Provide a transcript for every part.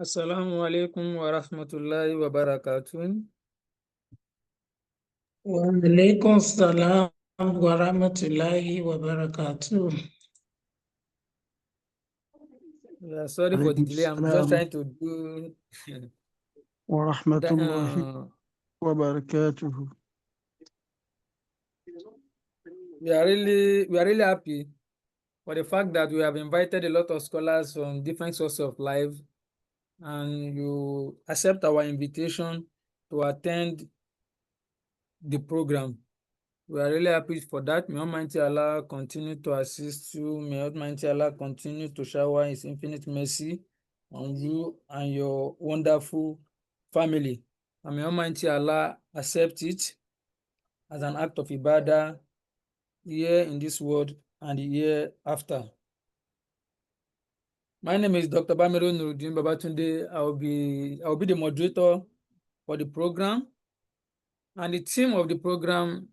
Assalamu alaikum wa rahmatullahi wa barakatuh. Wa alaikum salam wa rahmatullahi wa barakatuh. Yeah, sorry for the delay. I'm just trying to do wa rahmatullahi wa barakatuh. we are really happy for the fact that we have invited a lot of scholars from different sources of life, and you accept our invitation to attend the program. We are really happy for that. May Almighty Allah continue to assist you. May Almighty Allah continue to shower His infinite mercy on you and your wonderful family. And may Almighty Allah accept it as an act of ibadah here in this world and the year after. My name is Dr. Bamiru Nuruddin Babatunde. I will be the moderator for the program. And the theme of the program,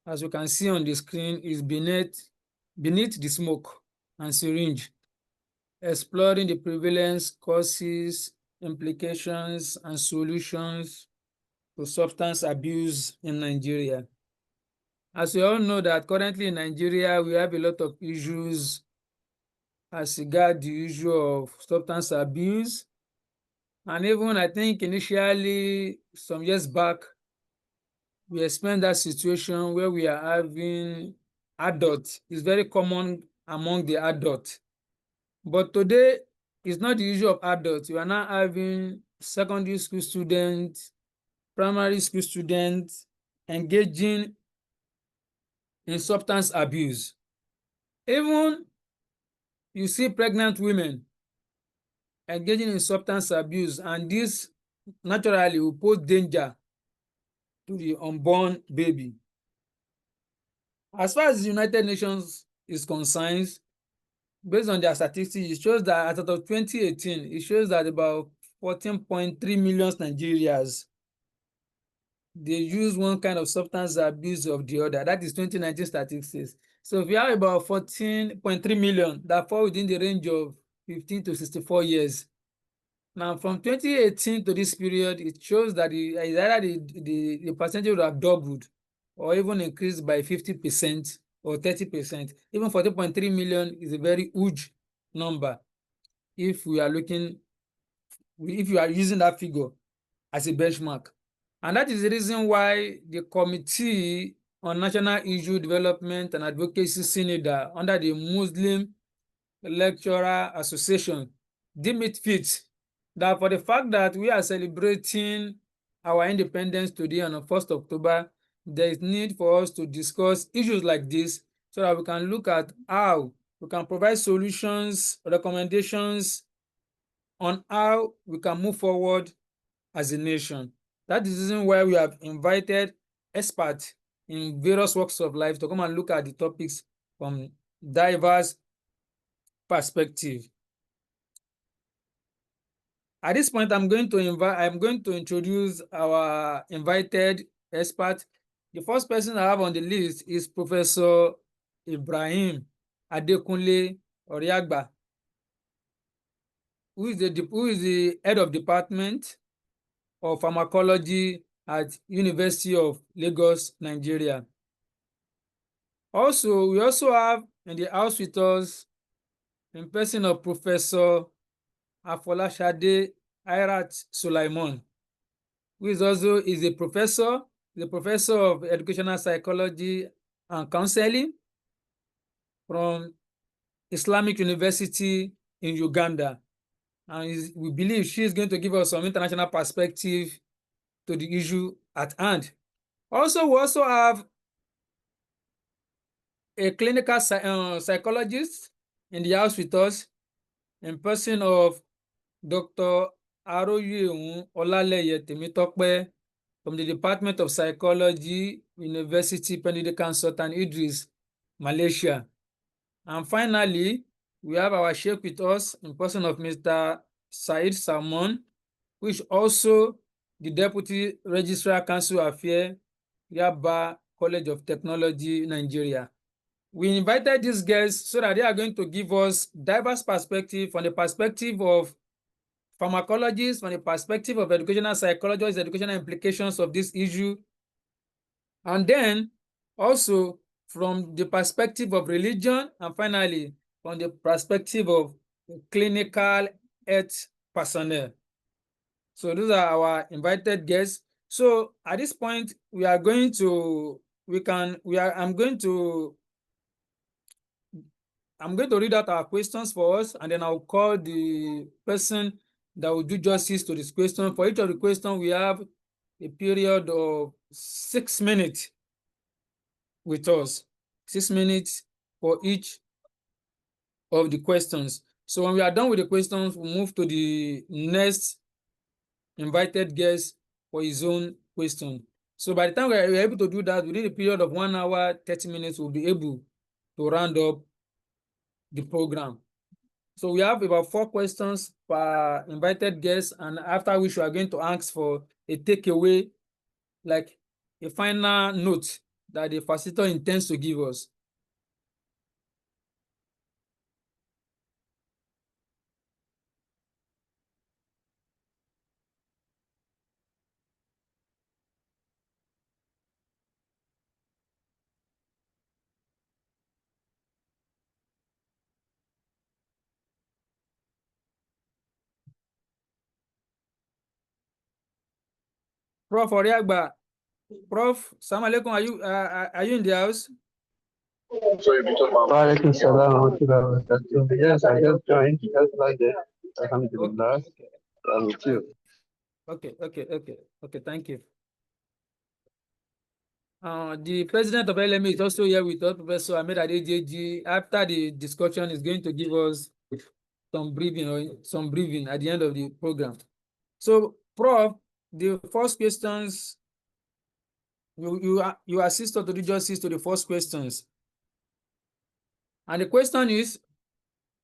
as you can see on the screen, is Beneath the Smoke and Syringe, exploring the prevalence, causes, implications, and solutions to substance abuse in Nigeria. As we all know that currently in Nigeria, we have a lot of issues as regards the issue of substance abuse. And even I think initially, some years back, we experienced that situation where we are having adults. It's very common among the adults. But today, it's not the issue of adults. We are now having secondary school students, primary school students engaging in substance abuse. Even you see pregnant women engaging in substance abuse, and this naturally will pose danger to the unborn baby. As far as the United Nations is concerned, based on their statistics, it shows that as of 2018, it shows that about 14.3 million Nigerians, they use one kind of substance abuse of the other. That is 2019 statistics. So if you have about 14.3 million that fall within the range of 15 to 64 years. Now, from 2018 to this period, it shows that either the percentage would have doubled or even increased by 50% or 30%. Even 40.3 million is a very huge number if you are using that figure as a benchmark. And that is the reason why the Committee on National Issue Development and Advocacy Synod under the Muslim Lecturer Association deem it fit that for the fact that we are celebrating our independence today on the 1st October, there is need for us to discuss issues like this so that we can look at how we can provide solutions, recommendations on how we can move forward as a nation. That is the reason why we have invited experts in various walks of life to come and look at the topics from diverse perspectives. At this point, I'm going to introduce our invited expert. The first person I have on the list is Professor Ibrahim Adekunle Oriagba, who is the head of department of pharmacology at University of Lagos, Nigeria. Also, we also have in the house with us in person of Professor Afolashade Airat Sulaiman, who is a professor of educational psychology and counseling from Islamic University in Uganda. And we believe she is going to give us some international perspective to the issue at hand. Also, we also have a clinical psychologist in the house with us in person of Dr. Aroyeun Olaleye Temitope from the Department of Psychology, University Pendidikan Sultan Idris, Malaysia. And finally, we have our sheikh with us in person of Mr. Said Salmon, who is also the Deputy Registrar Council Affairs, Yaba College of Technology, Nigeria. We invited these guests so that they are going to give us diverse perspective from the perspective of pharmacologists, from the perspective of educational psychologists, educational implications of this issue, and then also from the perspective of religion, and finally from the perspective of clinical health personnel. So those are our invited guests. So at this point, I'm going to read out our questions for us, and then I'll call the person that will do justice to this question. For each of the questions, we have a period of 6 minutes with us. 6 minutes for each of the questions. So when we are done with the questions, we'll move to the next invited guest for his own question. So by the time we're able to do that, within a period of 1 hour, 30 minutes, we'll be able to round up the program. So we have about 4 questions per invited guest, and after which we are going to ask for a takeaway, like a final note that the facilitator intends to give us. Prof. Oriagba, Prof. Salam alaikum, are you in the house? Yes, I just joined, just like that. Alhamdulillah. I'm with you. Okay, thank you. The president of LMA is also here with us, Professor Ahmed Adejeji. After the discussion, is going to give us some briefing at the end of the program. So, Prof, the first questions, you assist us to do justice to the first questions. And the question is,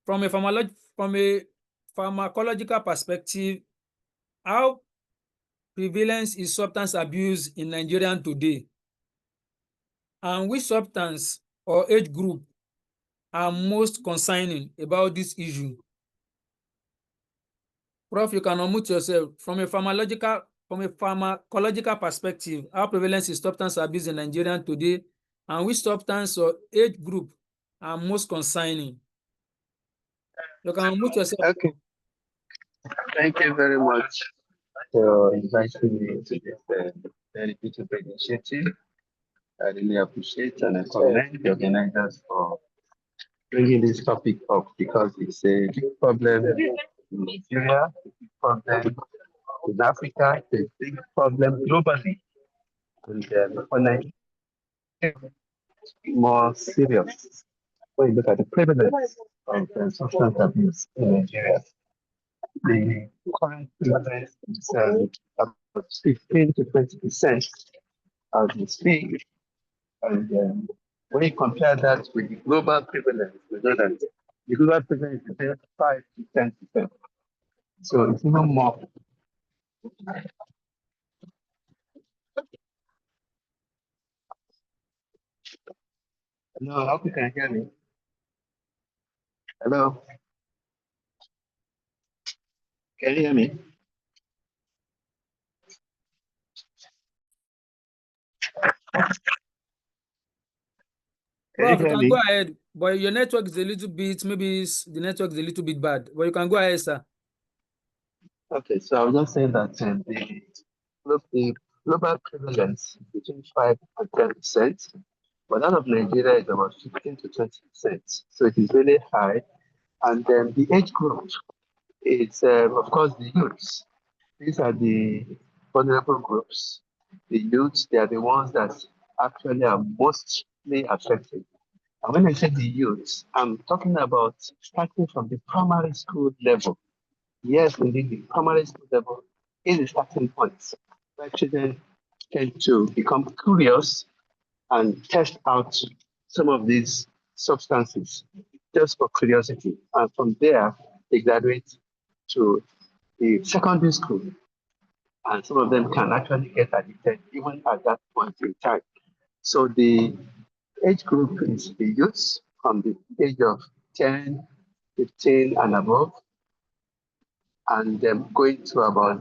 from a pharmacological perspective, how prevalence is substance abuse in Nigeria today? And which substance or age group are most concerning about this issue? Prof, you can unmute yourself. From a pharmacological perspective, how prevalence is substance abuse in Nigeria today, and which substance or age group are most concerning? You can unmute yourself. Okay. Thank you very much for inviting me to this very beautiful initiative. I really appreciate and I commend the organizers for bringing this topic up because it's a big problem in Nigeria, a big problem in Africa, it's a big problem globally. And for Nigeria, it's more serious when you look at the prevalence of substance abuse in Nigeria. The current prevalence is about 15 to 20% as we speak. And when you compare that with the global prevalence, we know that the global prevalence is 5 to 10%. So it's even more. Hello, I hope you can hear me. Hello, can you hear me? Prof, you can go ahead, but your network is a little bit, maybe the network is a little bit bad, but you can go ahead, sir. Okay, so I was just saying that the global prevalence is between 5 and 10%, but that of Nigeria is about 15 to 20%. So it is really high. And then the age group is, of course, the youths. These are the vulnerable groups. the youths, they are the ones that actually are mostly affected. And when I say the youths, I'm talking about starting from the primary school level. Yes, indeed, the primary school level is the starting point where children tend to become curious and test out some of these substances just for curiosity. And from there, they graduate to the secondary school. And some of them can actually get addicted even at that point in time. So the age group is the youths from the age of 10, 15 and above, and then going to about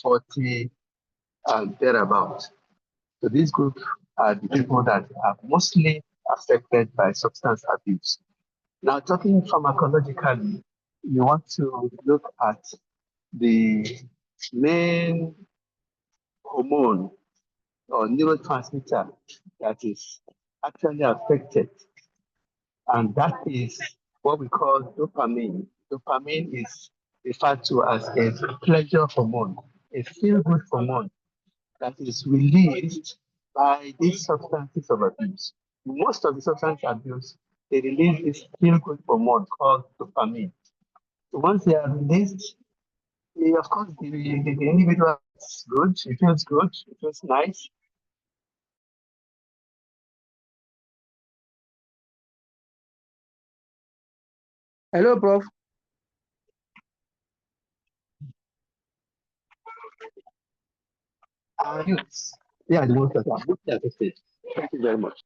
40 and thereabout. So this group are the people that are mostly affected by substance abuse. Now, talking pharmacologically, you want to look at the main hormone or neurotransmitter that is actually affected, and that is what we call dopamine. Dopamine is referred to as a pleasure hormone, a feel-good hormone that is released by these substances of abuse. Most of the substance abuse, they release this feel-good hormone called dopamine. So once they are released, of course, the individual is good, it feels nice. Hello, Prof. Youths, they are the ones that are mostly affected. Thank you very much.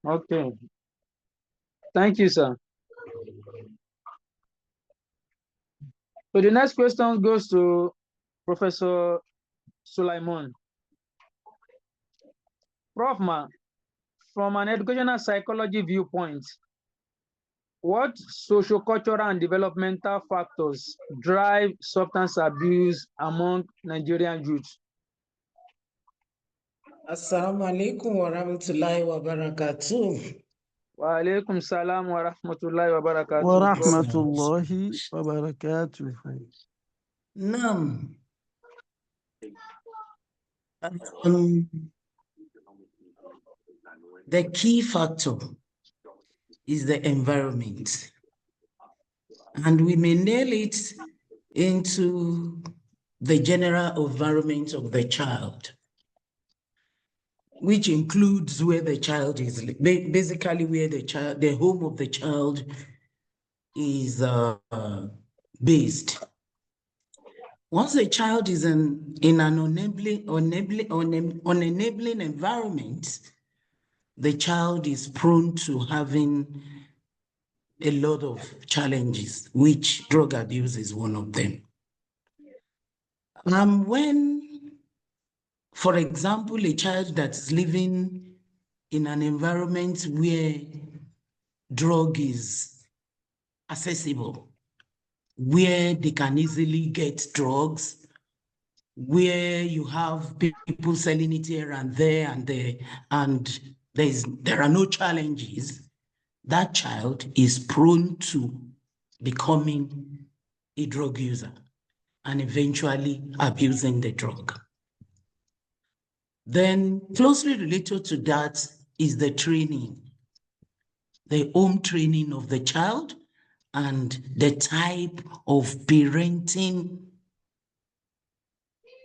Okay. Thank you, sir. So the next question goes to Professor Sulaiman. Prof. Ma, from an educational psychology viewpoint, what sociocultural and developmental factors drive substance abuse among Nigerian youth? Assalamu alaikum wa rahmatullahi wa barakatuh. Wa alaikum salam wa rahmatullahi wa barakatuh. Warahmatullahi wabarakatuh. Nam. The key factor is the environment. And we may nail it into the general environment of the child, which includes where the child is, basically where the home of the child is based. Once a child is in an unenabling environment, the child is prone to having a lot of challenges, which drug abuse is one of them. When, for example, a child that's living in an environment where drug is accessible, where they can easily get drugs, where you have people selling it here and there, and there are no challenges, that child is prone to becoming a drug user and eventually abusing the drug. Then closely related to that is the training, the home training of the child and the type of parenting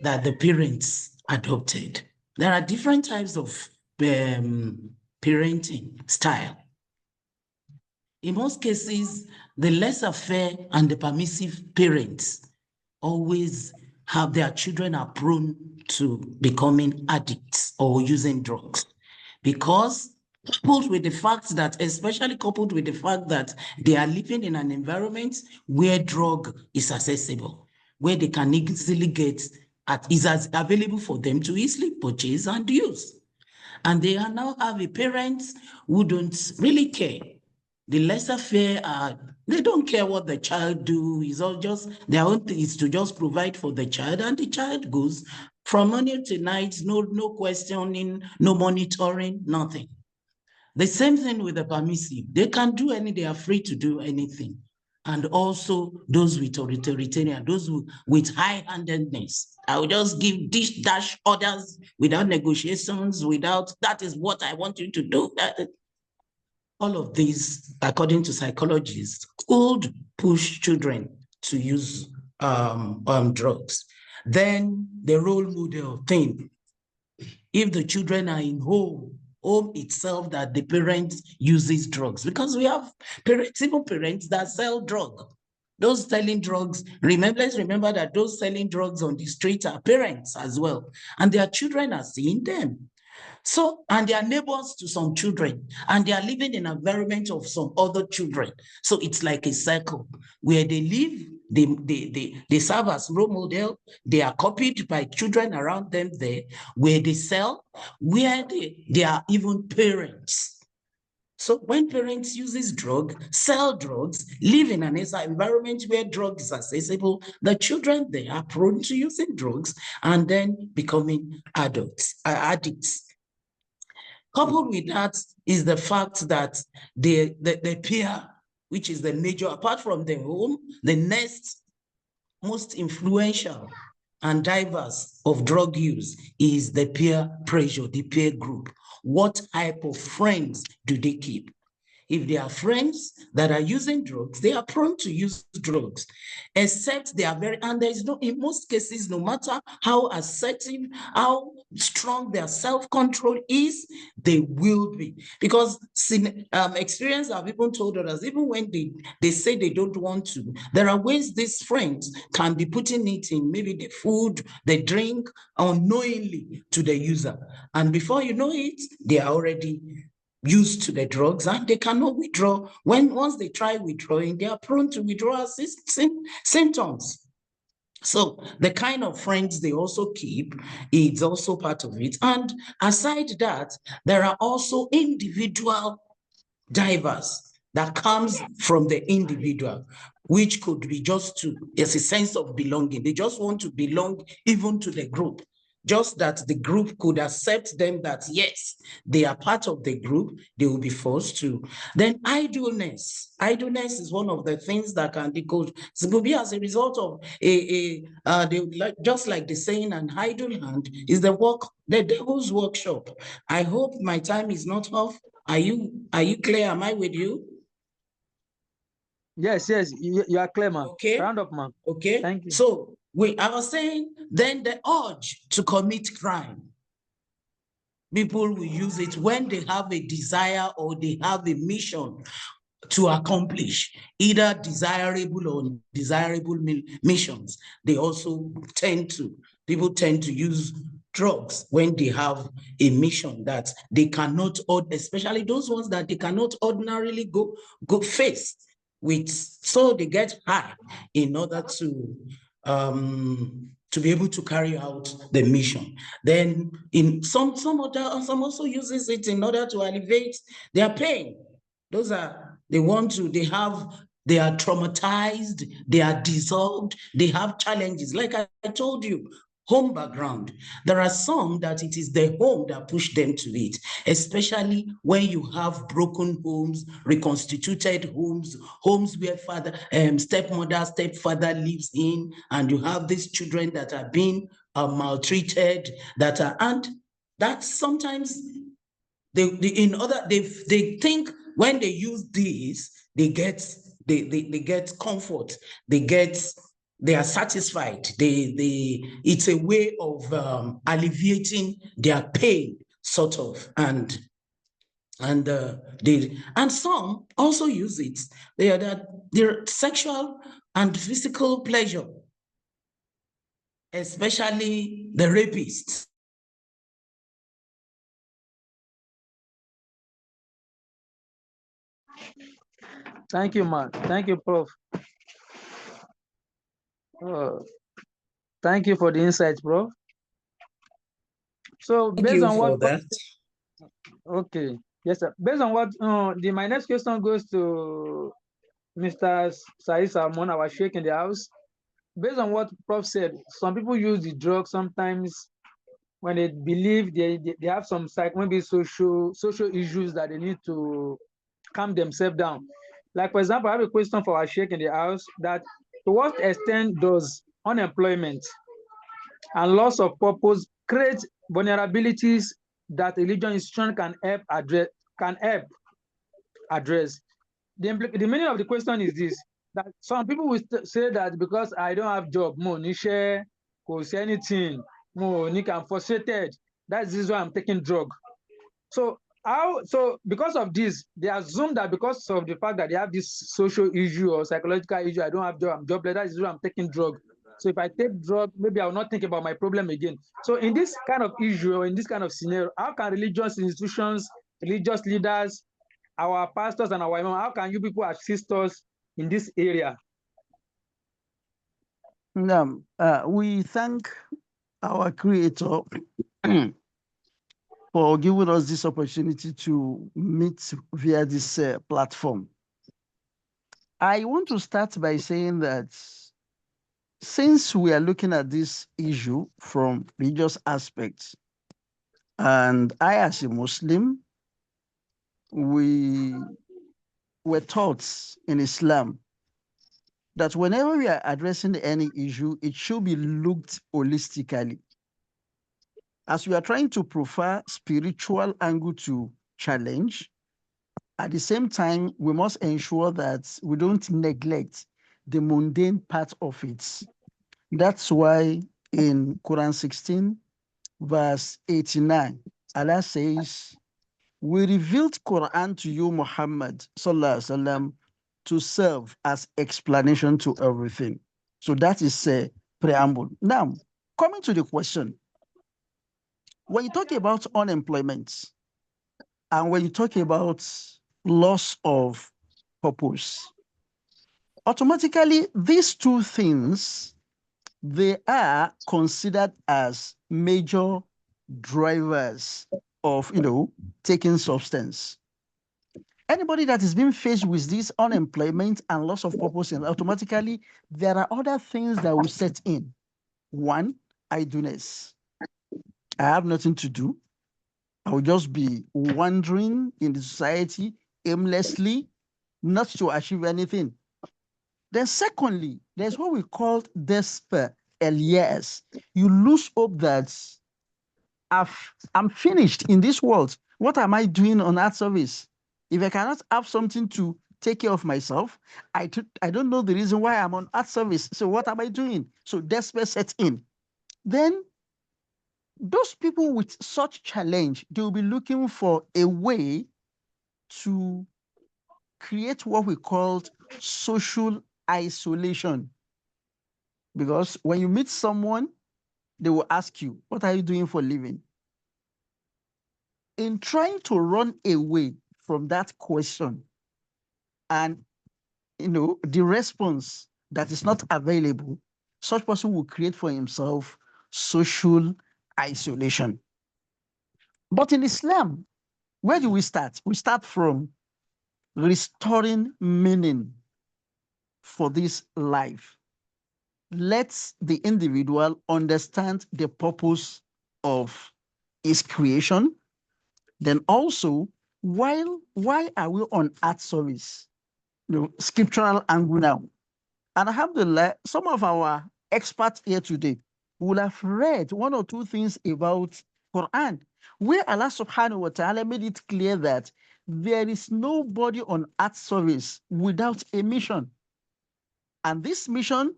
that the parents adopted. There are different types of parenting style. In most cases, the laissez-faire and the permissive parents always have their children are prone to becoming addicts or using drugs, because especially coupled with the fact that they are living in an environment where drug is accessible, where they can easily get is as available for them to easily purchase and use. And they now have a parents who don't really care. The laissez-faire they don't care what the child do. It's all just their own thing is to just provide for the child, and the child goes from morning to night, no questioning, no monitoring, nothing. The same thing with the permissive. They can do they are free to do anything. and also those with authoritarian, those with high-handedness. I will just give dish dash orders without negotiations, without, that is what I want you to do. All of these, according to psychologists, could push children to use drugs. Then the role model thing. If the children are in home itself, that the parents uses drugs, because we have parents, even parents that sell drugs. Those selling drugs, let's remember that those selling drugs on the street are parents as well, and their children are seeing them. So, and they are neighbors to some children, and they are living in an environment of some other children. So it's like a circle where they live, they serve as role model, they are copied by children around them there, where they sell, where they are even parents. So when parents uses drug, sell drugs, live in an environment where drugs is accessible, the children, they are prone to using drugs and then becoming addicts. Coupled with that is the fact that the peer, which is the major, apart from the home, the next most influential and diverse of drug use is the peer pressure, the peer group. What type of friends do they keep? If they are friends that are using drugs, they are prone to use drugs, except they are and there is no, in most cases, no matter how assertive, how strong their self-control is, they will be. Because experience have even told us, even when they say they don't want to, there are ways these friends can be putting it in maybe the food, the drink, unknowingly to the user. And before you know it, they are already used to the drugs and they cannot withdraw. Once they try withdrawing, they are prone to withdrawal symptoms. So the kind of friends they also keep is also part of it. And aside that, there are also individual drivers that comes from the individual, which could be just there's a sense of belonging. They just want to belong even to the group. Just that the group could accept them, that yes, they are part of the group, they will be forced to. Then idleness. Idleness is one of the things that can be could be as a result of just like the saying, an idle hand is the devil's workshop. I hope my time is not off. Are you clear? Am I with you? Yes, you are clear, man. Okay. Round up, man. Okay. Thank you. So I was saying, then the urge to commit crime. People will use it when they have a desire or they have a mission to accomplish, either desirable or undesirable missions. They also people tend to use drugs when they have a mission that they cannot, especially those ones that they cannot ordinarily go face with. So they get high in order to be able to carry out the mission. Then in some also uses it in order to alleviate their pain. Those are, they are traumatized, they are dissolved, they have challenges. Like I told you, home background. There are some that it is the home that pushed them to it, especially when you have broken homes, reconstituted homes where stepmother, stepfather lives in, and you have these children that are being maltreated, and that sometimes they think when they use these, they get comfort, they are satisfied. It's a way of alleviating their pain, sort of, and some also use it. Their sexual and physical pleasure, especially the rapists. Thank you, man. Thank you, Prof. Thank you for the insights, Prof. So based on what that. Okay, yes, sir. Based on what my next question goes to Mr. Said Salmon, our sheikh in the house. Based on what Prof said, some people use the drug sometimes when they believe they have some maybe social issues that they need to calm themselves down. Like, for example, I have a question for our sheikh in the house that to what extent does unemployment and loss of purpose create vulnerabilities that religion institution can help address? The meaning of the question is this, that some people will say that because I don't have job, mo ní iṣẹ́, kò sí anything, I'm frustrated, that's this why I'm taking drug. So because of this, they assume that because of the fact that they have this social issue or psychological issue, I don't have job, I'm jobless, that is why I'm taking drug. So if I take drug, maybe I will not think about my problem again. So in this kind of issue or in this kind of scenario, how can religious institutions, religious leaders, our pastors and our imam, how can you people assist us in this area? We thank our creator for giving us this opportunity to meet via this platform. I want to start by saying that since we are looking at this issue from religious aspects, and I as a Muslim, we were taught in Islam that whenever we are addressing any issue, it should be looked holistically. As we are trying to prefer spiritual angle to challenge, at the same time, we must ensure that we don't neglect the mundane part of it. That's why in Quran 16, verse 89, Allah says, we revealed Quran to you, Muhammad, sallallahu alaihi wasallam, to serve as explanation to everything. So that is a preamble. Now, coming to the question, when you talk about unemployment and when you talk about loss of purpose, automatically these two things, they are considered as major drivers of, taking substance. Anybody that is being faced with this unemployment and loss of purpose, and automatically there are other things that will set in. One, idleness. I have nothing to do. I will just be wandering in the society aimlessly, not to achieve anything. Then secondly, there's what we call despair, Elias. You lose hope that I'm finished in this world. What am I doing on earth service? If I cannot have something to take care of myself, I don't know the reason why I'm on earth service. So what am I doing? So despair sets in. Then those people with such challenge, they will be looking for a way to create what we call social isolation. Because when you meet someone, they will ask you, what are you doing for a living? In trying to run away from that question and the response that is not available, such person will create for himself social isolation. But in Islam, where do we start? We start from restoring meaning for this life. Let the individual understand the purpose of his creation. Then also, why are we on earth service? Scriptural angle now. And alhamdulillah, some of our experts here today will have read one or two things about Quran, where Allah subhanahu wa ta'ala made it clear that there is nobody on earth service without a mission. And this mission,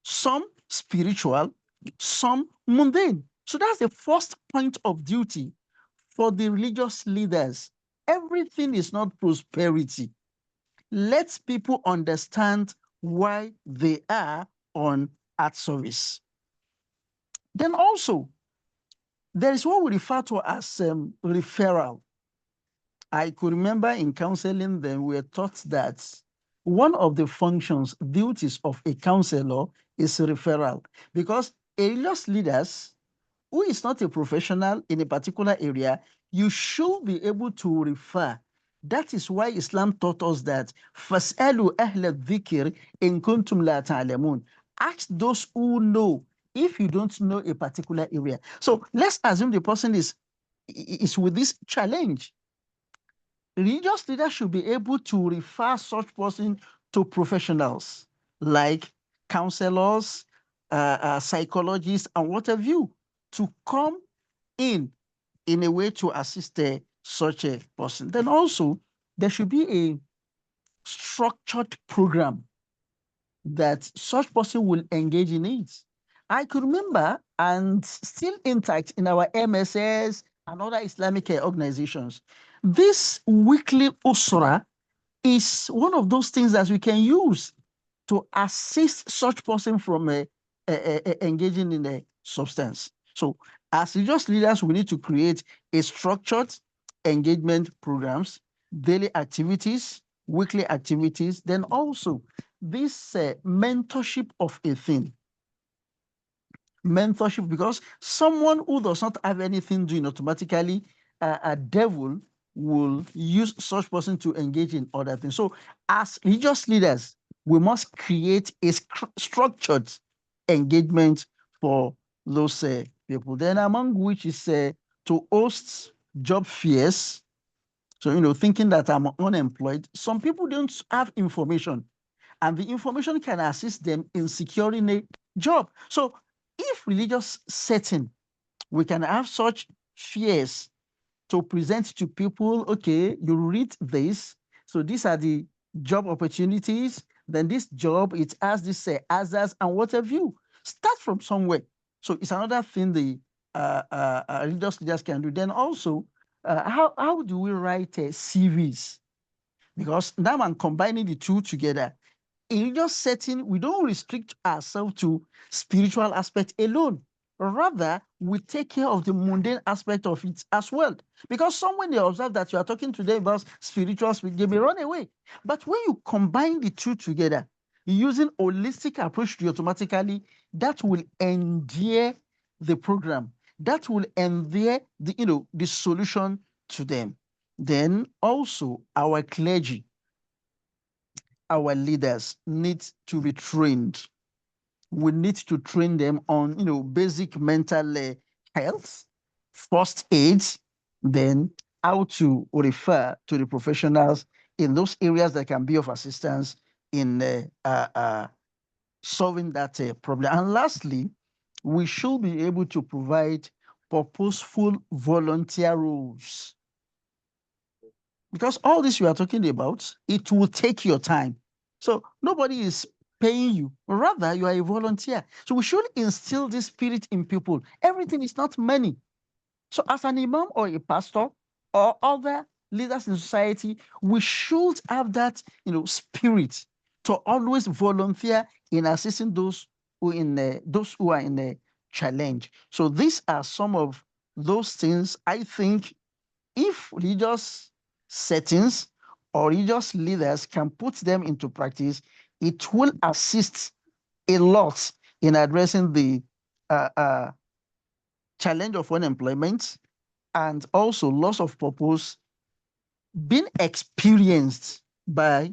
some spiritual, some mundane. So that's the first point of duty for the religious leaders. Everything is not prosperity. Let people understand why they are on earth service. Then also, there is what we refer to as referral. I could remember in counseling, then we were taught that one of the functions, duties of a counselor is referral, because religious leaders who is not a professional in a particular area, you should be able to refer. That is why Islam taught us that فَاسْأَلُوا أَهْلَ الذِّكِرِ إِن كُنْتُمْ لَا تَعْلَمُونَ. Ask those who know if you don't know a particular area. So let's assume the person is with this challenge. religious leaders should be able to refer such person to professionals like counselors, psychologists, and what have you, to come in a way to assist such a person. Then also, there should be a structured program that such person will engage in it. I could remember, and still intact in our MSS and other Islamic organizations, this weekly usra is one of those things that we can use to assist such person from engaging in a substance. So as religious leaders, we need to create a structured engagement programs, daily activities, weekly activities, then also this mentorship of a thing. Mentorship, because someone who does not have anything doing automatically, a devil will use such person to engage in other things. So as religious leaders, we must create a structured engagement for those people. Then among which is to host job fairs. So, thinking that I'm unemployed, some people don't have information, and the information can assist them in securing a job. So if religious setting, we can have such fears to present to people, okay, you read this, so these are the job opportunities, then this job, it has this hazards and what have you. Start from somewhere. So it's another thing the religious leaders can do. Then also, how do we write CVs? Because now I'm combining the two together. In religious setting, we don't restrict ourselves to spiritual aspect alone. Rather, we take care of the mundane aspect of it as well. Because someone they observe that you are talking to them about spiritual, they may run away. But when you combine the two together, using holistic approach to automatically, that will endear the program. That will endear the solution to them. Then also our clergy, our leaders need to be trained. We need to train them on, basic mental health, first aid, then how to refer to the professionals in those areas that can be of assistance in solving that problem. And lastly, we should be able to provide purposeful volunteer roles. Because all this we are talking about, it will take your time. So nobody is paying you. Rather, you are a volunteer. So we should instill this spirit in people. Everything is not money. So as an imam or a pastor or other leaders in society, we should have that, spirit to always volunteer in assisting those who are in a challenge. So these are some of those things I think if religious settings or religious leaders can put them into practice, it will assist a lot in addressing the challenge of unemployment and also loss of purpose being experienced by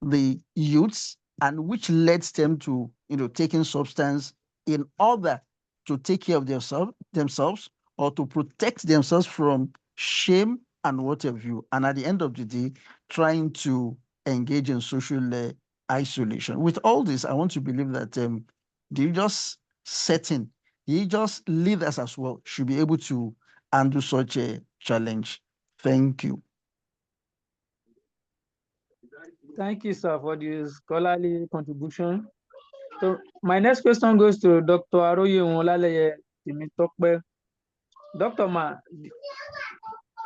the youths, and which leads them to taking substance in order to take care of themselves or to protect themselves from shame and what have you. And at the end of the day, trying to engage in social isolation. With all this, I want to believe that the religious setting, the religious leaders as well should be able to handle such a challenge. Thank you. Thank you, sir, for this scholarly contribution. So my next question goes to Dr. Aroye Onlaleye Timitokpe. Dr. Ma,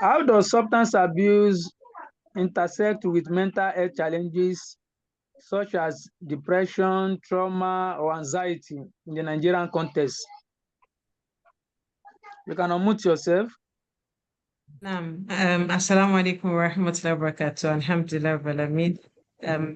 how does substance abuse intersect with mental health challenges such as depression, trauma, or anxiety in the Nigerian context? You can unmute yourself. Assalamu alaikum wa rahmatullahi wa barakatuh. Alhamdulillah rabbil alamin.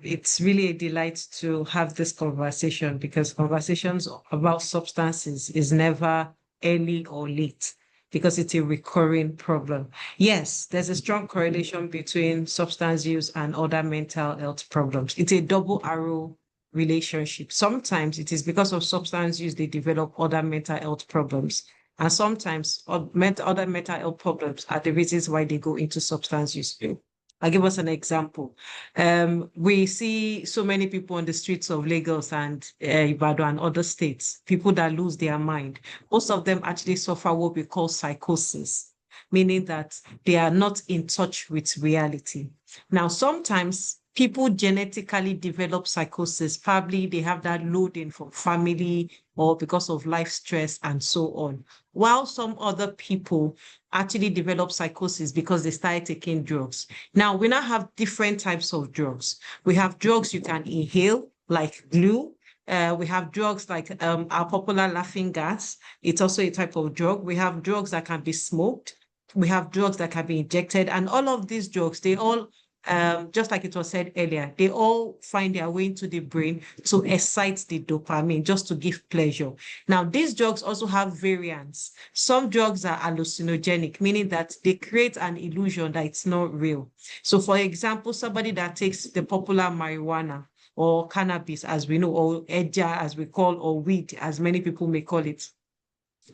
It's really a delight to have this conversation because conversations about substances is never early or late because it's a recurring problem. Yes, there's a strong correlation between substance use and other mental health problems. It's a double arrow relationship. Sometimes it is because of substance use they develop other mental health problems. And sometimes other mental health problems are the reasons why they go into substance use. I'll give us an example. We see so many people on the streets of Lagos and Ibadan and other states, people that lose their mind. Most of them actually suffer what we call psychosis, meaning that they are not in touch with reality. Now, sometimes people genetically develop psychosis. Probably they have that loading from family or because of life stress and so on. While some other people actually develop psychosis because they started taking drugs. Now, we now have different types of drugs. We have drugs you can inhale, like glue. We have drugs like our popular laughing gas. It's also a type of drug. We have drugs that can be smoked. We have drugs that can be injected. And all of these drugs, they all just like it was said earlier, they all find their way into the brain to excite the dopamine, just to give pleasure. Now, these drugs also have variants. Some drugs are hallucinogenic, meaning that they create an illusion that it's not real. So, for example, somebody that takes the popular marijuana or cannabis, as we know, or eja, as we call, or weed, as many people may call it,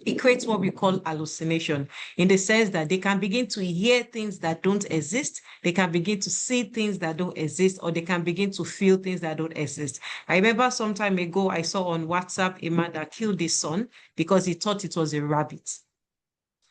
it creates what we call hallucination, in the sense that they can begin to hear things that don't exist, they can begin to see things that don't exist, or they can begin to feel things that don't exist. I remember some time ago, I saw on WhatsApp a man that killed his son because he thought it was a rabbit,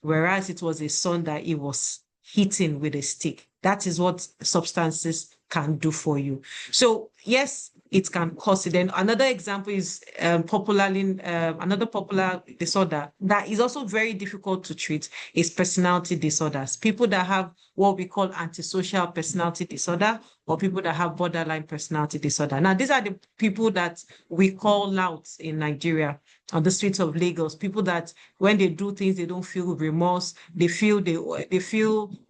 whereas it was a son that he was hitting with a stick. That is what substances can do for you. So yes, it can cause it. Then another example is another popular disorder that is also very difficult to treat is personality disorders. People that have what we call antisocial personality disorder, or people that have borderline personality disorder. Now, these are the people that we call louts in Nigeria, on the streets of Lagos. People that when they do things, they don't feel remorse. They feel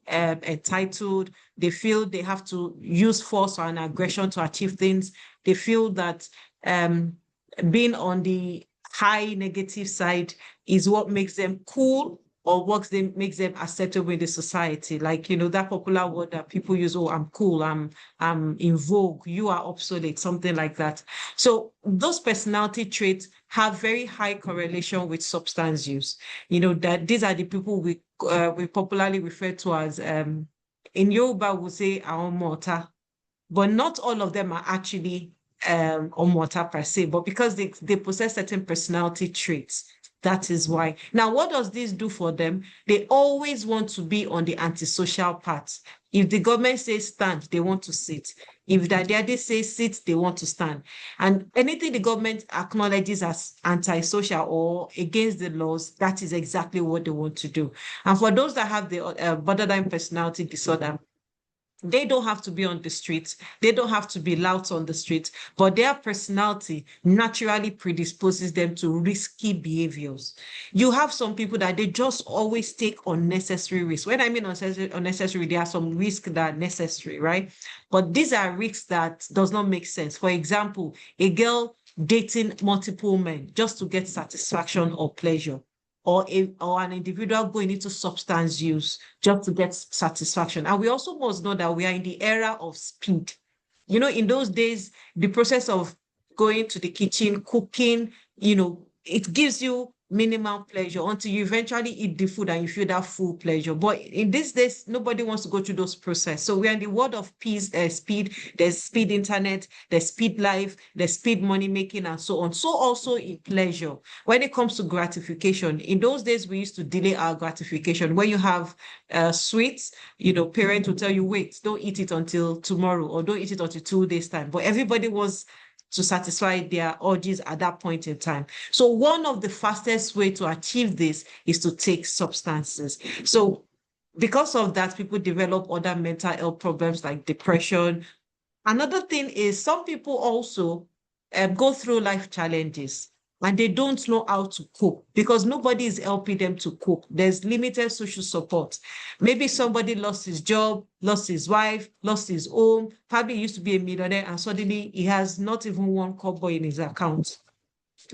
entitled. They feel they have to use force or an aggression to achieve things. They feel that being on the high negative side is what makes them cool, or makes them acceptable in the society. Like, that popular word that people use, oh, I'm cool, I'm in vogue, you are obsolete, something like that. So those personality traits have very high correlation with substance use. That these are the people we popularly refer to as, in Yoruba, we say, Aomota, but not all of them are actually Omota per se, but because they possess certain personality traits. That is why. Now, what does this do for them? They always want to be on the antisocial part. If the government says stand, they want to sit. If the daddy says sit, they want to stand. And anything the government acknowledges as antisocial or against the laws, that is exactly what they want to do. And for those that have the borderline personality disorder, they don't have to be on the streets. They don't have to be loud on the streets, but their personality naturally predisposes them to risky behaviors. You have some people that they just always take unnecessary risks. When I mean unnecessary, there are some risks that are necessary, right? But these are risks that does not make sense. For example, a girl dating multiple men just to get satisfaction or pleasure, or an individual going into substance use just to get satisfaction. And we also must know that we are in the era of speed. In those days, the process of going to the kitchen, cooking, it gives you minimal pleasure until you eventually eat the food and you feel that full pleasure. But in these days, nobody wants to go through those processes. So we are in the world of speed. There's speed internet, there's speed life, there's speed money making, and so on. So also in pleasure. When it comes to gratification, in those days, we used to delay our gratification. When you have sweets, parents will tell you, wait, don't eat it until tomorrow, or don't eat it until 2 days time. But everybody was to satisfy their urges at that point in time. So one of the fastest way to achieve this is to take substances. So because of that, people develop other mental health problems like depression. Another thing is some people also go through life challenges and they don't know how to cope because nobody is helping them to cope. There's limited social support. Maybe somebody lost his job, lost his wife, lost his home, probably used to be a millionaire, and suddenly he has not even one kobo in his account.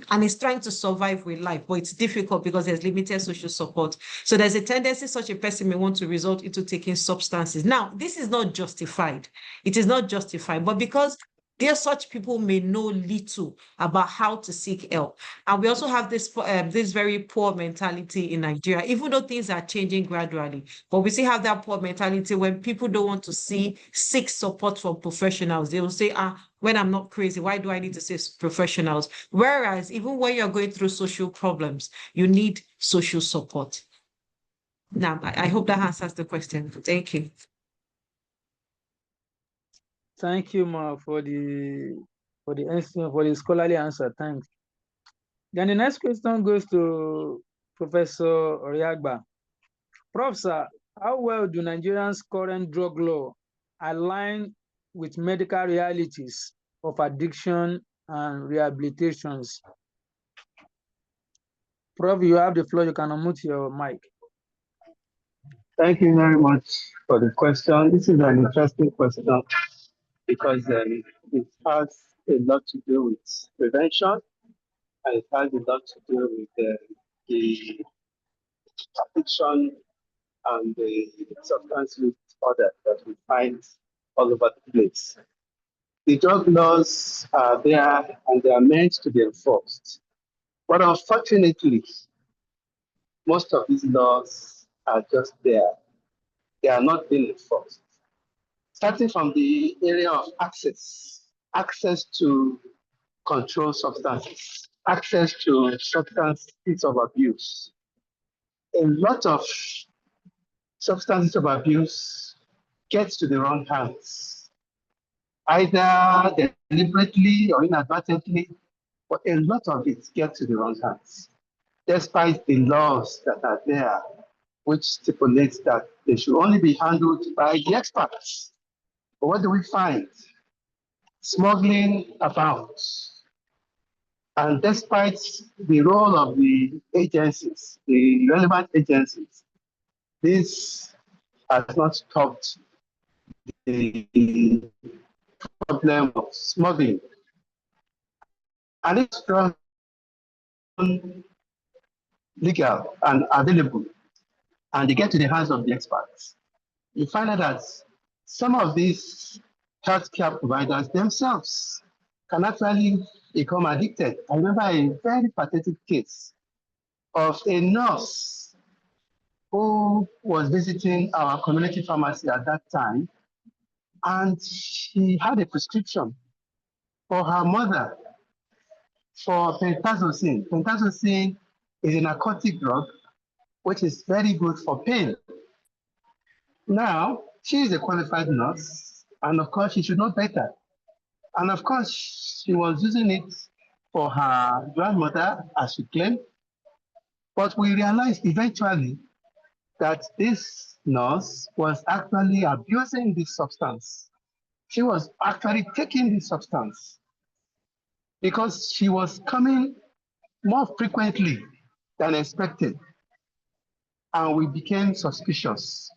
And he's trying to survive with life, but it's difficult because there's limited social support. So there's a tendency such a person may want to resort into taking substances. Now, this is not justified. It is not justified, but because There, such people may know little about how to seek help. And we also have this very poor mentality in Nigeria, even though things are changing gradually. But we still have that poor mentality when people don't want to seek support from professionals. They will say, when I'm not crazy, why do I need to see professionals? Whereas even when you're going through social problems, you need social support. Now, I hope that answers the question. Thank you. Thank you, Ma, for the answer, for the scholarly answer. Thanks. Then the next question goes to Professor Oriagba. Prof, sir, how well do Nigerians' current drug law align with medical realities of addiction and rehabilitations? Prof, you have the floor. You can unmute your mic. Thank you very much for the question. This is an interesting question because it has a lot to do with prevention, and it has a lot to do with the addiction and the substance use disorder that we find all over the place. The drug laws are there and they are meant to be enforced. But unfortunately, most of these laws are just there. They are not being enforced. Starting from the area of access to controlled substances, access to substances of abuse. A lot of substances of abuse gets to the wrong hands, either deliberately or inadvertently, but a lot of it gets to the wrong hands, despite the laws that are there, which stipulates that they should only be handled by the experts. But what do we find? Smuggling abounds. And despite the role of the agencies, the relevant agencies, this has not stopped the problem of smuggling. And it's legal and available, and they get to the hands of the experts. You find out that some of these healthcare providers themselves can actually become addicted. I remember a very pathetic case of a nurse who was visiting our community pharmacy at that time, and she had a prescription for her mother for pentazocine. Pentazocine is a narcotic drug which is very good for pain. Now, she is a qualified nurse, and of course, she should know better. And of course, she was using it for her grandmother, as she claimed. But we realized eventually that this nurse was actually abusing this substance. She was actually taking this substance because she was coming more frequently than expected. And we became suspicious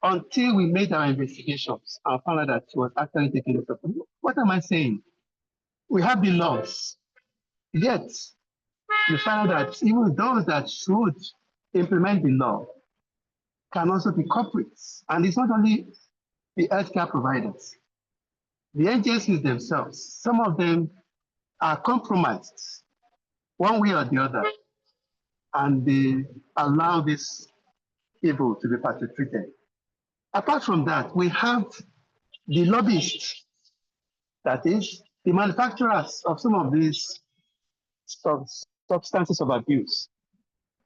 until we made our investigations and found out that she was actually taking the substance. What am I saying? We have the laws, yet we find out that even those that should implement the law can also be culprits. And it's not only the healthcare providers, the agencies themselves, some of them are compromised one way or the other, and they allow this evil to be perpetrated. Apart from that, we have the lobbyists, that is, the manufacturers of some of these substances of abuse.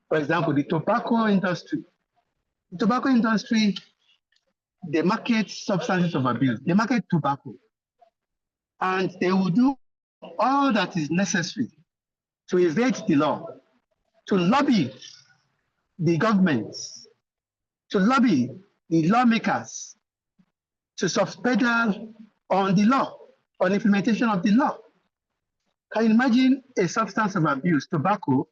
For example, the tobacco industry. The tobacco industry, they market substances of abuse. They market tobacco. And they will do all that is necessary to evade the law, to lobby the governments, to lobby the lawmakers to subpedal on the law, on implementation of the law. Can you imagine a substance of abuse, tobacco,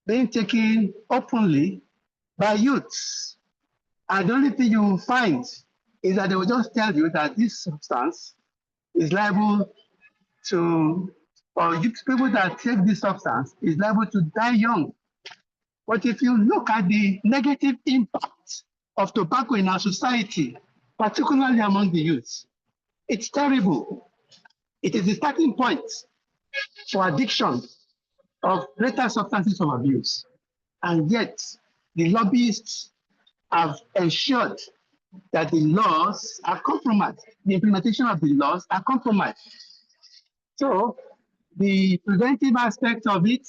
being taken openly by youths? And the only thing you will find is that they will just tell you that this substance is liable to, or people that take this substance is liable to die young. But if you look at the negative impact of tobacco in our society, particularly among the youth, it's terrible. It is the starting point for addiction of greater substances of abuse. And yet, the lobbyists have ensured that the laws are compromised. The implementation of the laws are compromised. So the preventive aspect of it,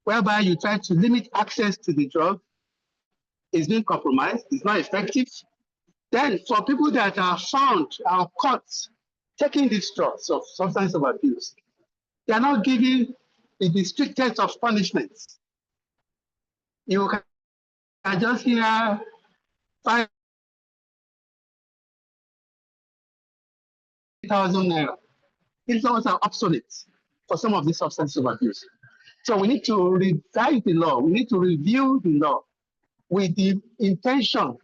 whereby you try to limit access to the drug, is being compromised, is not effective. Then for people that are found, are caught taking these drugs of substance of abuse, they are not given the strictest of punishments. You can just hear 5,000 naira. These laws are obsolete for some of these substances of abuse. So we need to revise the law. We need to review the law with the intention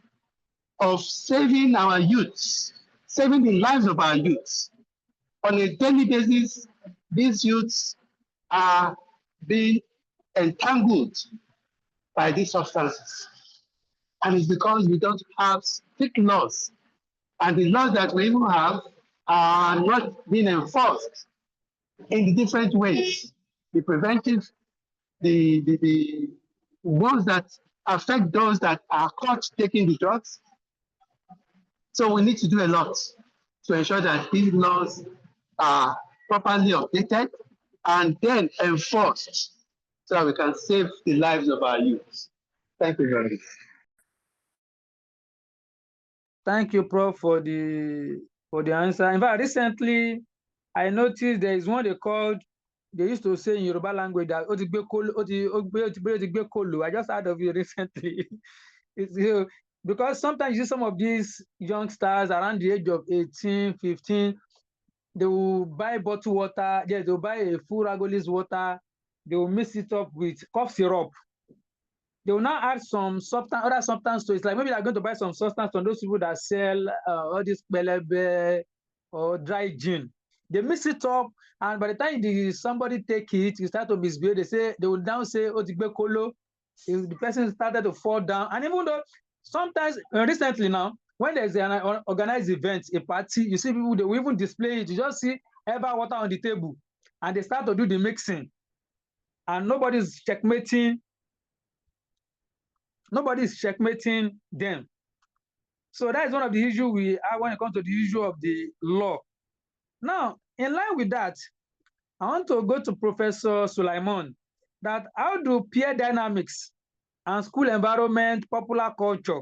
of saving our youths, saving the lives of our youths. On a daily basis, these youths are being entangled by these substances. And it's because we don't have strict laws. And the laws that we even have are not being enforced in the different ways. The preventive, the ones that affect those that are caught taking the drugs. So we need to do a lot to ensure that these laws are properly updated and then enforced so that we can save the lives of our youth. Thank you very much. Thank you, Prof, for the answer. In fact, recently I noticed there is one they used to say in Yoruba language that I just heard of it recently. Because sometimes you see some of these youngsters around the age of 18, 15, they will buy bottled water, they will buy a full Ragolis water, they will mix it up with cough syrup. They will now add some other substance to it. It's like maybe they're going to buy some substance from those people that sell all this pelebe or dry gin. They mix it up, and by the time somebody take it, you start to misbehave. They will now say, "Oh, kolo." If the person started to fall down, and even though sometimes recently now, when there's an organized event, a party, you see people, they will even display it. You just see ever water on the table, and they start to do the mixing, and nobody's checkmating them. So that is one of the issues we have when it comes to the issue of the law. Now, in line with that, I want to go to Professor Sulaiman, that how do peer dynamics and school environment, popular culture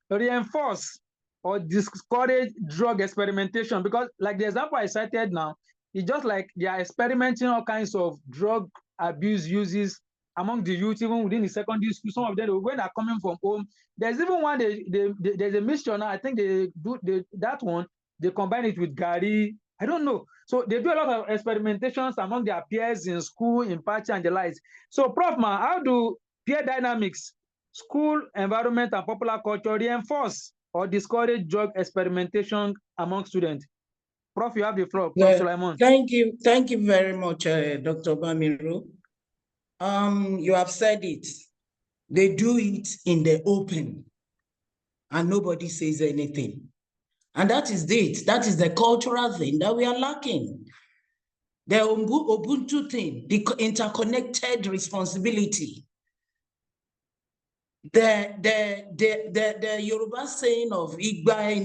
reinforce or discourage drug experimentation? Because like the example I cited now, it's just like they are experimenting all kinds of drug abuse uses among the youth, even within the secondary school. Some of them, when they're coming from home, there's even one, there's a mixture now. I think that one, they combine it with Gary. I don't know. So they do a lot of experimentations among their peers in school, in party and the likes. So Prof, how do peer dynamics, school environment and popular culture reinforce or discourage drug experimentation among students? Prof, you have the floor. Prof. Sulaiman. Thank you very much, Dr. Bamiru. You have said it. They do it in the open, and nobody says anything. And that is it. That is the cultural thing that we are lacking. The Ubuntu thing, the interconnected responsibility. The Yoruba saying of Igba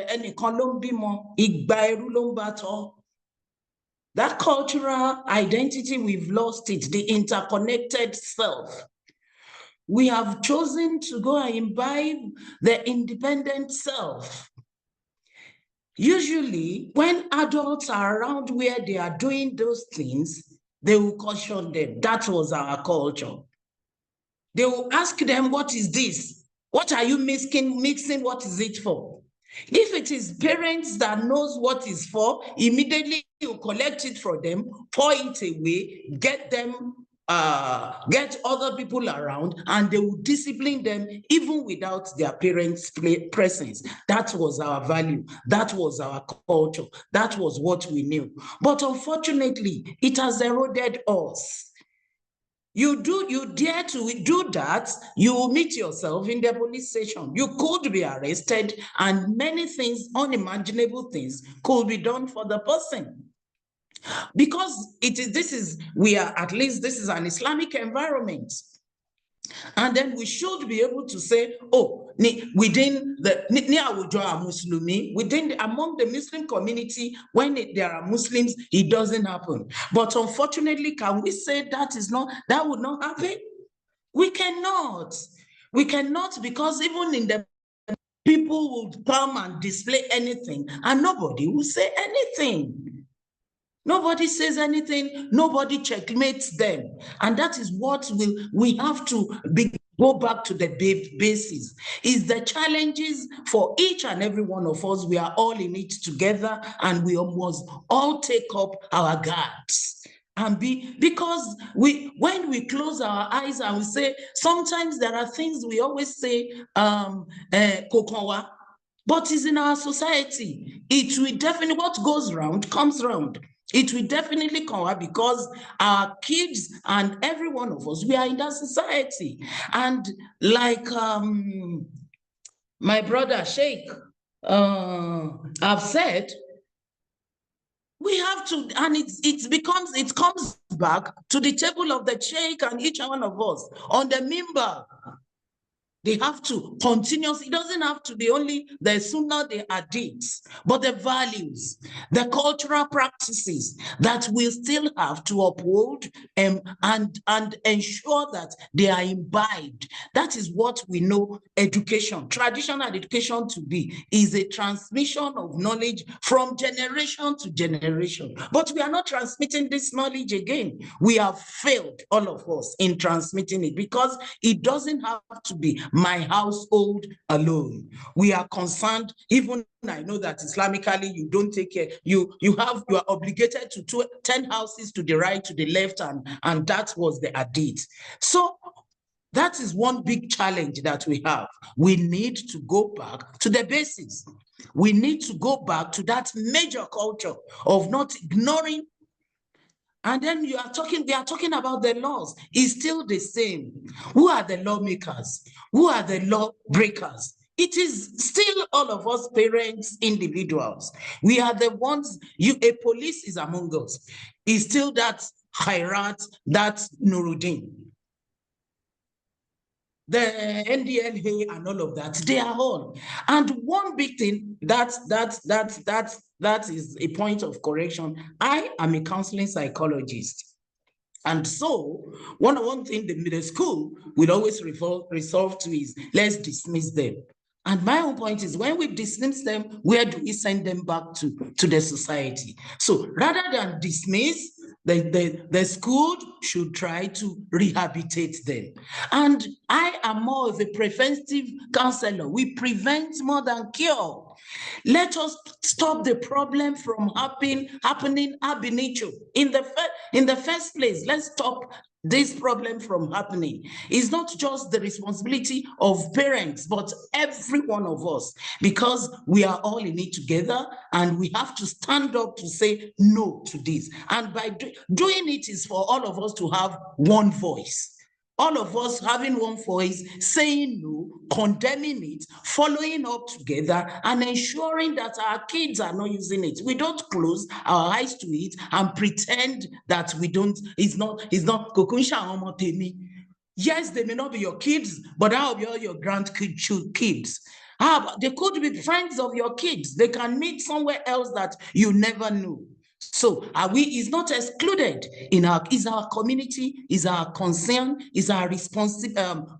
enikan lo nbimo, Igba eru lo nbato. That cultural identity, we've lost it, the interconnected self. We have chosen to go and imbibe the independent self. Usually, when adults are around where they are doing those things, they will caution them. That was our culture. They will ask them, what is this? What are you mixing? What is it for? If it is parents that knows what is for, immediately you collect it from them, pour it away, get other people around, and they will discipline them even without their parents' presence. That was our value. That was our culture. That was what we knew. But unfortunately, it has eroded us. You dare to do that, you will meet yourself in the police station. You could be arrested, and many things, unimaginable things, could be done for the person. Because we are, at least this is an Islamic environment. And then we should be able to say, oh, within among the Muslim community, when there are Muslims, it doesn't happen. But unfortunately, can we say that would not happen? We cannot. We cannot, because even in the people would come and display anything and nobody will say anything. Nobody says anything, nobody checkmates them. And that is what we have to go back to the basis. Is the challenges for each and every one of us. We are all in it together, and we must all take up our guards. And because when we close our eyes and we say, sometimes there are things we always say, kokowa, but it's in our society. It will definitely, what goes round comes round. It will definitely come out, because our kids and every one of us, we are in that society. And like my brother Sheikh have said, we have to, and it comes back to the table of the Sheikh and each one of us on the mimbar. They have to continuously, it doesn't have to be only the sunnah, the hadiths, but the values, the cultural practices that we still have to uphold and ensure that they are imbibed. That is what we know education, traditional education to be, is a transmission of knowledge from generation to generation. But we are not transmitting this knowledge again. We have failed, all of us, in transmitting it, because it doesn't have to be my household alone. We are concerned, even I know that Islamically you don't take care, you are obligated to 10 houses to the right, to the left, and that was the hadith. So that is one big challenge that we have. We need to go back to the basics. We need to go back to that major culture of not ignoring. And then they are talking about the laws. It's still the same. Who are the lawmakers? Who are the law breakers? It is still all of us, parents, individuals. We are the ones, a police is among us. It's still that Khairat, that Nuruddin. The NDLA and all of that, they are all. And one big thing that is a point of correction. I am a counseling psychologist. And so one thing the school will always resolve to is, let's dismiss them. And my own point is, when we dismiss them, where do we send them back to the society? So rather than dismiss, the school should try to rehabilitate them. And I am more of a preventive counselor. We prevent more than cure. Let us stop the problem from happening ab initio. In the first place, let's stop this problem from happening. It's not just the responsibility of parents, but every one of us, because we are all in it together, and we have to stand up to say no to this. And by doing it is for all of us to have one voice. All of us having one voice, saying no, condemning it, following up together, and ensuring that our kids are not using it. We don't close our eyes to it and pretend that we don't, it's not. Yes, they may not be your kids, but how be all your grandkids? They could be friends of your kids. They can meet somewhere else that you never knew. So is not excluded is our community, is our concern, is our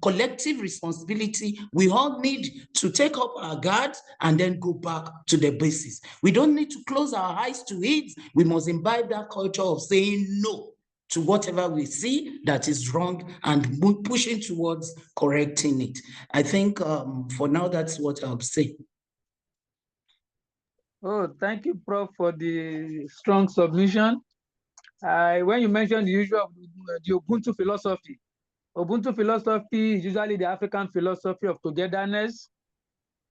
collective responsibility. We all need to take up our guard and then go back to the basis. We don't need to close our eyes to it. We must imbibe that culture of saying no to whatever we see that is wrong and pushing towards correcting it. I think for now, that's what I'll say. Oh, thank you, Prof, for the strong submission. When you mentioned the issue of the Ubuntu philosophy is usually the African philosophy of togetherness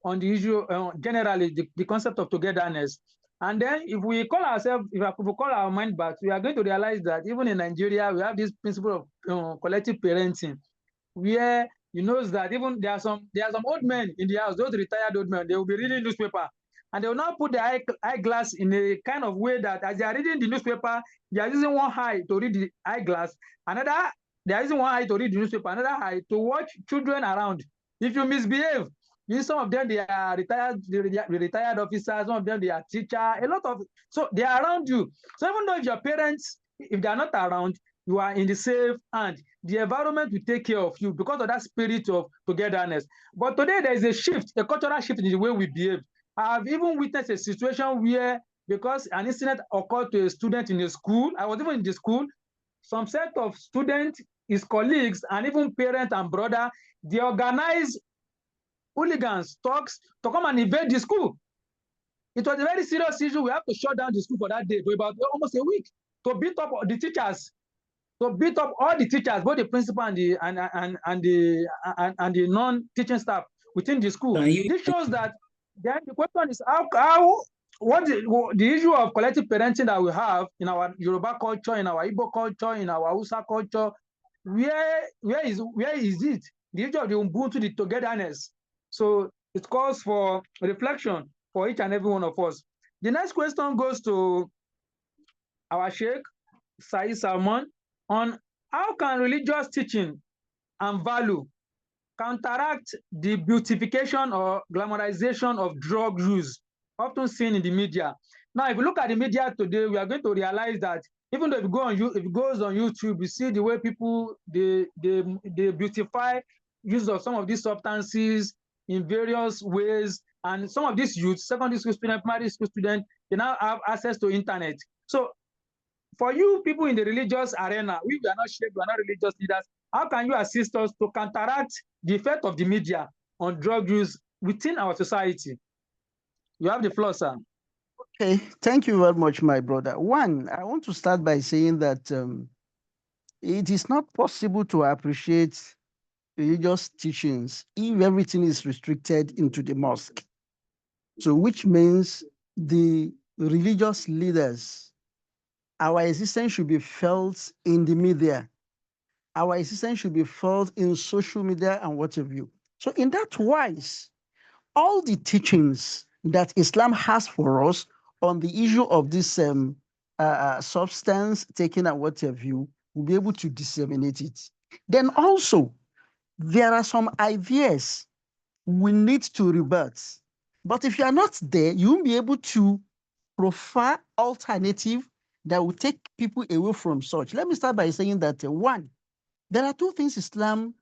on the issue, generally the concept of togetherness. And then if we call our mind back, we are going to realize that even in Nigeria, we have this principle of collective parenting, where you know that even there are some old men in the house, those retired old men, they will be reading newspaper. And they will now put the eyeglass in a kind of way that as they are reading the newspaper, they are using one eye to read the eyeglass, another they are using one eye to read the newspaper, another eye to watch children around. If you misbehave, some of them they are retired officers, some of them they are teacher, a lot of, so they are around you. So even though if your parents, if they are not around, you are in the safe hand. The environment will take care of you because of that spirit of togetherness. But today there is a shift, a cultural shift in the way we behave. I have even witnessed a situation where, because an incident occurred to a student in a school, I was even in the school, some set of students, his colleagues, and even parents and brother, they organize hooligans, thugs to come and invade the school. It was a very serious issue. We have to shut down the school for that day for about almost a week to beat up the teachers, to beat up all the teachers, both the principal and the non-teaching staff within the school. This shows that then the question is how what the issue of collective parenting that we have in our Yoruba culture, in our Igbo culture, in our Hausa culture, where is it? The issue of the Ubuntu, the togetherness. So it calls for reflection for each and every one of us. The next question goes to our Sheikh Said Salman on how can religious teaching and value counteract the beautification or glamorization of drug use often seen in the media. Now, if you look at the media today, we are going to realize that even though if it goes on YouTube, you see the way people they beautify use of some of these substances in various ways, and some of these youths, secondary school students, primary school students, they now have access to internet. So for you people in the religious arena, we are not shaped, we are not religious leaders. How can you assist us to counteract the effect of the media on drug use within our society? You have the floor, sir. Okay, thank you very much, my brother. One, I want to start by saying that it is not possible to appreciate religious teachings if everything is restricted into the mosque. So, which means the religious leaders, our existence should be felt in the media. Our existence should be felt in social media and what have you. So, in that wise, all the teachings that Islam has for us on the issue of this substance taken and what have you, will be able to disseminate it. Then also, there are some ideas we need to rebut. But if you are not there, you won't be able to prefer alternative that will take people away from such. Let me start by saying that one, there are two things Islam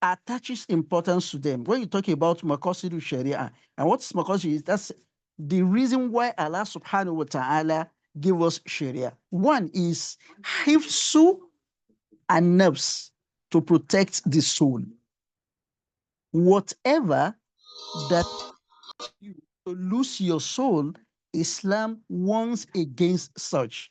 attaches importance to them. When you talk about Maqasidu Sharia, and what's Maqasidu is that's the reason why Allah subhanahu wa ta'ala gave us Sharia. One is hifsu and nafs, to protect the soul. Whatever that you to lose your soul, Islam warns against such.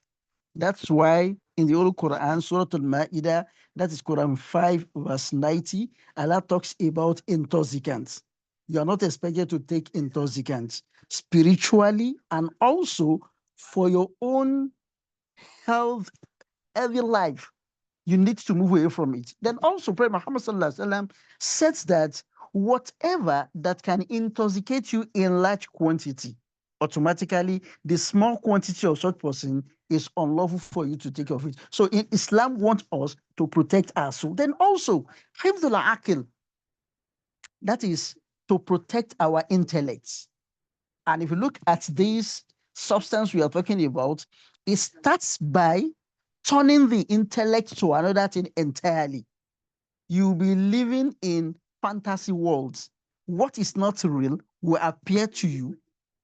That's why in the Holy Quran, Surah Al-Ma'idah, that is Quran 5, verse 90, Allah talks about intoxicants. You are not expected to take intoxicants spiritually and also for your own health, healthy life. You need to move away from it. Then also, Prophet Muhammad Sallallahu Alaihi Wasallam says that whatever that can intoxicate you in large quantity, automatically the small quantity of such person is unlawful for you to take of it. So in Islam wants us to protect our soul. Then also, hifdul aqil, that is to protect our intellects. And if you look at this substance we are talking about, it starts by turning the intellect to another thing entirely. You'll be living in fantasy worlds. What is not real will appear to you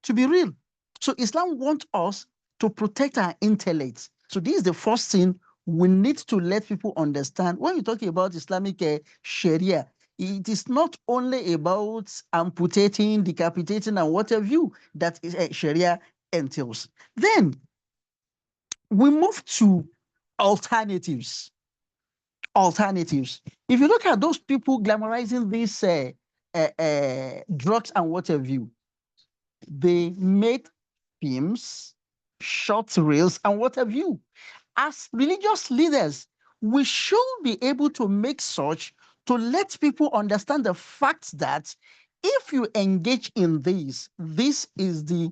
to be real. So Islam wants us to protect our intellect. So this is the first thing we need to let people understand. When you're talking about Islamic Sharia, it is not only about amputating, decapitating, and what have you that Sharia entails. Then we move to alternatives. Alternatives. If you look at those people glamorizing these drugs and what have you, they made films, short reels, and what have you. As religious leaders, we should be able to make such to let people understand the fact that if you engage in this is the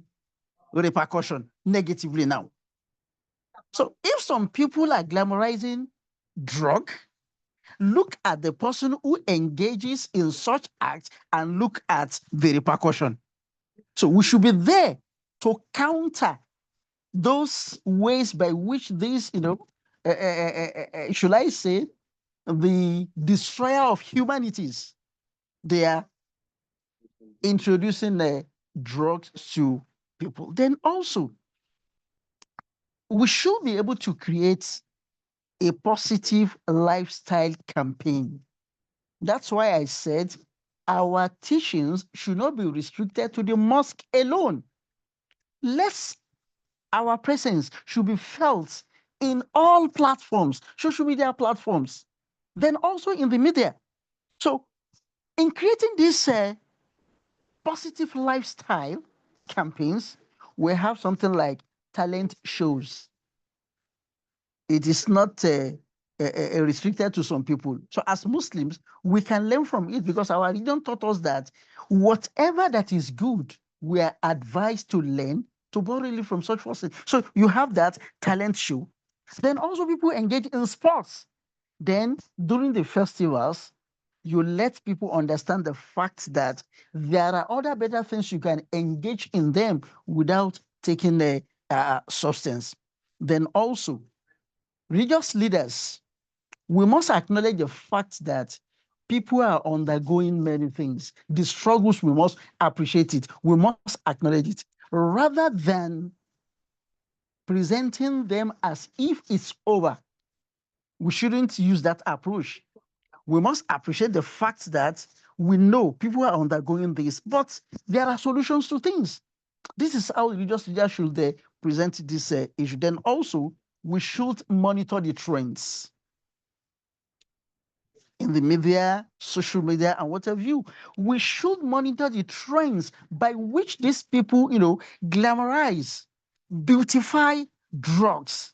repercussion negatively now. So if some people are glamorizing drug, look at the person who engages in such acts and look at the repercussion. So we should be there to counter those ways by which these, should I say, the destroyer of humanities, they are introducing drugs to people. Then also, we should be able to create a positive lifestyle campaign. That's why I said our teachings should not be restricted to the mosque alone. Our presence should be felt in all platforms, social media platforms, then also in the media. So in creating this positive lifestyle campaigns, we have something like talent shows. It is not restricted to some people. So as Muslims, we can learn from it because our religion taught us that whatever that is good, we are advised to learn to borrow really from such forces. So you have that talent show. Then also people engage in sports. Then during the festivals, you let people understand the fact that there are other better things you can engage in them without taking the substance. Then also, religious leaders, we must acknowledge the fact that people are undergoing many things. The struggles, we must appreciate it. We must acknowledge it rather than presenting them as if it's over. We shouldn't use that approach. We must appreciate the fact that we know people are undergoing this, but there are solutions to things. This is how religious leaders should present this issue. Then also, we should monitor the trends in the media, social media, and what have you. We should monitor the trends by which these people, glamorize, beautify drugs.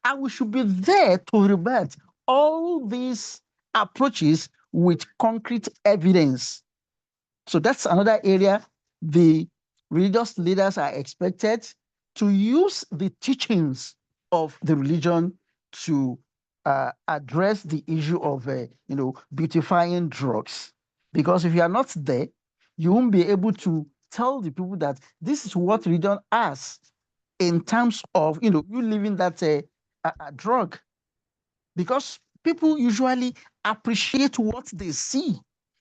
And we should be there to rebut all these approaches with concrete evidence. So that's another area the religious leaders are expected to use the teachings of the religion to address the issue of beautifying drugs. Because if you are not there, you won't be able to tell the people that this is what religion has in terms of you living that drug. Because people usually appreciate what they see.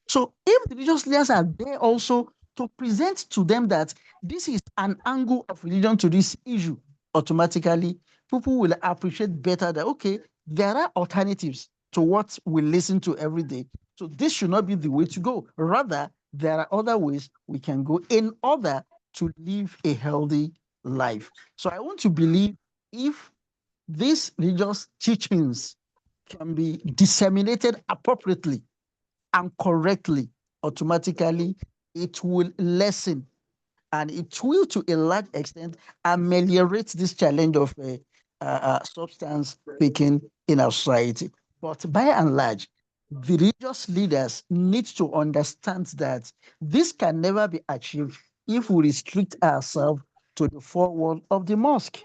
So if the religious leaders are there also to present to them that this is an angle of religion to this issue, automatically people will appreciate better that, okay, there are alternatives to what we listen to every day. So this should not be the way to go. Rather, there are other ways we can go in order to live a healthy life. So I want to believe if these religious teachings can be disseminated appropriately and correctly, automatically it will lessen and it will, to a large extent, ameliorate this challenge of substance taking in our society. But by and large, the religious leaders need to understand that this can never be achieved if we restrict ourselves to the four walls of the mosque.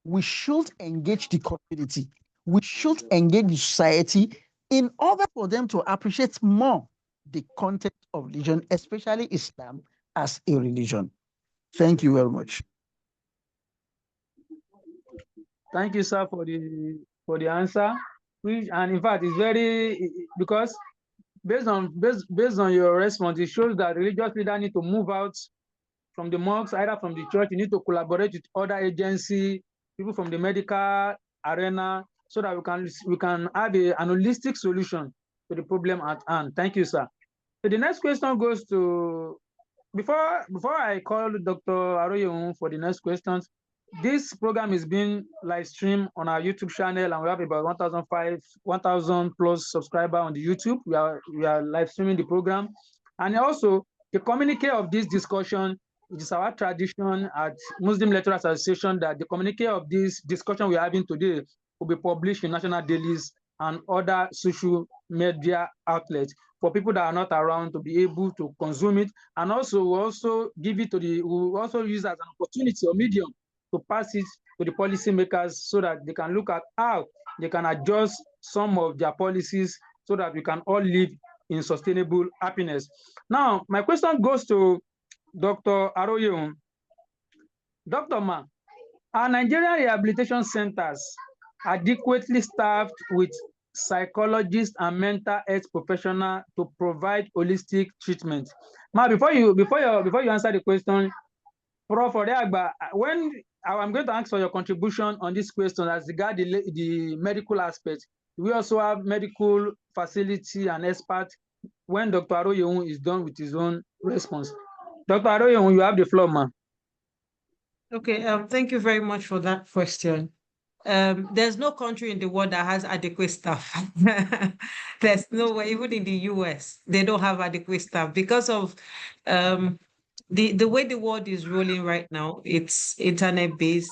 We should engage the community. We should engage the society in order for them to appreciate more the content of religion, especially Islam as a religion. Thank you very much. Thank you, sir, for the answer. And in fact, it's very because based on your response, it shows that religious leaders need to move out from the mosques, either from the church. You need to collaborate with other agencies, people from the medical arena, so that we can have an holistic solution to the problem at hand. Thank you, sir. So the next question goes to before I call Dr. Aroye for the next questions. This program is being live streamed on our YouTube channel, and we have about 1,000 plus subscribers on the YouTube. We are live streaming the program, and also the communique of this discussion. It is our tradition at Muslim Lecturers Association that the communique of this discussion we are having today will be published in national dailies and other social media outlets for people that are not around to be able to consume it. And also, we also give it to we also use as an opportunity or medium to pass it to the policymakers so that they can look at how they can adjust some of their policies so that we can all live in sustainable happiness. Now, my question goes to Dr. Aroyeun. Dr. Ma, are Nigerian rehabilitation centers adequately staffed with psychologists and mental health professionals to provide holistic treatment? Ma, before you answer the question, Prof. Oreagba, when I'm going to ask for your contribution on this question as regard the medical aspect, we also have medical facility and expert when Dr. Aroyeun is done with his own response. Dr. Aroyeun, you have the floor, ma. Okay, thank you very much for that question. There's no country in the world that has adequate staff. There's no way, even in the US, they don't have adequate staff because of the way the world is rolling right now. It's internet based.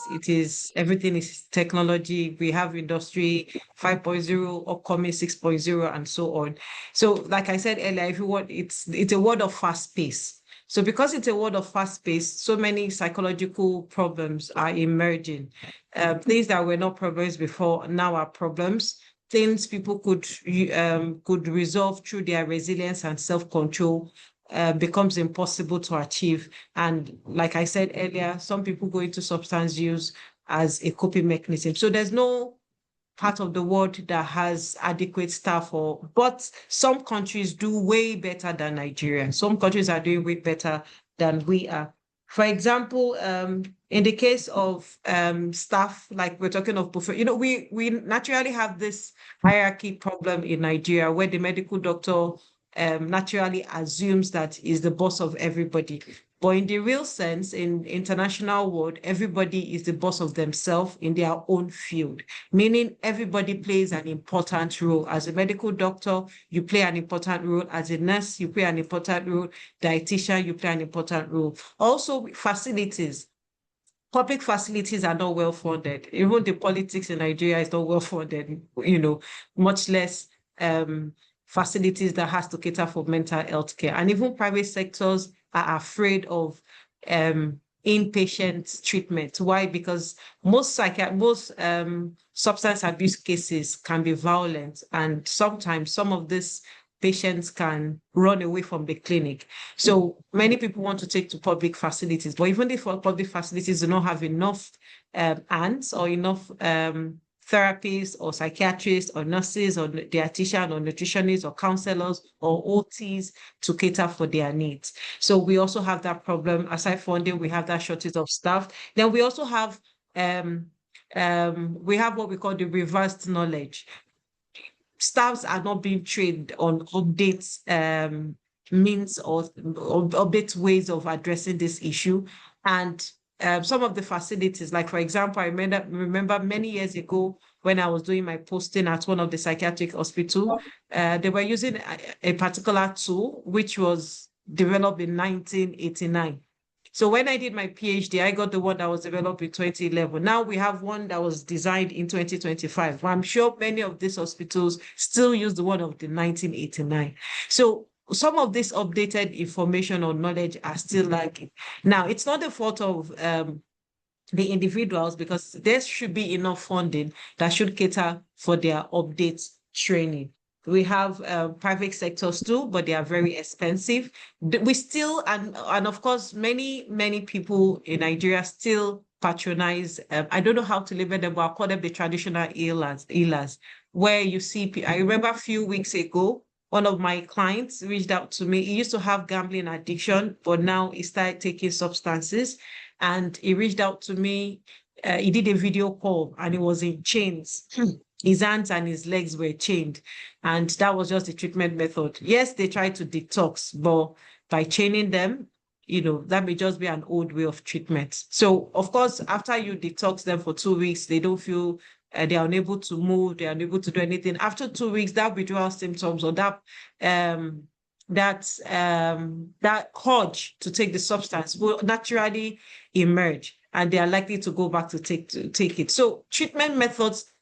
Everything is technology. We have industry 5.0, upcoming 6.0, and so on. So, like I said earlier, if you want, it's a world of fast pace. So because it's a world of fast pace, so many psychological problems are emerging. Things that were not problems before now are problems. Things people could resolve through their resilience and self-control becomes impossible to achieve. And like I said earlier, some people go into substance use as a coping mechanism. So there's no part of the world that has adequate staff but some countries do way better than Nigeria. Some countries are doing way better than we are. For example, in the case of staff, like we're talking of, we naturally have this hierarchy problem in Nigeria where the medical doctor naturally assumes that is the boss of everybody. But in the real sense, in international world, everybody is the boss of themselves in their own field, meaning everybody plays an important role. As a medical doctor, you play an important role. As a nurse, you play an important role. Dietitian, you play an important role. Also, facilities. Public facilities are not well funded. Even the politics in Nigeria is not well funded, much less facilities that has to cater for mental health care. And even private sectors are afraid of inpatient treatment. Why? Because most substance abuse cases can be violent, and sometimes some of these patients can run away from the clinic. So many people want to take to public facilities, but even if public facilities do not have enough hands or enough therapists or psychiatrists or nurses or dietitian or nutritionists or counselors or OTs to cater for their needs. So we also have that problem. Aside funding, we have that shortage of staff. Then we also have what we call the reversed knowledge. Staffs are not being trained on updates means or update ways of addressing this issue. And some of the facilities, like for example, I remember many years ago when I was doing my posting at one of the psychiatric hospitals, they were using a particular tool which was developed in 1989. So when I did my PhD, I got the one that was developed in 2011. Now we have one that was designed in 2025. But I'm sure many of these hospitals still use the one of the 1989. So some of this updated information or knowledge are still lacking. Now, it's not the fault of the individuals, because there should be enough funding that should cater for their update training. We have private sectors too, but they are very expensive. We still, and of course, many people in Nigeria still patronize, I don't know how to label them, but I'll call them the traditional healers, where you see, I remember a few weeks ago, one of my clients reached out to me. He used to have gambling addiction, but now he started taking substances. And he reached out to me. He did a video call and he was in chains. His hands and his legs were chained. And that was just the treatment method. Yes, they tried to detox, but by chaining them, that may just be an old way of treatment. So, of course, after you detox them for 2 weeks, they don't feel they are unable to move, they are unable to do anything. After 2 weeks, that withdrawal symptoms or that urge to take the substance will naturally emerge, and they are likely to go back to take it. So treatment methods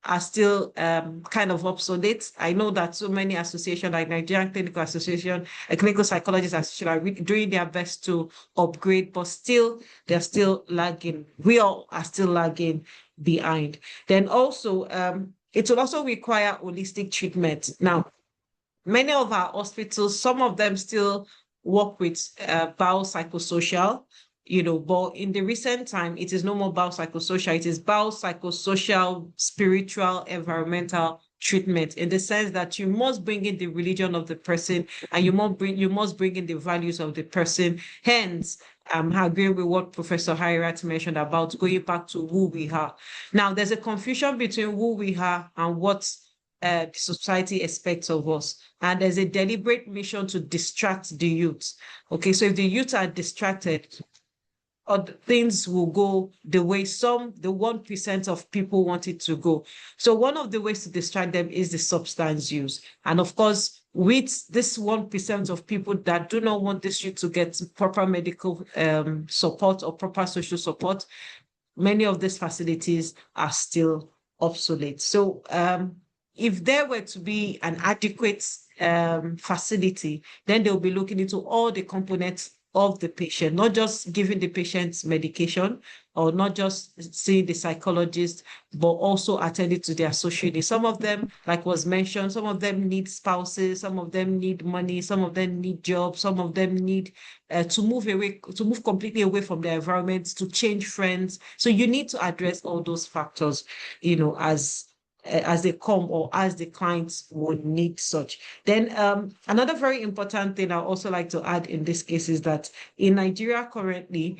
are still kind of obsolete. I know that so many associations like Nigerian Clinical Association, a Clinical Psychologists Association are doing their best to upgrade, but still they're still lagging. We all are still lagging behind. Then also, it will also require holistic treatment. Now, many of our hospitals, some of them still work with biopsychosocial, but in the recent time, it is no more biopsychosocial, it is biopsychosocial, spiritual, environmental treatment, in the sense that you must bring in the religion of the person and you must bring in the values of the person. Hence, I agree with what Professor Hairat mentioned about going back to who we are. Now, there's a confusion between who we are and what the society expects of us. And there's a deliberate mission to distract the youth. Okay, so if the youth are distracted, things will go the way the 1% of people want it to go. So one of the ways to distract them is the substance use. And of course, with this 1% of people that do not want this youth to get proper medical support or proper social support, many of these facilities are still obsolete. So if there were to be an adequate facility, then they'll be looking into all the components of the patient, not just giving the patient's medication or not just seeing the psychologist, but also attending to their social needs. Some of them, like was mentioned, some of them need spouses, some of them need money, some of them need jobs, some of them need to move completely away from their environment, to change friends. So you need to address all those factors, as they come or as the clients would need such. Then another very important thing I also like to add in this case is that in Nigeria currently,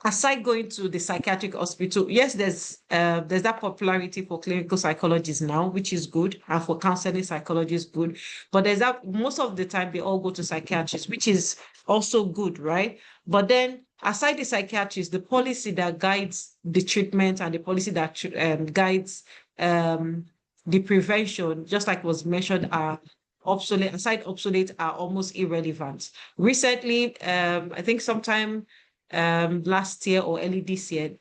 aside going to the psychiatric hospital, yes, there's that popularity for clinical psychologists now, which is good, and for counseling psychologists, good. But there's that most of the time they all go to psychiatrists, which is also good, right? But then aside the psychiatrists, the policy that guides the treatment and the policy that guides the prevention, just like was mentioned, are obsolete. Aside obsolete, are almost irrelevant. Recently, I think sometime last year or early this year,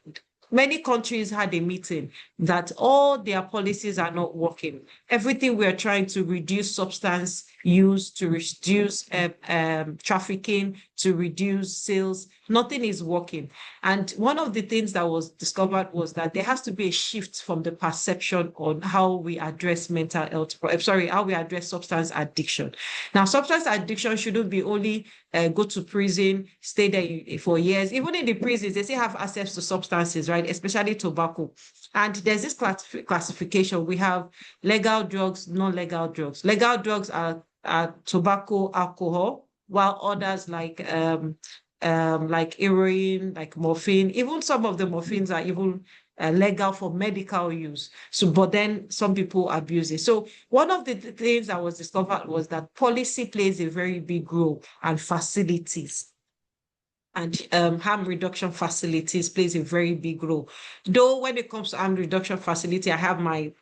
many countries had a meeting that all their policies are not working. Everything we are trying to reduce substance use, to reduce trafficking, to reduce sales, nothing is working. And one of the things that was discovered was that there has to be a shift from the perception on how we address mental health, how we address substance addiction. Now, substance addiction shouldn't be only go to prison, stay there for years. Even in the prisons, they still have access to substances, right? Especially tobacco. And there's this classification. We have legal drugs, non-legal drugs. Legal drugs are tobacco, alcohol, while others like heroin, like morphine, even some of the morphines are even legal for medical use. So, but then some people abuse it. So one of the things that was discovered was that policy plays a very big role, and facilities and harm reduction facilities plays a very big role. Though when it comes to harm reduction facility, I have my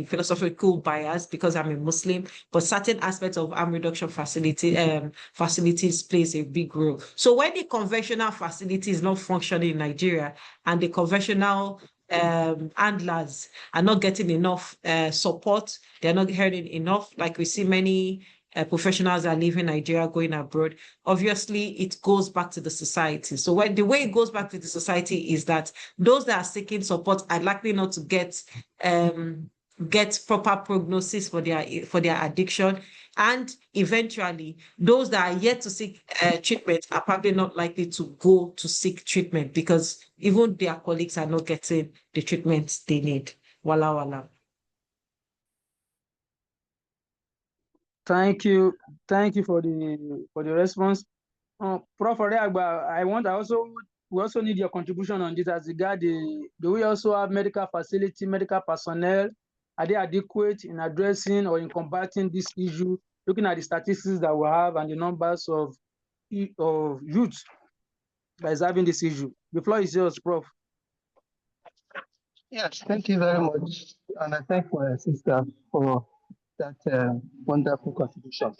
philosophical bias because I'm a Muslim, but certain aspects of harm reduction facilities plays a big role. So when the conventional facility is not functioning in Nigeria and the conventional handlers are not getting enough support, they're not hearing enough, like we see many professionals are leaving Nigeria, going abroad. Obviously, it goes back to the society. So the way it goes back to the society is that those that are seeking support are likely not to get proper prognosis for their addiction. And eventually, those that are yet to seek treatment are probably not likely to go to seek treatment because even their colleagues are not getting the treatment they need. Wala wala. Thank you for the response. Prof. Oreagba, we also need your contribution on this as regard do we also have medical facility, medical personnel? Are they adequate in addressing or in combating this issue, looking at the statistics that we have and the numbers of youth that is having this issue? The floor is yours, Prof. Yes, thank you very much. And I thank my sister for that wonderful contribution.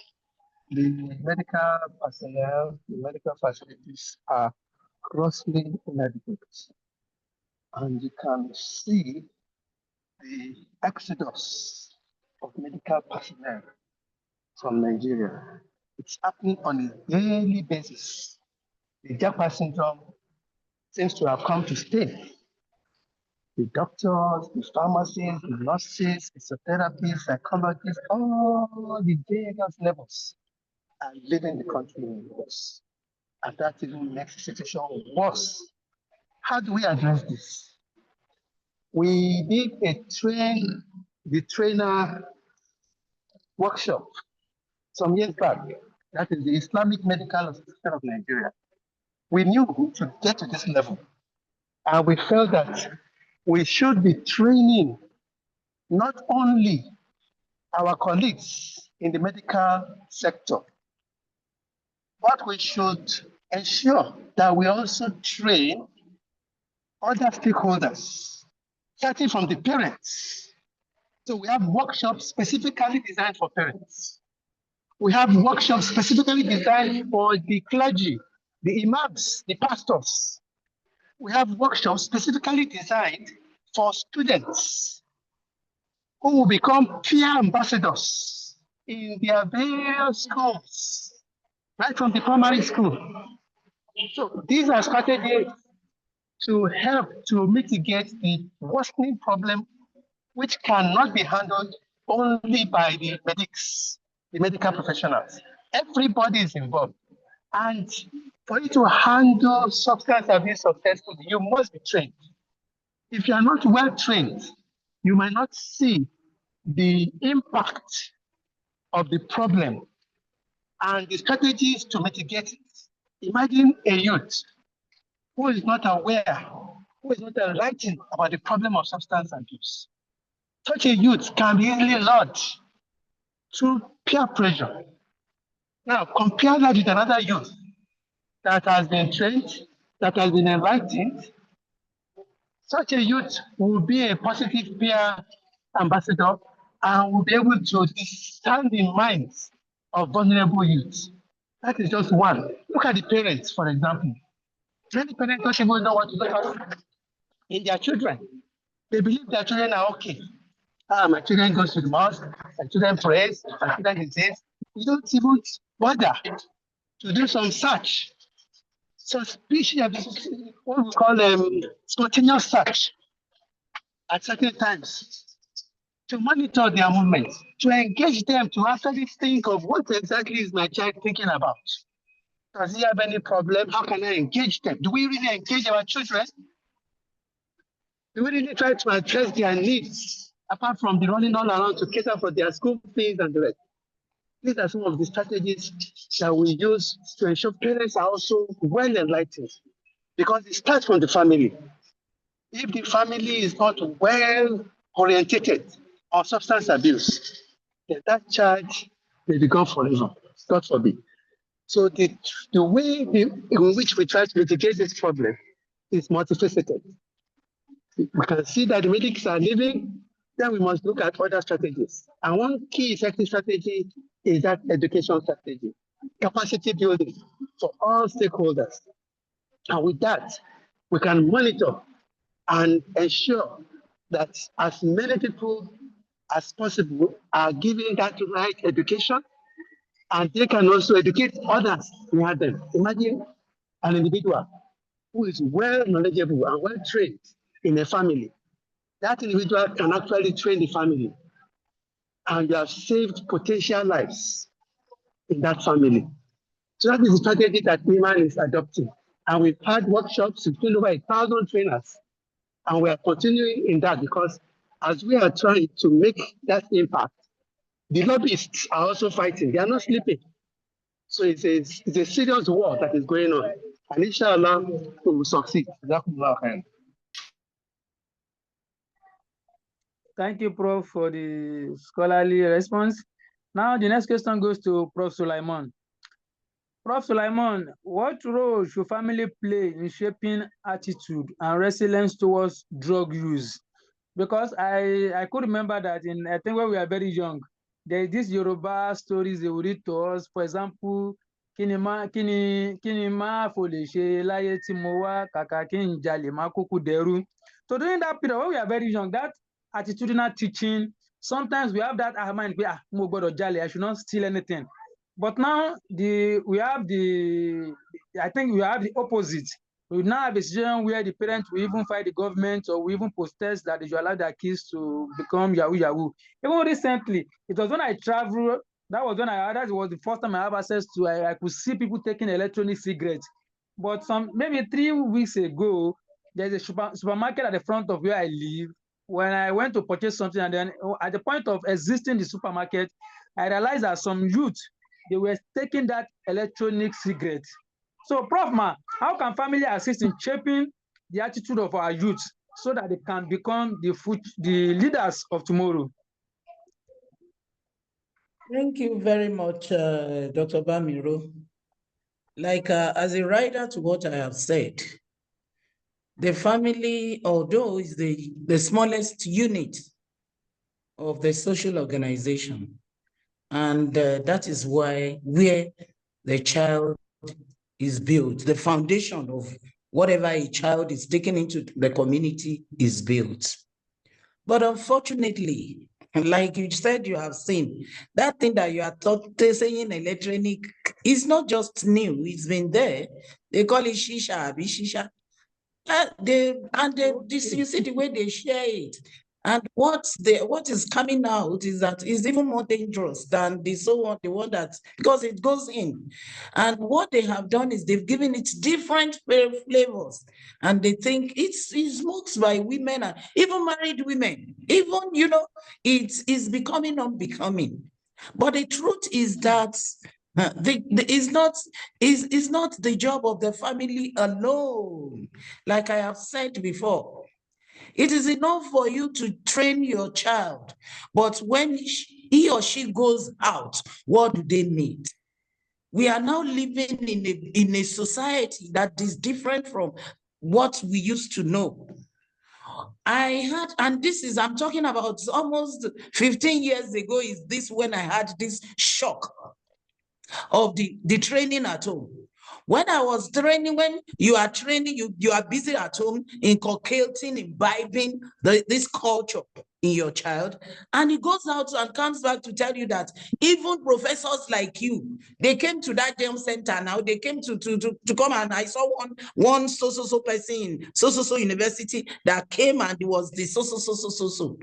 The medical personnel, the medical facilities are grossly inadequate. And you can see the exodus of medical personnel from Nigeria. It's happening on a daily basis. The Japa syndrome seems to have come to stay. The doctors, the pharmacists, the nurses, physiotherapists, psychologists, all the various levels are leaving the country in worse. And that even makes the situation worse. How do we address this? We did the trainer workshop some years back. That is the Islamic Medical Association of Nigeria. We knew to get to this level. And we felt that we should be training not only our colleagues in the medical sector, but we should ensure that we also train other stakeholders, starting from the parents. So we have workshops specifically designed for parents. We have workshops specifically designed for the clergy, the imams, the pastors. We have workshops specifically designed for students who will become peer ambassadors in their various schools, right from the primary school. So these are strategies to help to mitigate the worsening problem, which cannot be handled only by the medics, the medical professionals. Everybody is involved. And for you to handle substance abuse successfully, you must be trained. If you are not well trained, you might not see the impact of the problem and the strategies to mitigate it. Imagine a youth who is not aware, who is not enlightened about the problem of substance abuse. Such a youth can be easily lured through peer pressure. Now, compare that with another youth that has been trained, that has been enlightened. Such a youth will be a positive peer ambassador and will be able to discern the minds of vulnerable youths. That is just one. Look at the parents, for example. Many parents don't even know what to do in their children. They believe their children are okay. My children go to the mosque, my children prays, my children is this. You don't even bother to do some search. Suspicious, what we call spontaneous search at certain times to monitor their movements, to engage them, to actually think of what exactly is my child thinking about. Does he have any problem? How can I engage them? Do we really engage our children? Do we really try to address their needs, apart from the running all around to cater for their school fees and the rest? These are some of the strategies that we use to ensure parents are also well enlightened, because it starts from the family. If the family is not well orientated on substance abuse, then that child may be gone forever, God forbid. So the way in which we try to mitigate this problem is multifaceted. We can see that the medics are leaving, then we must look at other strategies. And one key effective strategy is that education strategy, capacity building for all stakeholders. And with that, we can monitor and ensure that as many people as possible are given that right education, and they can also educate others near them. Imagine an individual who is well knowledgeable and well trained in a family. That individual can actually train the family, and you have saved potential lives in that family. So that is the strategy that women is adopting. And we've had workshops with over 1,000 trainers. And we are continuing in that because as we are trying to make that impact, the lobbyists are also fighting. They are not sleeping. So it's a serious war that is going on. And inshallah, we will succeed. Thank you, Prof, for the scholarly response. Now, the next question goes to Prof. Sulaiman. Prof. Sulaiman, what role should family play in shaping attitude and resilience towards drug use? Because I could remember that I think when we were very young, there is this Yoruba stories they would read to us. For example, kini ma fo le ṣe láyé tí mo wá kàkà kí n jalè má kúkú dẹrú. So during that period when we are very young, that attitudinal teaching. Sometimes we have that mind, I should not steal anything. But now we have the opposite. We now have a situation where the parents will even fight the government or will even protest that they should allow their kids to become Yahoo Yahoo. Even recently, it was when I traveled, that was the first time I have access to, I could see people taking electronic cigarettes. But maybe 3 weeks ago, there's a supermarket at the front of where I live. When I went to purchase something, and then at the point of exiting the supermarket, I realized that some youth, they were taking that electronic cigarette. So, Prof. Ma, how can family assist in shaping the attitude of our youth so that they can become the leaders of tomorrow? Thank you very much, Dr. Bamiro. Like, as a rider to what I have said, the family, although is the smallest unit of the social organization, and that is why where the child is built, the foundation of whatever a child is taken into the community is built. But unfortunately, like you said, you have seen, that thing that you are saying electronic is not just new, it's been there. They call it shisha, shisha. You see the way they share it. And what is coming out is that it's even more dangerous than the one that, because it goes in. And what they have done is they've given it different flavors. And they think it's smoked by women, and even married women. Even, it's becoming unbecoming. But the truth is that it's not the job of the family alone. Like I have said before, it is enough for you to train your child, but when he or she goes out, what do they need? We are now living in a society that is different from what we used to know. I'm talking about almost 15 years ago, is this when I had this shock of the training at home. When I was training, when you are training, you are busy at home inculcating, imbibing this culture in your child, and he goes out and comes back to tell you that even professors like you, they came to that gem center now, they came to come, and I saw one so person in so university that came, and it was the so.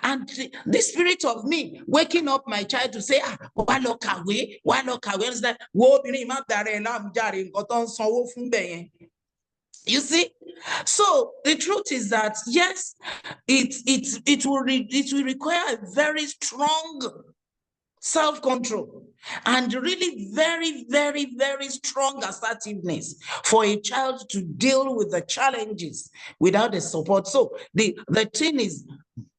And the spirit of me waking up my child to say, why look away? Is that you see? So the truth is that yes, it will require a very strong self-control and really very, very, very strong assertiveness for a child to deal with the challenges without the support. So the thing is,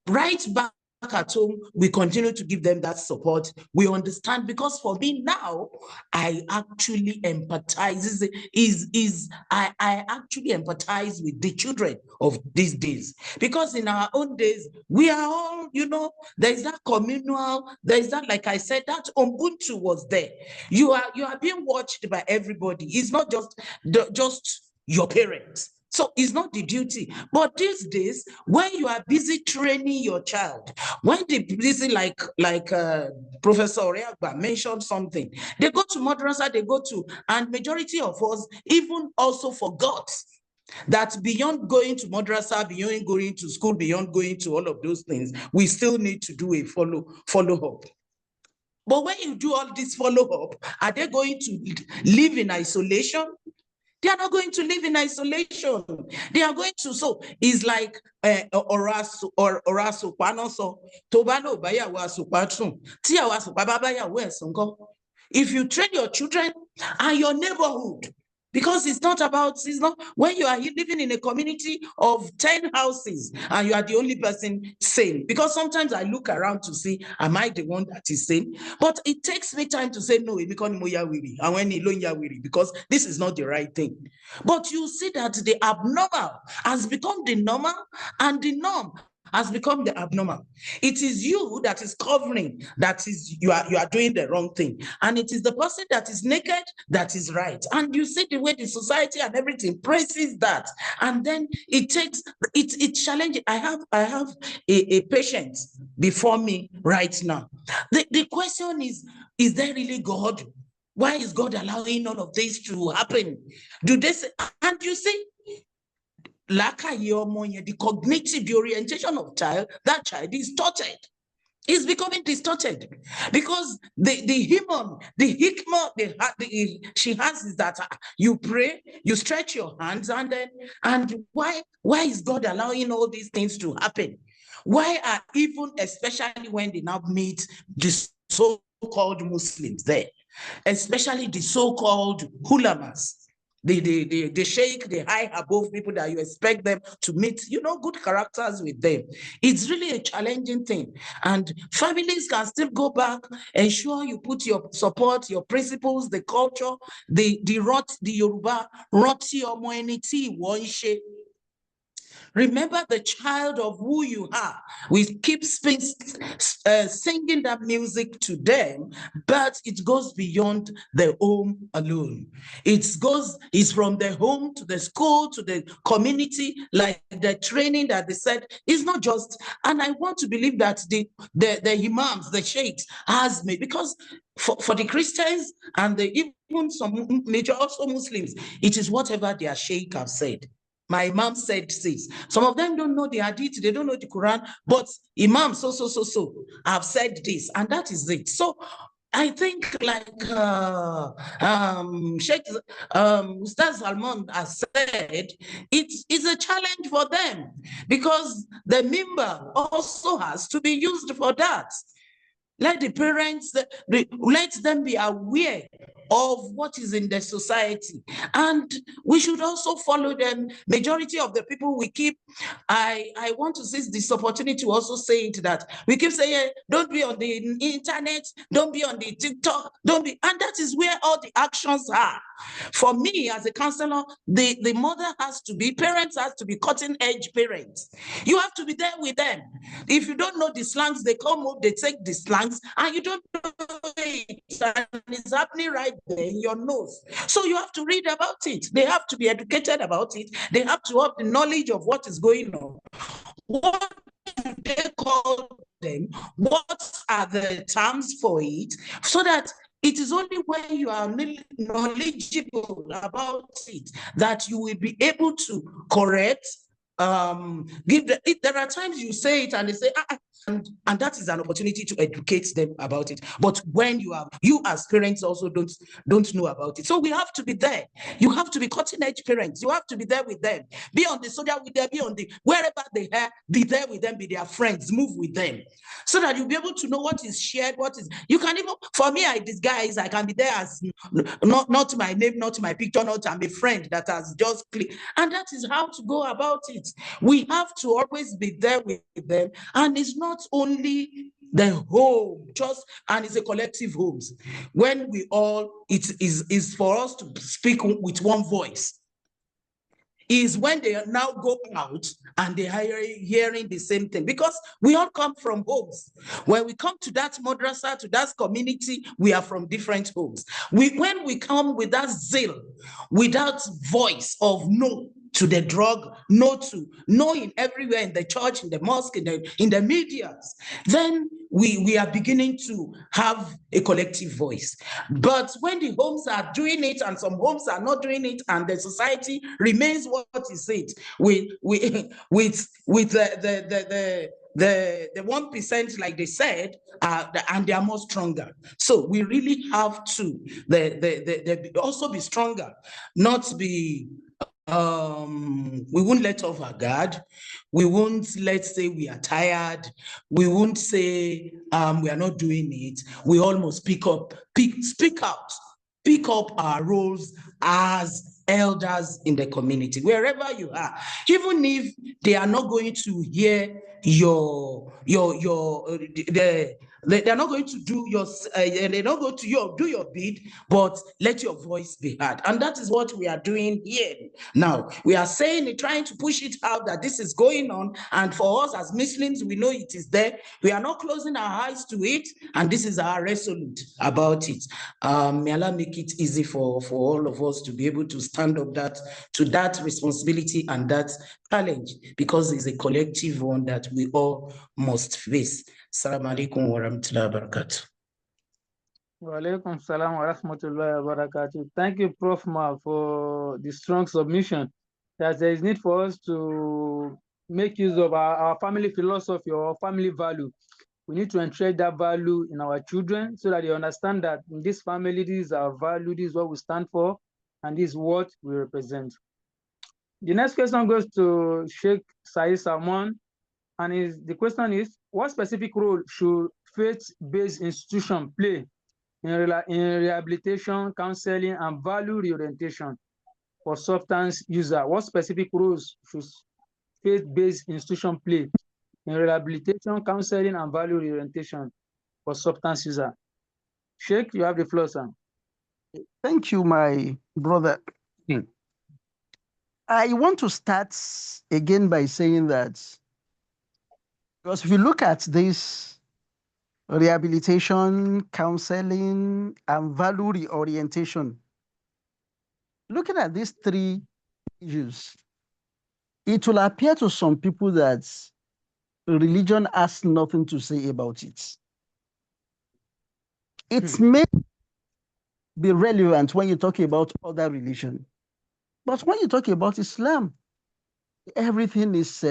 right back at home, we continue to give them that support. We understand, because for me now, I actually empathize. I actually empathize with the children of these days, because in our own days, we are all, there's that communal, there's that, like I said, that Ubuntu was there. You are being watched by everybody. It's not just your parents. So it's not the duty. But these days, when you are busy training your child, when they busy, like Professor Oreagba mentioned something, they go to madrasa, and majority of us even also forgot that beyond going to madrasa, beyond going to school, beyond going to all of those things, we still need to do a follow-up. But when you do all this follow-up, are they going to live in isolation? They are not going to live in isolation. They are going to, so it's like oraso panoso tobano bayawa supatun tiawa supababaya wesungo. If you train your children and your neighborhood, because it's not when you are living in a community of 10 houses and you are the only person sane. Because sometimes I look around to see, am I the one that is sane? But it takes me time to say, no, because this is not the right thing. But you see that the abnormal has become the normal and the norm has become the abnormal. It is you that is covering, that is, you are doing the wrong thing. And it is the person that is naked that is right. And you see the way the society and everything praises that. And then it takes, it challenges. I have a patient before me right now. The question is there really God? Why is God allowing all of this to happen? Do they say, and you see, the cognitive, the orientation of that child is distorted. It's becoming distorted because the hikmah she has is that you pray, you stretch your hands, and why is God allowing all these things to happen? Why are even, especially when they now meet the so-called Muslims there, especially the so-called ulamas, the sheikh, the high above people that you expect them to meet, good characters with them. It's really a challenging thing. And families can still go back, ensure you put your support, your principles, the culture, the Yoruba, roti omoeniti wonshe. Remember the child of who you are. We keep singing that music to them, but it goes beyond the home alone. It's from the home to the school to the community, like the training that they said is not just. And I want to believe that the imams, the sheikhs, has made, because for the Christians and even some major also Muslims, it is whatever their sheikh have said. My imam said this. Some of them don't know the hadith, they don't know the Quran, but imam so have said this, and that is it. So I think, like Sheikh Ustaz Salman has said, it's a challenge for them because the member also has to be used for that. Let the parents, let them be aware of what is in the society. And we should also follow them. Majority of the people we keep, I want to seize this opportunity to also say it, that we keep saying, don't be on the internet, don't be on the TikTok, don't be, and that is where all the actions are. For me, as a counselor, the mother has to be, parents has to be cutting edge parents. You have to be there with them. If you don't know the slangs, they come up, they take the slangs, and you don't know it, and it's happening right there in your nose. So you have to read about it. They have to be educated about it. They have to have the knowledge of what is going on. What do they call them? What are the terms for it? So that it is only when you are knowledgeable about it that you will be able to correct, there are times you say it and they say, and that is an opportunity to educate them about it. But when you as parents also don't know about it. So we have to be there. You have to be cutting edge parents. You have to be there with them. Be on the social media, be on the, wherever they are, be there with them, be their friends, move with them. So that you'll be able to know what is shared, you can even, for me, I disguise, I can be there as, not my name, not my picture, not I'm a friend that has just clicked. And that is how to go about it. We have to always be there with them. And it's not only the home, and it's a collective homes. When we all, it is for us to speak with one voice. Is when they now go out and they are hearing the same thing, because we all come from homes. When we come to that madrasa, to that community, we are from different homes. When we come with that zeal, without voice of no to the drug, no in everywhere, in the church, in the mosque, in the media, then we are beginning to have a collective voice. But when the homes are doing it and some homes are not doing it, and the society remains what is it, with the 1%, like they said, and they are more stronger. So we really have to also be stronger, not be, we won't let off our guard. We won't say we are tired. We won't say we are not doing it. We almost speak out, pick up our roles as elders in the community, wherever you are, even if they are not going to hear They're not going to do they're not going to do your bid, but let your voice be heard. And that is what we are doing here. Now, we are saying, trying to push it out that this is going on. And for us as Muslims, we know it is there. We are not closing our eyes to it. And this is our resolute about it. May Allah make it easy for all of us to be able to stand up to that responsibility and that challenge, because it's a collective one that we all must face. Assalamu alaikum wa rahmatullahi wa barakatuh. Wa alaikum salam wa rahmatullahi wa barakatuh. Thank you, Prof. Ma, for the strong submission that there is need for us to make use of our family philosophy or family value. We need to entrench that value in our children so that they understand that in this family, this is our value, this is what we stand for, and this is what we represent. The next question goes to Sheikh Said Salman, and the question is, what specific role should faith-based institutions play in rehabilitation, counseling, and value reorientation for substance users? What specific roles should faith-based institutions play in rehabilitation, counseling, and value reorientation for substance users? Sheikh, you have the floor, sir. Thank you, my brother. I want to start again by saying that, because if you look at this rehabilitation, counseling, and value reorientation, looking at these three issues, it will appear to some people that religion has nothing to say about it. It may be relevant when you talk about other religion, but when you talk about Islam, everything is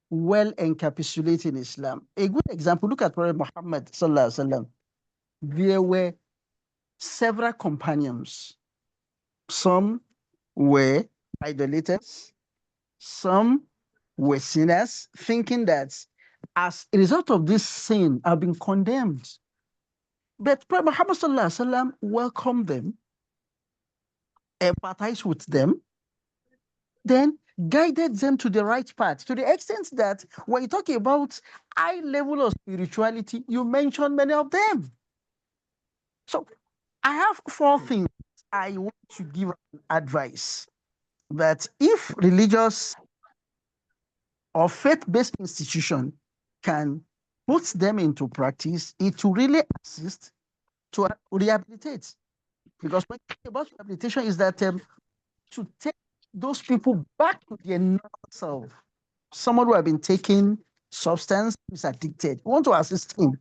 well encapsulated in Islam. A good example, look at Prophet Muhammad sallallahu alaihi wasallam. There were several companions. Some were idolaters, some were sinners, thinking that as a result of this sin, have been condemned. But Prophet Muhammad sallallahu alaihi wasallam welcomed them, empathized with them, then guided them to the right path, to the extent that when you talk about high level of spirituality, you mention many of them. So I have four things I want to give advice that if religious or faith-based institution can put them into practice, it will really assist to rehabilitate. Because when you talk about rehabilitation is that to take those people back to their normal self. Someone who have been taking substance is addicted. We want to assist him.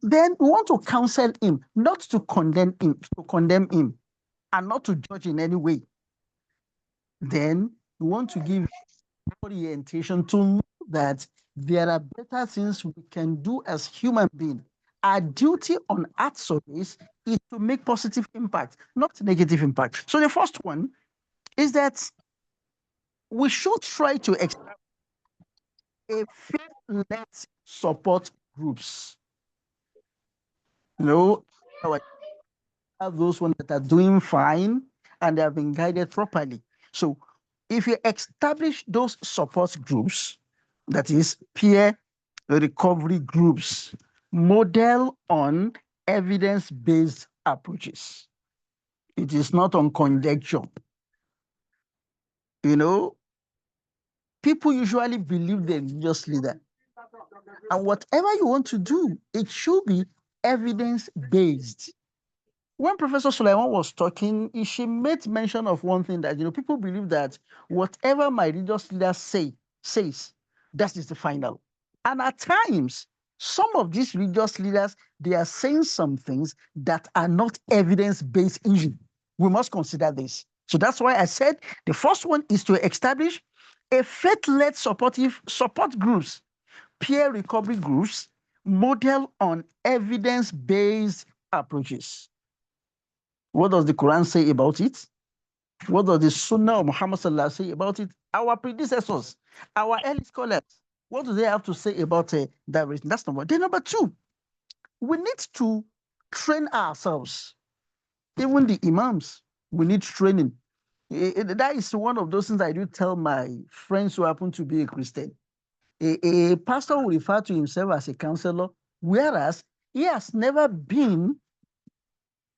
Then we want to counsel him, not to condemn him, and not to judge in any way. Then we want to give orientation to know that there are better things we can do as human beings. Our duty on earth surface is to make positive impact, not negative impact. So the first one is that we should try to establish a faith-led support groups. You know, those ones that are doing fine and they have been guided properly. So if you establish those support groups, that is peer recovery groups, model on evidence-based approaches. It is not on conjecture. You know, people usually believe the religious leader. And whatever you want to do, it should be evidence-based. When Professor Sulaiman was talking, she made mention of one thing that, people believe that whatever my religious leader says, that is the final. And at times, some of these religious leaders, they are saying some things that are not evidence-based issues. We must consider this. So that's why I said the first one is to establish a faith-led support groups, peer recovery groups, model on evidence-based approaches. What does the Quran say about it? What does the Sunnah of Muhammad Sallallahu say about it? Our predecessors, our early scholars, what do they have to say about that reason? That's number one. Then number two, we need to train ourselves. Even the imams, we need training. That is one of those things I do tell my friends who happen to be a Christian. A pastor will refer to himself as a counselor, whereas he has never been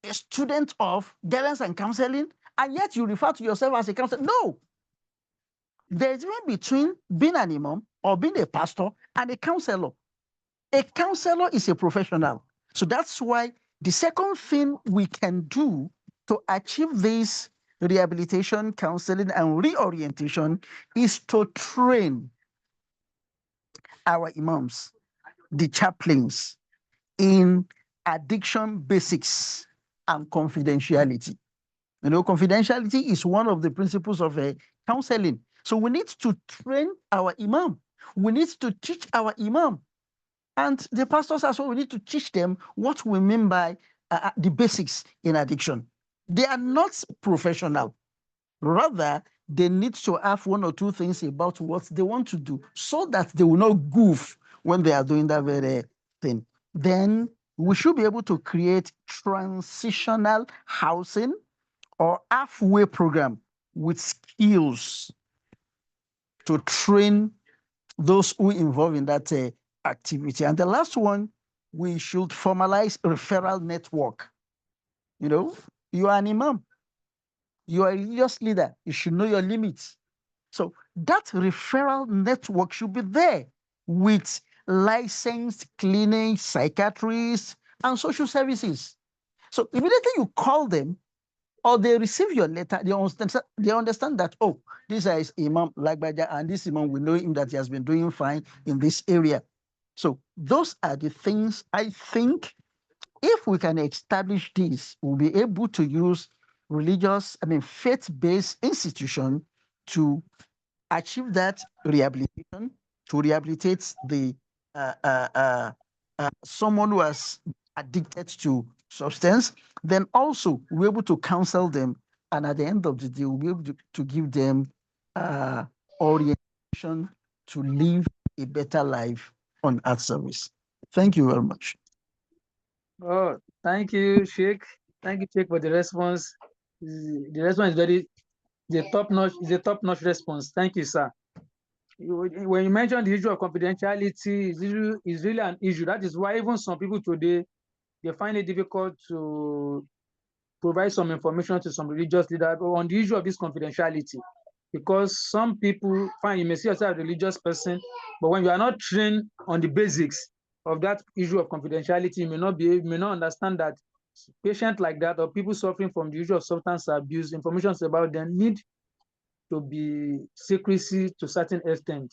a student of guidance and counseling, and yet you refer to yourself as a counselor. No, there's a difference between being an imam or being a pastor and a counselor. A counselor is a professional. So that's why the second thing we can do to achieve this rehabilitation, counseling, and reorientation is to train our imams, the chaplains, in addiction basics and confidentiality. You know, confidentiality is one of the principles of counseling. So we need to train our imam. We need to teach our imam. And the pastors as well, we need to teach them what we mean by the basics in addiction. They are not professional. Rather, they need to have one or two things about what they want to do so that they will not goof when they are doing that very thing. Then we should be able to create transitional housing or halfway program with skills to train those who involve in that activity. And the last one, we should formalize referral network. You know, you are an imam, you are a religious leader, you should know your limits. So that referral network should be there with licensed clinics, psychiatrists, and social services. So immediately you call them or they receive your letter, they understand that, oh, this is Imam Lagbaja, and this Imam, we know him that he has been doing fine in this area. So those are the things I think if we can establish this, we'll be able to use faith-based institution to achieve that rehabilitation, to rehabilitate the someone who has addicted to substance, then also we're able to counsel them, and at the end of the day, we'll be able to give them orientation to live a better life on earth service. Thank you very much. Oh, thank you, Sheikh. Thank you, Sheikh, for the response. The response is the top-notch response. Thank you, sir. When you mentioned the issue of confidentiality, is really an issue. That is why even some people today, they find it difficult to provide some information to some religious leaders on the issue of this confidentiality. Because some people find you may see yourself as a religious person, but when you are not trained on the basics of that issue of confidentiality, you may not understand that patients like that or people suffering from the issue of substance abuse, information about them need to be secrecy to a certain extent.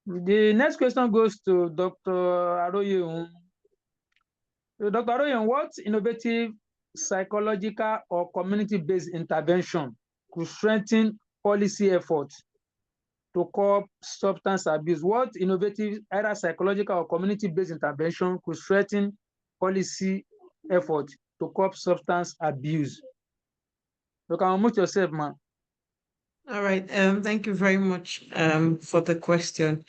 The next question goes to Dr. Aroye. Dr. Aroye, what innovative psychological or community-based intervention could strengthen policy efforts to curb substance abuse? What innovative, either psychological or community-based intervention could strengthen policy efforts to curb substance abuse? You can unmute yourself, man. All right. Thank you very much for the question.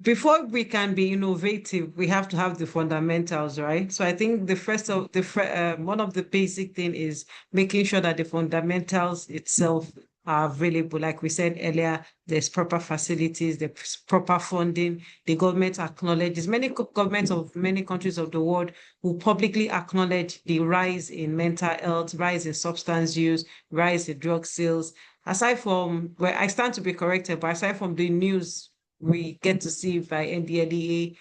Before we can be innovative, we have to have the fundamentals, right? So I think one of the basic thing is making sure that the fundamentals itself are available. Like we said earlier, there's proper facilities, there's proper funding. The government acknowledges, governments of many countries of the world who publicly acknowledge the rise in mental health, rise in substance use, rise in drug sales. Aside from, well, I stand to be corrected, but aside from the news we get to see by NDLEA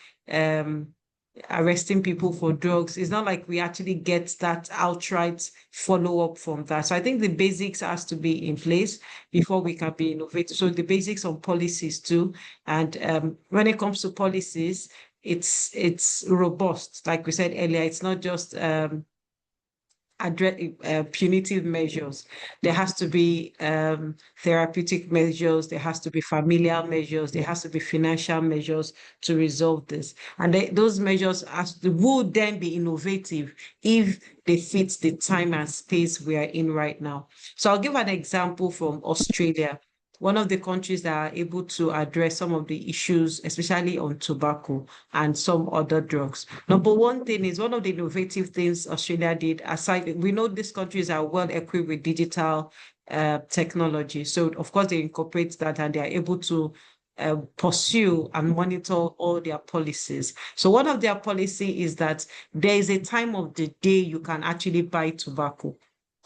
arresting people for drugs, it's not like we actually get that outright follow-up from that. So I think the basics has to be in place before we can be innovative. So the basics on policies too. And when it comes to policies, it's robust. Like we said earlier, it's not just punitive measures. There has to be therapeutic measures, there has to be familial measures, there has to be financial measures to resolve this. And those measures would then be innovative if they fit the time and space we are in right now. So I'll give an example from Australia, one of the countries that are able to address some of the issues, especially on tobacco and some other drugs. Number one thing is, one of the innovative things Australia did, aside, we know these countries are well equipped with digital technology. So of course they incorporate that and they are able to pursue and monitor all their policies. So one of their policy is that there is a time of the day you can actually buy tobacco.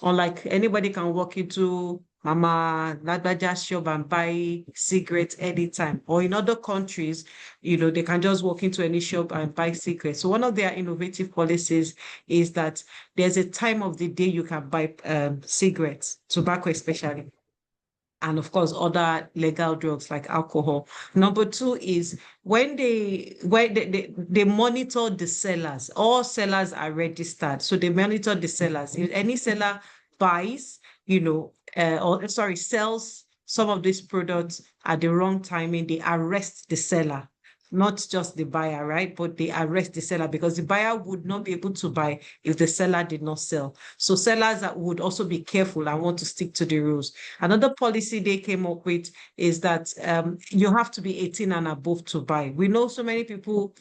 Unlike anybody can walk into Mama Lagbaja's shop and buy cigarettes anytime. Or in other countries, they can just walk into any shop and buy cigarettes. So one of their innovative policies is that there's a time of the day you can buy cigarettes, tobacco especially, and of course other legal drugs like alcohol. Number two is when they monitor the sellers. All sellers are registered, so they monitor the sellers. If any seller buys, sells some of these products at the wrong timing, they arrest the seller, not just the buyer, right? But they arrest the seller because the buyer would not be able to buy if the seller did not sell. So sellers would also be careful and want to stick to the rules. Another policy they came up with is that you have to be 18 and above to buy. We know so many people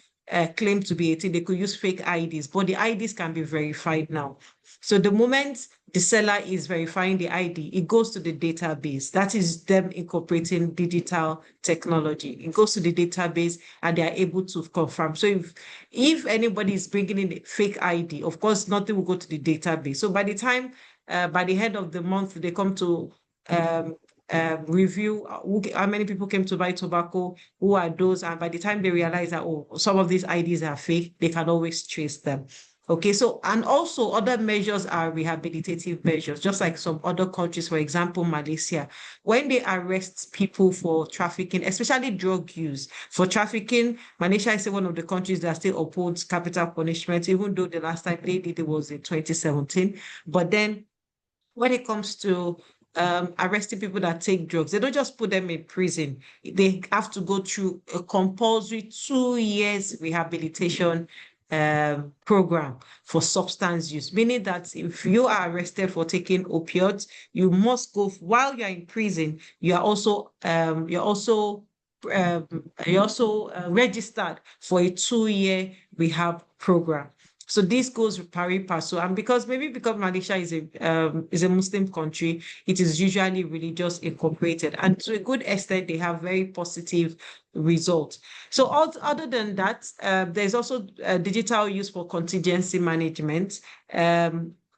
claim to be 18, they could use fake IDs, but the IDs can be verified now. So the moment the seller is verifying the ID, it goes to the database. That is them incorporating digital technology. It goes to the database and they are able to confirm. So if anybody is bringing in a fake ID, of course, nothing will go to the database. So by the time, by the end of the month, they come to review how many people came to buy tobacco, who are those, and by the time they realize that, some of these IDs are fake, they can always trace them. Okay, so, and also other measures are rehabilitative measures, just like some other countries, for example, Malaysia, when they arrest people for trafficking, especially drug use. For trafficking, Malaysia is one of the countries that still upholds capital punishment, even though the last time they did it was in 2017. But then when it comes to arresting people that take drugs, they don't just put them in prison. They have to go through a compulsory 2 years rehabilitation program for substance use, meaning that if you are arrested for taking opioids, you must go while you're in prison. You're also registered for a 2-year rehab program. So this goes pari passu, and because Malaysia is a Muslim country, it is usually religious incorporated, and to a good extent, they have very positive results. So other than that, there's also digital use for contingency management.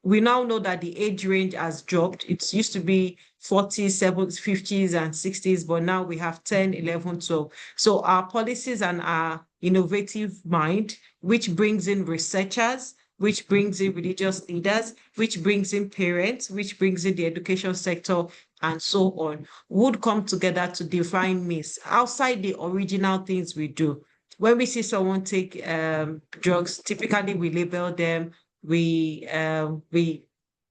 We now know that the age range has dropped. It used to be 40s, 70s, 50s, and 60s, but now we have 10, 11, 12. So our policies and our innovative mind, which brings in researchers, which brings in religious leaders, which brings in parents, which brings in the education sector, and so on, would come together to define mis outside the original things we do. When we see someone take drugs, typically we label them, we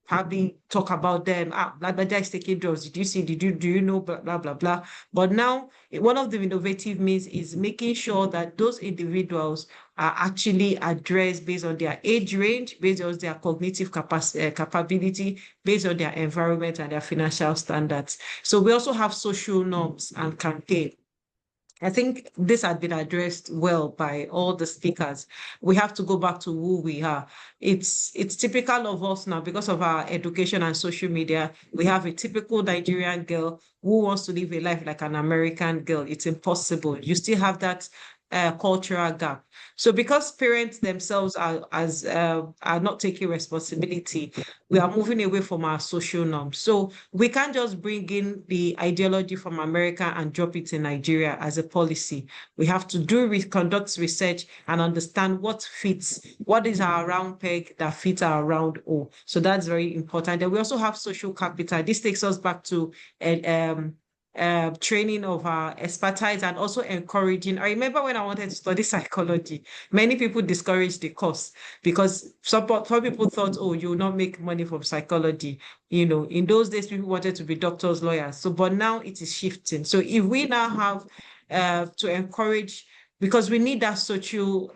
probably talk about them. Lagbaja is taking drugs. Did you see? Do you know? Blah, blah, blah, blah. But now, one of the innovative means is making sure that those individuals are actually addressed based on their age range, based on their cognitive capability, based on their environment and their financial standards. So we also have social norms and campaign. I think this had been addressed well by all the speakers. We have to go back to who we are. It's typical of us now because of our education and social media. We have a typical Nigerian girl who wants to live a life like an American girl. It's impossible. You still have that cultural gap. So because parents themselves are not taking responsibility, we are moving away from our social norms. So we can't just bring in the ideology from America and drop it in Nigeria as a policy. We have to conduct research and understand what fits, what is our round peg that fits our round hole. So that's very important. And we also have social capital. This takes us back to training of our expertise and also encouraging. I remember when I wanted to study psychology, many people discouraged the course because some people thought, you will not make money from psychology. In those days, people wanted to be doctors, lawyers. So, but now it is shifting. So if we now have to encourage, because we need that social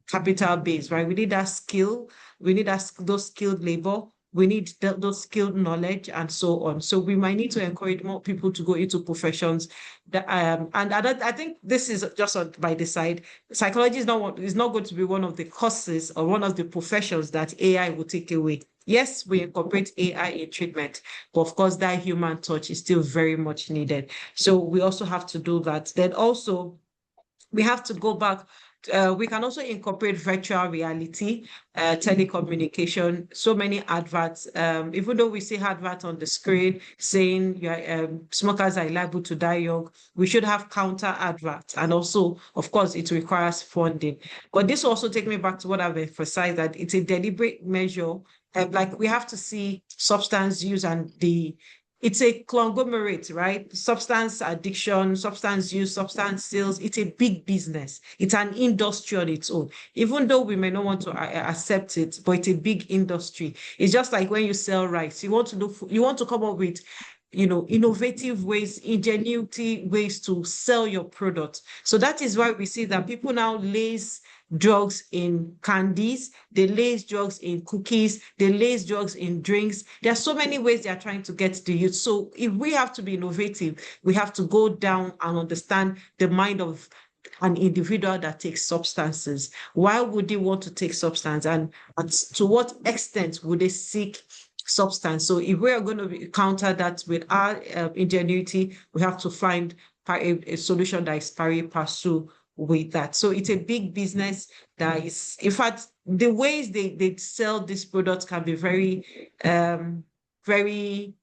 capital base, right? We need that skill. We need those skilled labor. We need those skilled knowledge and so on. So we might need to encourage more people to go into professions. I think this is just by the side. Psychology is not going to be one of the courses or one of the professions that AI will take away. Yes, we incorporate AI in treatment, but of course, that human touch is still very much needed. So we also have to do that. Then also, we have to go back. We can also incorporate virtual reality, telecommunication, so many adverts. Even though we see adverts on the screen saying smokers are liable to die young, we should have counter adverts. And also, of course, it requires funding. But this also takes me back to what I've emphasized, that it's a deliberate measure. Like we have to see substance use and it's a conglomerate, right? Substance addiction, substance use, substance sales. It's a big business. It's an industry on its own. Even though we may not want to accept it, but it's a big industry. It's just like when you sell rice, you want to come up with, innovative ways, ingenuity ways to sell your product. So that is why we see that people now lace drugs in candies, they lace drugs in cookies, they lace drugs in drinks. There are so many ways they are trying to get the youth. So if we have to be innovative, we have to go down and understand the mind of an individual that takes substances. Why would they want to take substance, and to what extent would they seek substance? So if we are going to counter that with our ingenuity, we have to find a solution that is pari passu with that. So it's a big business that is, in fact, the ways they sell these products can be very, very,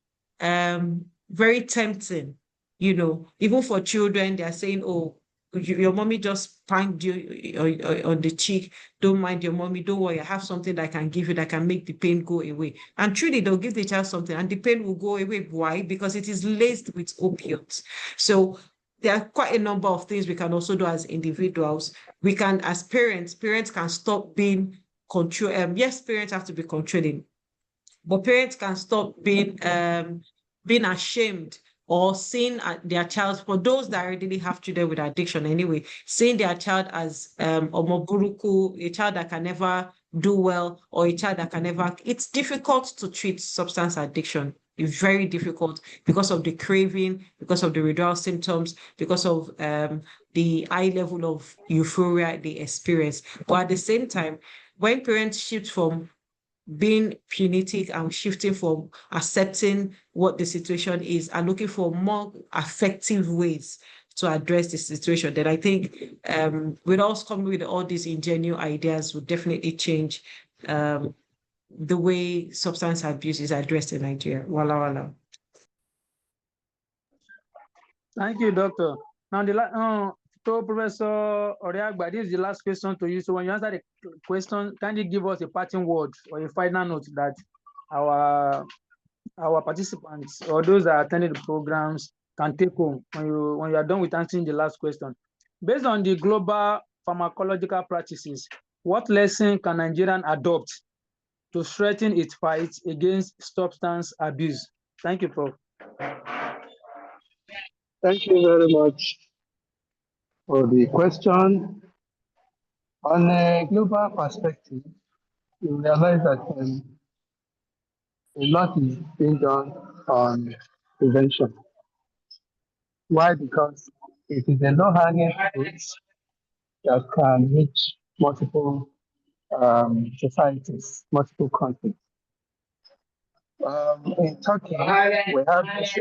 very tempting. Even for children, they are saying, oh, your mommy just spanked you on the cheek. Don't mind your mommy. Don't worry. I have something that I can give you that can make the pain go away. And truly, they'll give the child something and the pain will go away. Why? Because it is laced with opiates. So there are quite a number of things we can also do as individuals. We can, as parents can stop being control. Yes, parents have to be controlling, but parents can stop being ashamed or seeing their child, for those that already have children with addiction anyway, seeing their child as omoburuku, a child that can never do well, or a child that can never. It's difficult to treat substance addiction. It's very difficult because of the craving, because of the withdrawal symptoms, because of the high level of euphoria they experience. But at the same time, when parents shift from being punitive and shifting from accepting what the situation is and looking for more effective ways to address the situation, then I think with us coming with all these ingenious ideas would definitely change the way substance abuse is addressed in Nigeria. Wala wala. Thank you, Doctor. Now, to Professor Oriagba, this is the last question to you. So when you answer the question, can you give us a parting word or a final note that our participants or those that attended the programs can take home when you are done with answering the last question? Based on the global pharmacological practices, what lesson can Nigerian adopt to strengthen its fight against substance abuse? Thank you, Prof. Thank you very much for the question. On a global perspective, you realize that a lot is being done on prevention. Why? Because it is a low-hanging fruit that can reach multiple societies, multiple countries. In Turkey, we have this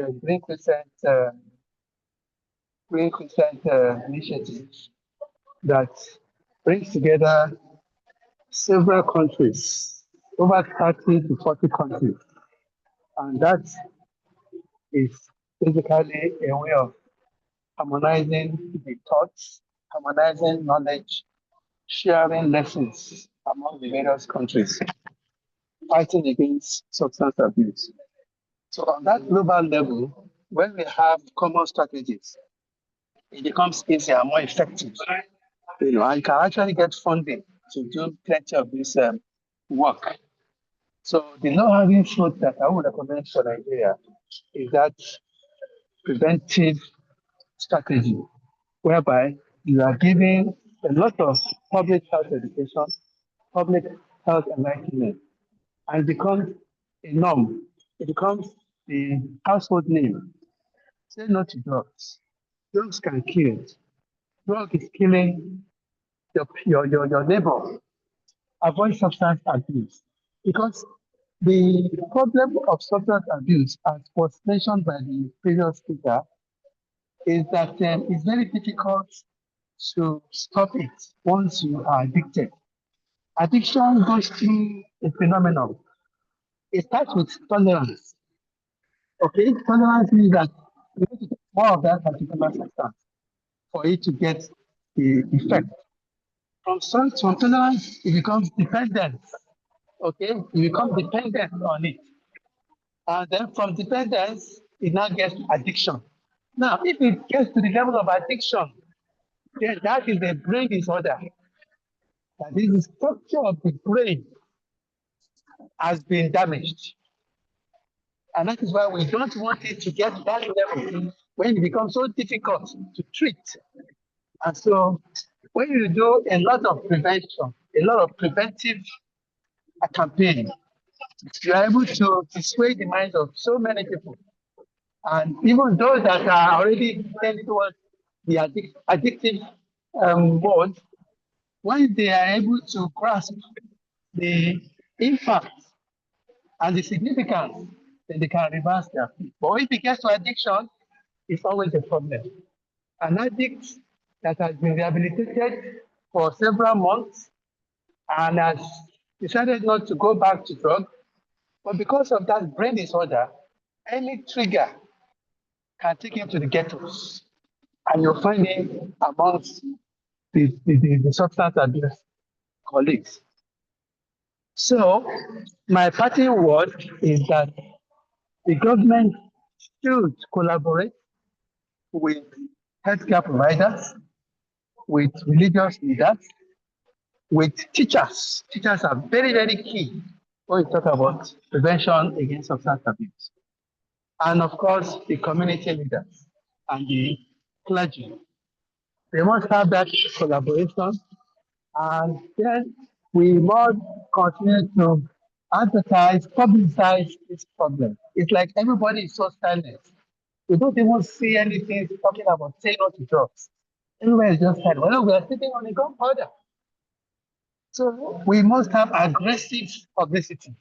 Green Crescent initiative that brings together several countries, over 30 to 40 countries. And that is basically a way of harmonizing the thoughts, harmonizing knowledge, sharing lessons among the various countries, fighting against substance abuse. So on that global level, when we have common strategies, it becomes easier, more effective. And you can actually get funding to do plenty of this work. So the low-hanging fruit that I would recommend for Nigeria is that preventive strategy, whereby you are giving a lot of public health education, public health enlightenment, and it becomes a norm. It becomes the household name. Say no to drugs. Drugs can kill. Drug is killing your neighbor. Avoid substance abuse. Because The problem of substance abuse, as was mentioned by the previous speaker, is that it's very difficult to stop it once you are addicted. Addiction goes through a phenomenon. It starts with tolerance. Okay, tolerance means that you need to take more of that particular substance for it to get the effect. From tolerance, it becomes dependence. Okay, you become dependent on it. And then from dependence, it now gets addiction. Now, if it gets to the level of addiction, then that is a brain disorder. That is, the structure of the brain has been damaged. And that is why we don't want it to get to that level when it becomes so difficult to treat. And so when you do a lot of prevention, a lot of preventive campaign, you are able to dissuade the minds of so many people. And even those that are already tend towards the addictive mode, when they are able to grasp the impact and the significance, then they can reverse their fate. But if it gets to addiction, it's always a problem. An addict that has been rehabilitated for several months and has decided not to go back to drug, but because of that brain disorder, any trigger can take him to the ghettos. And you'll find him amongst the substance abuse colleagues. So my parting word is that the government should collaborate with healthcare providers, with religious leaders, with teachers. Teachers are very, very key when we talk about prevention against substance abuse. And of course, the community leaders and the clergy. They must have that collaboration. And then we must continue to advertise, publicize this problem. It's like everybody is so silent. We don't even see anything talking about saying no to drugs. Everywhere is just silent. Well, we are sitting on a gunpowder. So we must have aggressive publicity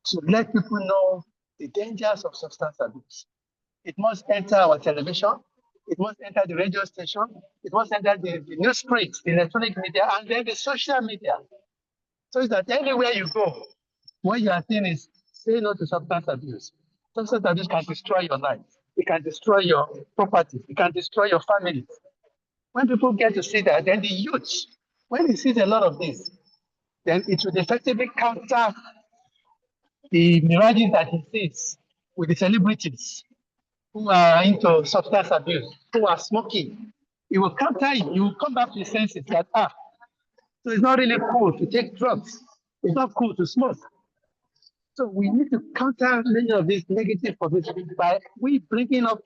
to let people know the dangers of substance abuse. It must enter our television. It must enter the radio station. It must enter the newsprint, the electronic media, and then the social media. So that anywhere you go, what you are seeing is say no to substance abuse. Substance abuse can destroy your life. It can destroy your property. It can destroy your family. When people get to see that, then the youth, when he sees a lot of this, then it will effectively counter the mirages that he sees with the celebrities who are into substance abuse, who are smoking. It will counter it. You will come back to the senses that, so it's not really cool to take drugs. It's not cool to smoke. So we need to counter many of these negative publicity by we bringing up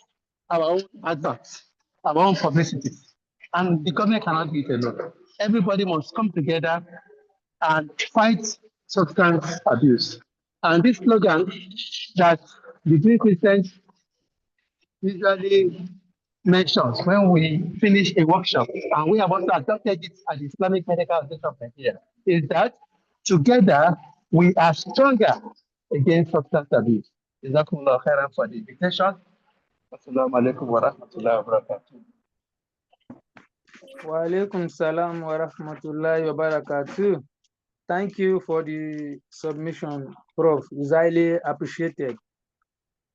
our own adverts, our own publicity. And the government cannot do it alone. Everybody must come together and fight substance abuse. And this slogan that the Green Christians usually mentions when we finish a workshop, and we have also adopted it at the Islamic Medical Association of Nigeria, is that together we are stronger against substance abuse. Jazakumullah khairan for the invitation. Assalamu alaikum wa rahmatullahi wa barakatuh. Wa alaikum salam wa rahmatullahi wa barakatuh. Thank you for the submission, Prof. It's highly appreciated.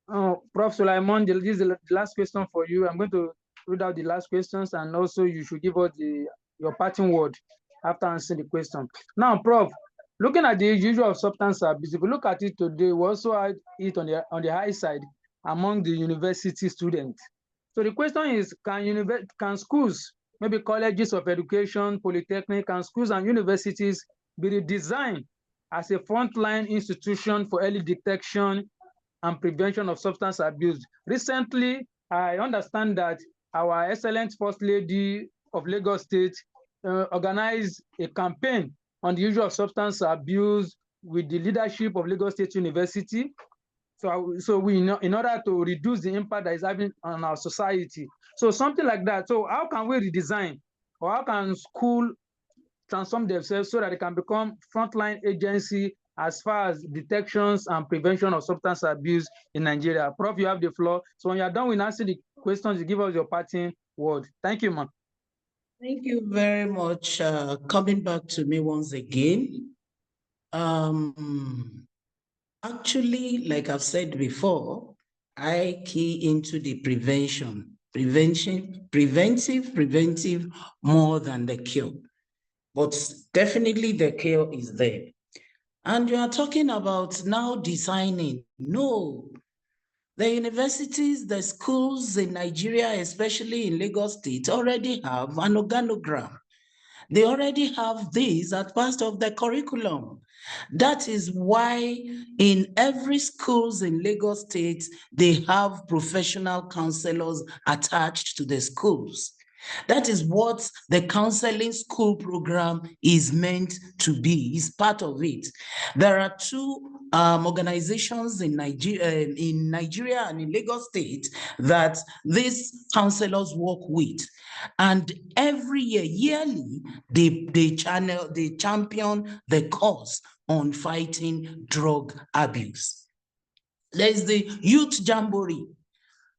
Prof. Sulaiman, this is the last question for you. I'm going to read out the last questions, and also you should give us your parting word after answering the question. Now, Prof, looking at the issue of substance abuse, if you look at it today, we also had it on the high side among the university students. So the question is, can schools, maybe colleges of education, polytechnic, and schools and universities be redesigned as a frontline institution for early detection and prevention of substance abuse? Recently, I understand that our excellent First Lady of Lagos State organized a campaign on the issue of substance abuse with the leadership of Lagos State University. So we, in order to reduce the impact that is having on our society. So something like that. So how can we redesign, or how can school transform themselves so that they can become frontline agency as far as detections and prevention of substance abuse in Nigeria. Prof, you have the floor. So when you're done with answering the questions, you give us your parting word. Thank you, ma'am. Thank you very much. Coming back to me once again. Actually, like I've said before, I key into the preventive more than the cure. But definitely the cure is there. And you are talking about now designing. No, the universities, the schools in Nigeria, especially in Lagos State, already have an organogram. They already have this as part of the curriculum. That is why in every schools in Lagos State, they have professional counselors attached to the schools. That is what the counseling school program is meant to be, is part of it. There are two organizations in Nigeria and in Lagos State that these counselors work with. And every year, yearly, they champion the cause on fighting drug abuse. There's the Youth Jamboree.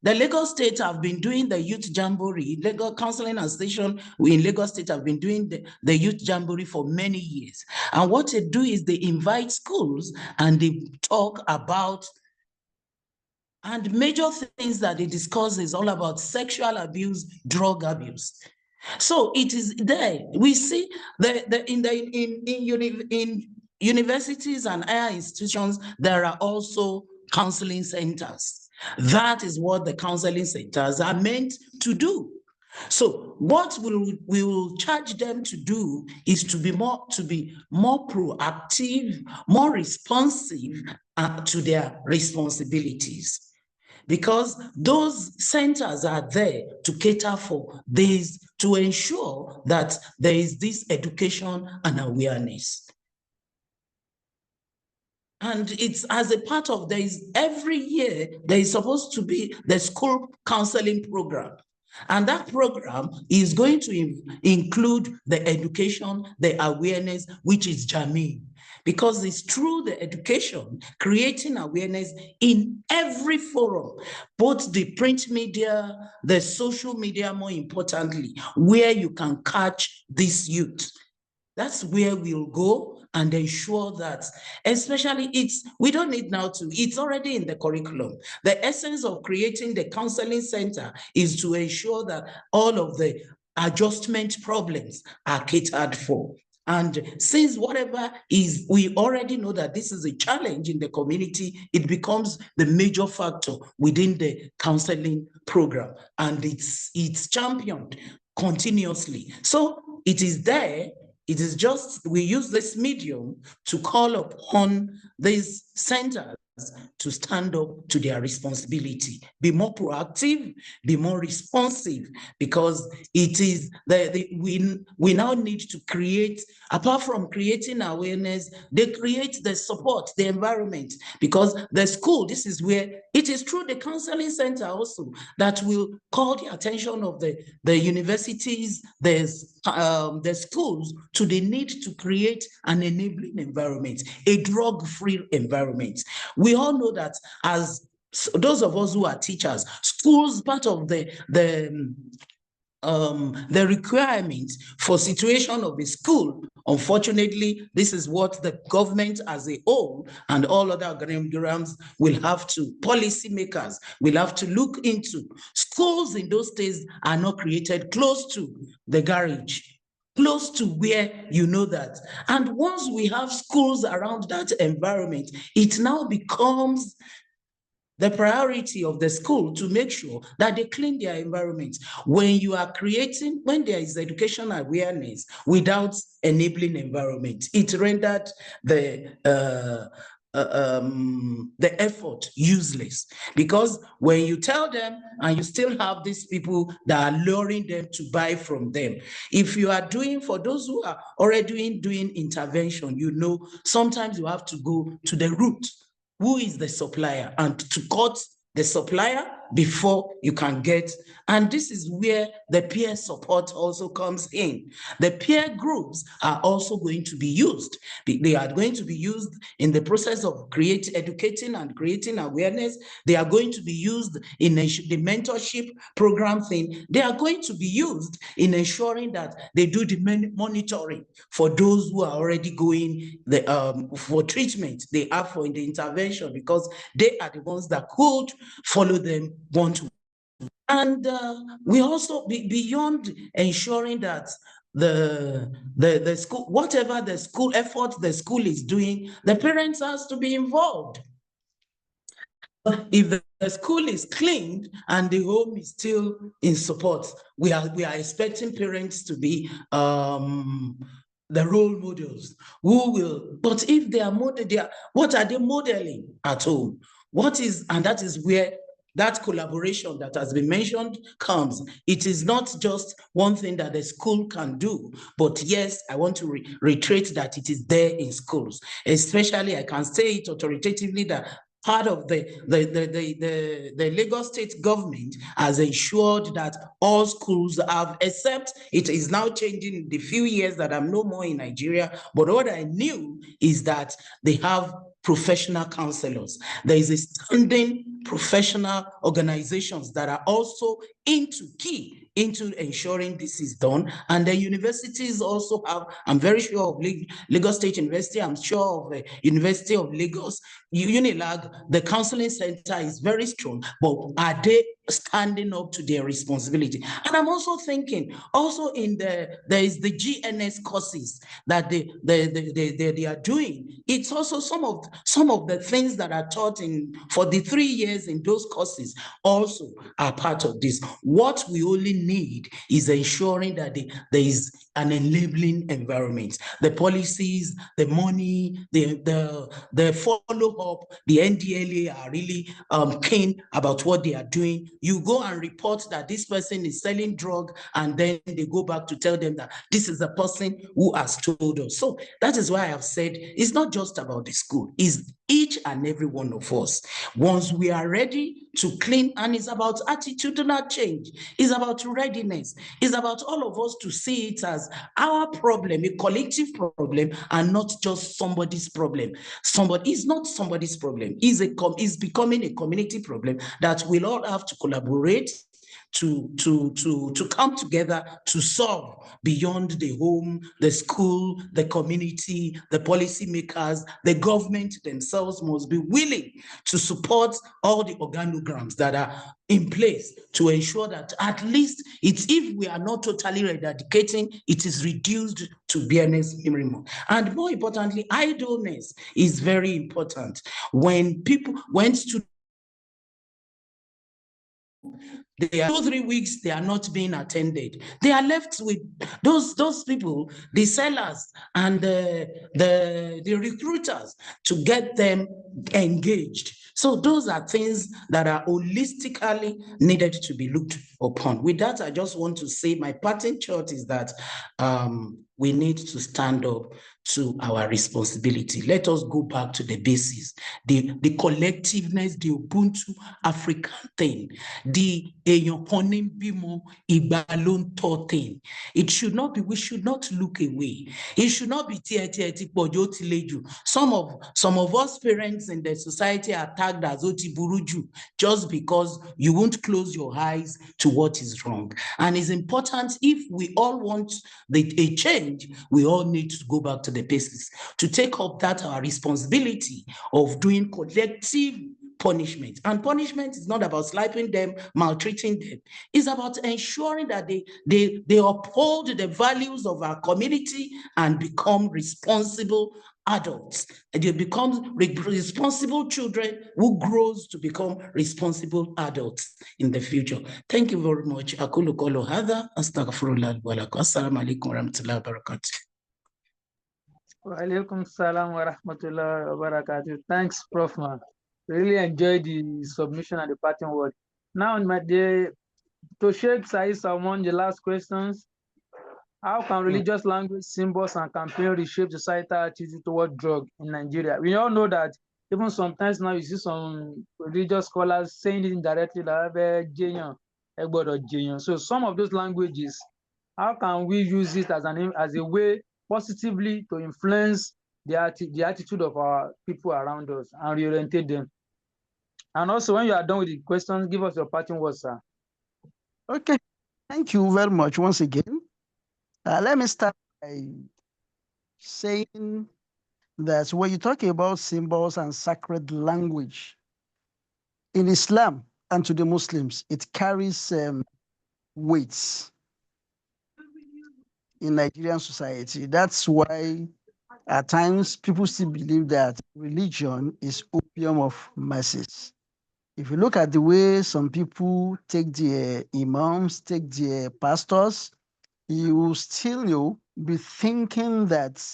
The Lagos State have been doing the Youth Jamboree. Lagos Counseling and Station in Lagos State have been doing the Youth Jamboree for many years. And what they do is they invite schools and they talk about, and major things that they discuss is all about sexual abuse, drug abuse. So it is there. We see in universities and higher institutions, there are also counseling centers. That is what the counseling centers are meant to do. So what we will charge them to do is to be more proactive, more responsive to their responsibilities. Because those centers are there to cater for this, to ensure that there is this education and awareness. And it's as a part of every year, there is supposed to be the school counseling program. And that program is going to include the education, the awareness, which is germane. Because it's through the education, creating awareness in every forum, both the print media, the social media, more importantly, where you can catch this youth. That's where we'll go and ensure that, especially we don't need now it's already in the curriculum. The essence of creating the counseling center is to ensure that all of the adjustment problems are catered for. And since whatever we already know that this is a challenge in the community, it becomes the major factor within the counseling program, and it's championed continuously. So it is there. It is just, we use this medium to call upon these centers to stand up to their responsibility, be more proactive, be more responsive, because it is we now need to create, apart from creating awareness, they create the support, the environment, because the school, this is where it is through the counseling center also that will call the attention of the universities, the schools, to the need to create an enabling environment, a drug-free environment. We all know that as those of us who are teachers, schools, part of the requirement for situation of a school, unfortunately, this is what the government as a whole and all other organizations will have to, policymakers will have to look into. Schools in those states are not created close to the garage, close to where you know that. And once we have schools around that environment, it now becomes the priority of the school to make sure that they clean their environment. When you are creating, when there is educational awareness without enabling environment, it rendered the effort useless. Because when you tell them and you still have these people that are luring them to buy from them, if you are doing, for those who are already doing intervention, you know, sometimes you have to go to the root. Who is the supplier, and to cut the supplier before you can get, and this is where the peer support also comes in. The peer groups are also going to be used. They are going to be used in the process of educating and creating awareness. They are going to be used in the mentorship program thing. They are going to be used in ensuring that they do the monitoring for those who are already going for treatment. They are for the intervention, because they are the ones that could follow them one to one. And we also, beyond ensuring that the school, whatever the school effort the school is doing, the parents has to be involved. If the school is clean and the home is still in support, we are expecting parents to be the role models who will. But if they are what are they modeling at home? And that is where that collaboration that has been mentioned comes. It is not just one thing that the school can do, but yes, I want to reiterate that it is there in schools. Especially, I can say it authoritatively that part of the Lagos state government has ensured that all schools have, except it is now changing in the few years that I'm no more in Nigeria. But what I knew is that they have professional counselors. There is a standing professional organizations that are also key into ensuring this is done. And the universities also have, I'm very sure of Lagos State University, I'm sure of the University of Lagos, UNILAG, the counseling center is very strong, but are they standing up to their responsibility? And I'm also thinking, also there is the GNS courses that they are doing. It's also some of the things that are taught for the 3 years in those courses also are part of this. What we only need is ensuring that there is an enabling environment. The policies, the money, the follow-up, the NDLA are really keen about what they are doing. You go and report that this person is selling drug, and then they go back to tell them that this is the person who has told us. So that is why I have said it's not just about the school, it's each and every one of us. Once we are ready to clean, and it's about attitudinal change, it's about readiness, it's about all of us to see it as our problem, a collective problem, and not just somebody's problem. It's not somebody's problem, it's becoming a community problem that we'll all have to collaborate to come together to solve beyond the home, the school, the community, the policymakers. The government themselves must be willing to support all the organograms that are in place to ensure that at least if we are not totally eradicating, it is reduced to bareness minimum. And more importantly, idleness is very important. When students, they are 2-3 weeks, they are not being attended. They are left with those people, the sellers and the recruiters, to get them engaged. So those are things that are holistically needed to be looked upon. With that, I just want to say my parting shot is that we need to stand up to our responsibility. Let us go back to the basis, the collectiveness, the Ubuntu African thing, the thing. It should not be, we should not look away. It should not be some of us parents in the society are tagged as Oti Buruju just because you won't close your eyes to what is wrong. And it's important, if we all want a change, we all need to go back to the basics, to take up that our responsibility of doing collective punishment. And punishment is not about slapping them, maltreating them. It's about ensuring that they uphold the values of our community and become responsible adults. They become responsible children who grows to become responsible adults in the future. Thank you very much. Akulu kolo hadha, astaghfirullah wa lakum. Assalamu alaikum wa rahmatullahi wa barakatuh. Wa alaikum salam wa rahmatullahi wa barakatuh. Thanks, Prof. Man. Really enjoyed the submission and the parting word. Now, my dear, to Sheikh Said Salman, the last questions. How can religious language, symbols, and campaign reshape societal attitude toward drug in Nigeria? We all know that Even sometimes now you see some religious scholars saying it indirectly, so some of those languages, how can we use it as a way positively to influence the attitude of our people around us and reorientate them? And also, when you are done with the questions, give us your parting words, sir. Okay, thank you very much once again. Let me start by saying that when you talk about symbols and sacred language in Islam and to the Muslims, it carries weights in Nigerian society. That's why at times people still believe that religion is opium of masses. If you look at the way some people take their imams, take their pastors, you will still be thinking that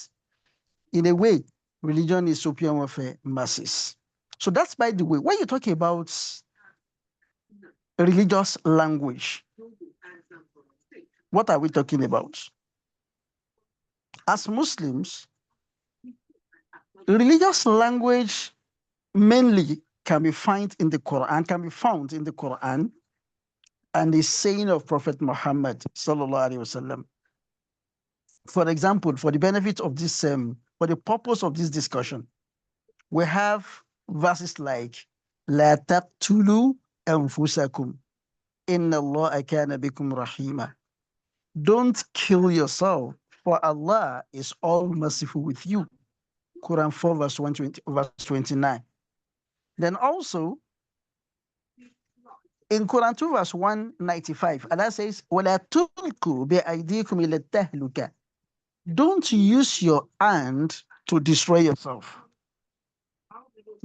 in a way, religion is opium of masses. So that's by the way, when you're talking about religious language, what are we talking about? As Muslims, religious language mainly can be found in the Quran, and the saying of Prophet Muhammad sallallahu alaihi wasallam. For example, for the benefit of this, for the purpose of this discussion, we have verses like "La taqtulu anfusakum, inna Allah kana bikum rahima." Don't kill yourself, for Allah is all merciful with you. Quran 4, verse 120, verse 29. Then also in Quran 2, verse 195, Allah says, وَلَا تُلْقُوا بِأَيْدِيكُمْ إِلَى التَّهْلُكَةِ. Don't use your hand to destroy yourself.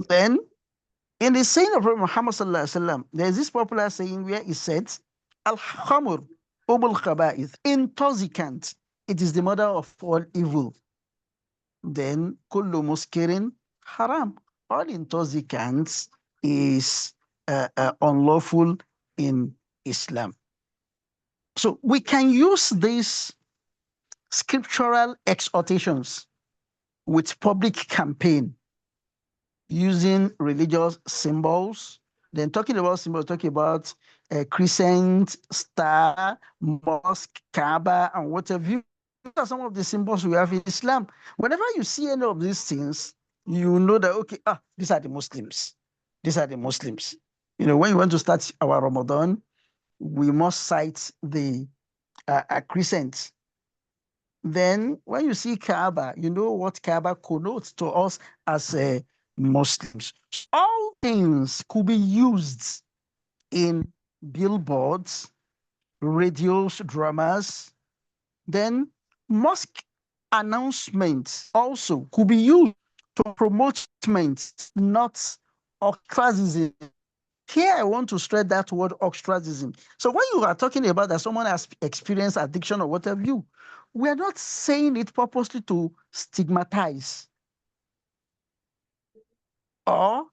Then, in the saying of Prophet Muhammad sallallahu alaihi wasallam, there is this popular saying where he said, "Al-khamr umul khaba'ith," intoxicant. It is the mother of all evil. Then, kullu muskirin haram. All intoxicants is unlawful in Islam. So we can use these scriptural exhortations with public campaign using religious symbols. Then talking about symbols, talking about crescent, star, mosque, Kaaba, and whatever. These are some of the symbols we have in Islam. Whenever you see any of these things, you know that, okay, these are the Muslims. These are the Muslims. When you want to start our Ramadan, we must cite the crescent. Then when you see Kaaba, you know what Kaaba connotes to us as Muslims. All things could be used in billboards, radios, dramas. Then mosque announcements also could be used to promote not ostracism. Here, I want to stress that word ostracism. So when you are talking about that someone has experienced addiction or whatever we are not saying it purposely to stigmatize or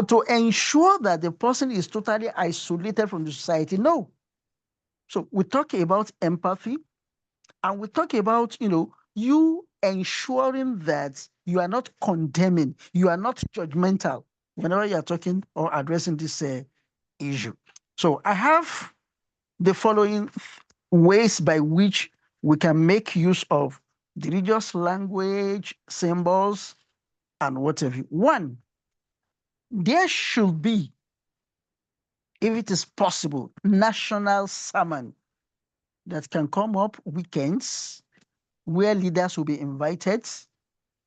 to ensure that the person is totally isolated from the society. No. So we talk about empathy, and we talk about, you ensuring that you are not condemning, you are not judgmental whenever you are talking or addressing this issue. So I have the following ways by which we can make use of the religious language, symbols, and whatever. One, there should be, if it is possible, national sermon that can come up weekends where leaders will be invited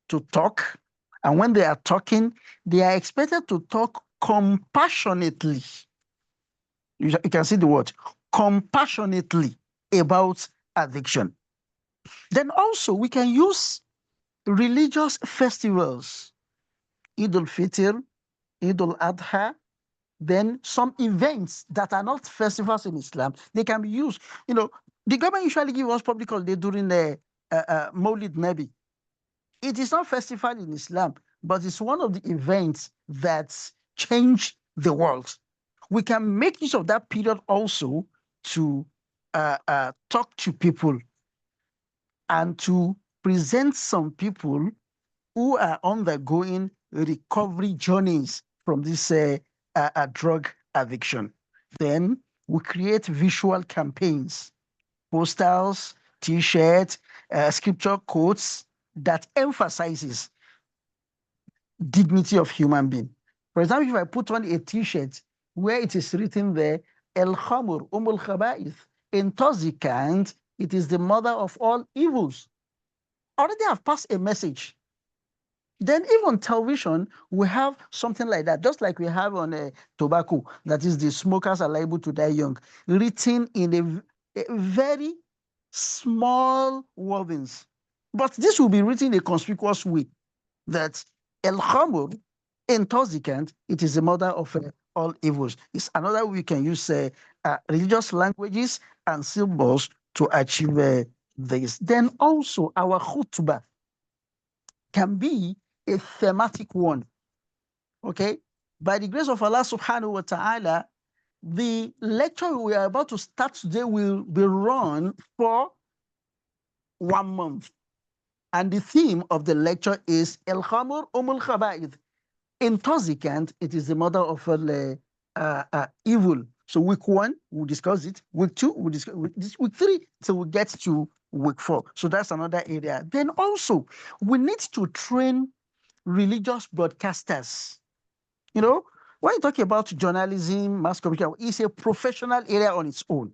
to talk. And when they are talking, they are expected to talk compassionately. You can see the word compassionately about addiction. Then also we can use religious festivals, Eid al-Fitr, Eid al-Adha, then some events that are not festivals in Islam, they can be used. The government usually give us public holiday during the Maulid Nabi. It is not festival in Islam, but it's one of the events that change the world. We can make use of that period also to talk to people and to present some people who are undergoing recovery journeys from this drug addiction. Then we create visual campaigns, posters, T-shirts, scripture quotes that emphasizes dignity of human being. For example, if I put on a T-shirt where it is written there, El Khamur, Umul Khaba'ith, intoxicant, it is the mother of all evils. Already I've passed a message. Then even on television, we have something like that, just like we have on tobacco, that is the smokers are liable to die young, written in a very small wordings. But this will be written in a conspicuous way that El Khamur, intoxicant, it is the mother of all evils. It's another way we can use religious languages and symbols to achieve this. Then also our khutbah can be a thematic one. Okay? By the grace of Allah subhanahu wa ta'ala, the lecture we are about to start today will be run for 1 month. And the theme of the lecture is El Khamur Umul Khaba'ith. Intoxicant, it is the mother of all evil. So week 1, we'll discuss it. Week 2, we'll discuss week 3, so we get to week 4. So that's another area. Then also, we need to train religious broadcasters. You know, when you talk about journalism, mass communication, it's a professional area on its own.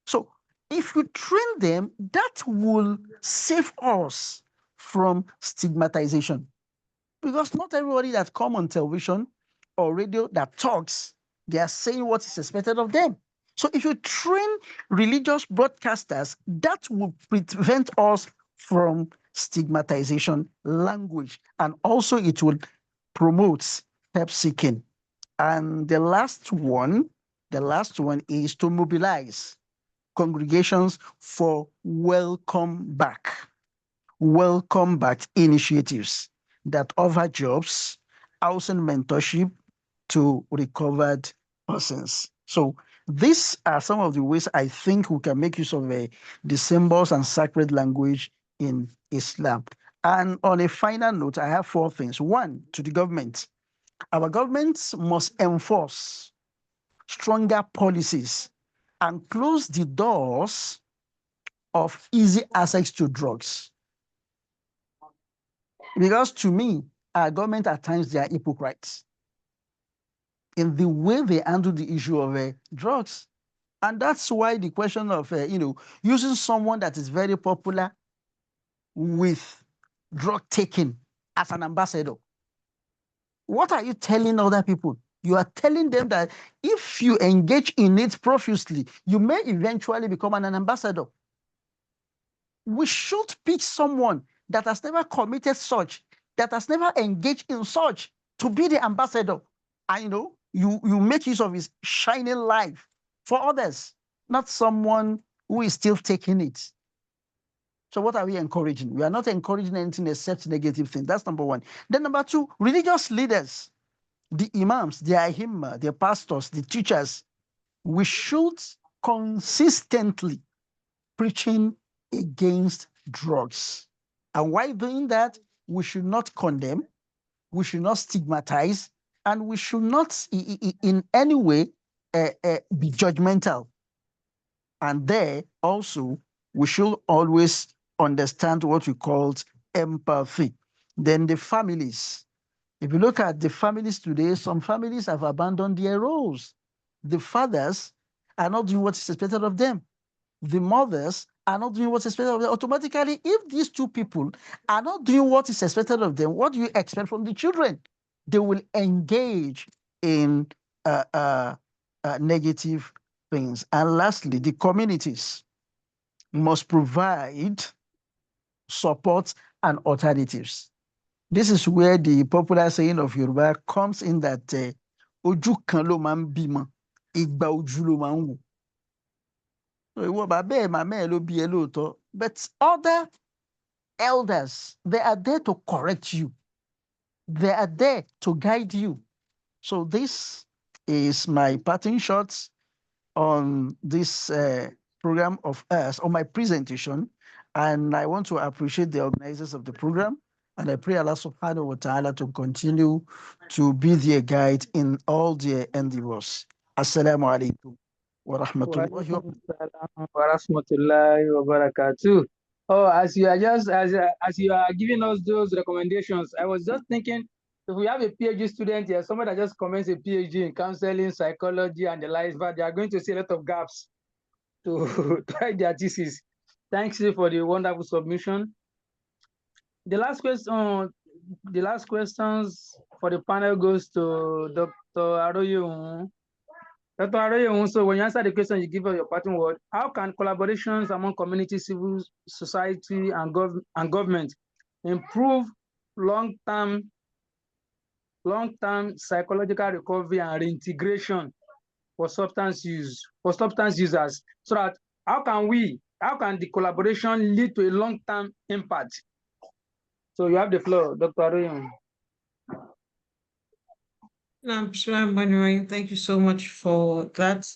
So if you train them, that will save us from stigmatization. Because not everybody that come on television or radio that talks, they are saying what is expected of them. So if you train religious broadcasters, that will prevent us from stigmatization language, and also it will promote help seeking. And the last one is to mobilize congregations for welcome back initiatives that offer jobs, housing mentorship to recovered persons. So these are some of the ways I think we can make use of the symbols and sacred language in Islam. And on a final note, I have 4 things. 1, to the government. Our governments must enforce stronger policies and close the doors of easy access to drugs. Because to me, our government at times, they are hypocrites in the way they handle the issue of drugs. And that's why the question of, using someone that is very popular with drug taking as an ambassador. What are you telling other people? You are telling them that if you engage in it profusely, you may eventually become an ambassador. We should pick someone that has never committed such, that has never engaged in such, to be the ambassador. And you make use of his shining life for others, not someone who is still taking it. So what are we encouraging? We are not encouraging anything except negative things. That's number 1. Then number 2, religious leaders, the imams, the ahimma, the pastors, the teachers, we should consistently preaching against drugs. And while doing that, we should not condemn, we should not stigmatize, and we should not in any way be judgmental. And there also, we should always understand what we call empathy. Then the families. If you look at the families today, some families have abandoned their roles. The fathers are not doing what is expected of them. The mothers are not doing what's expected of them. Automatically, if these 2 people are not doing what is expected of them, what do you expect from the children? They will engage in negative things. And lastly, the communities must provide support and alternatives. This is where the popular saying of Yoruba comes in, that ojú kan ló máa ń bímọ, igba ojú ló máa ń wò. Ìwọ bàbá ẹ̀ màmá ẹ̀ ló bí ẹ lóòótọ́, but other elders, they are there to correct you. They are there to guide you. So this is my parting shots on this program of us, on my presentation. And I want to appreciate the organizers of the program. And I pray Allah subhanahu wa ta'ala to continue to be their guide in all their endeavors. Assalamu alaikum wa rahmatullahi wa Warahmatullahi wabarakatuh. Oh, as you are giving us those recommendations, I was just thinking if we have a PhD student here, somebody that just commenced a PhD in counseling, psychology, and the likes, but they are going to see a lot of gaps to, to write their thesis. Thanks you for the wonderful submission. The last questions for the panel goes to Dr. Aroye. Dr. Aroye, so when you answer the question, you give us your parting word. How can collaborations among community, civil society, and government improve long-term psychological recovery and reintegration for substance users? So that how can the collaboration lead to a long-term impact? So you have the floor, Dr. Aroye. Thank you so much for that.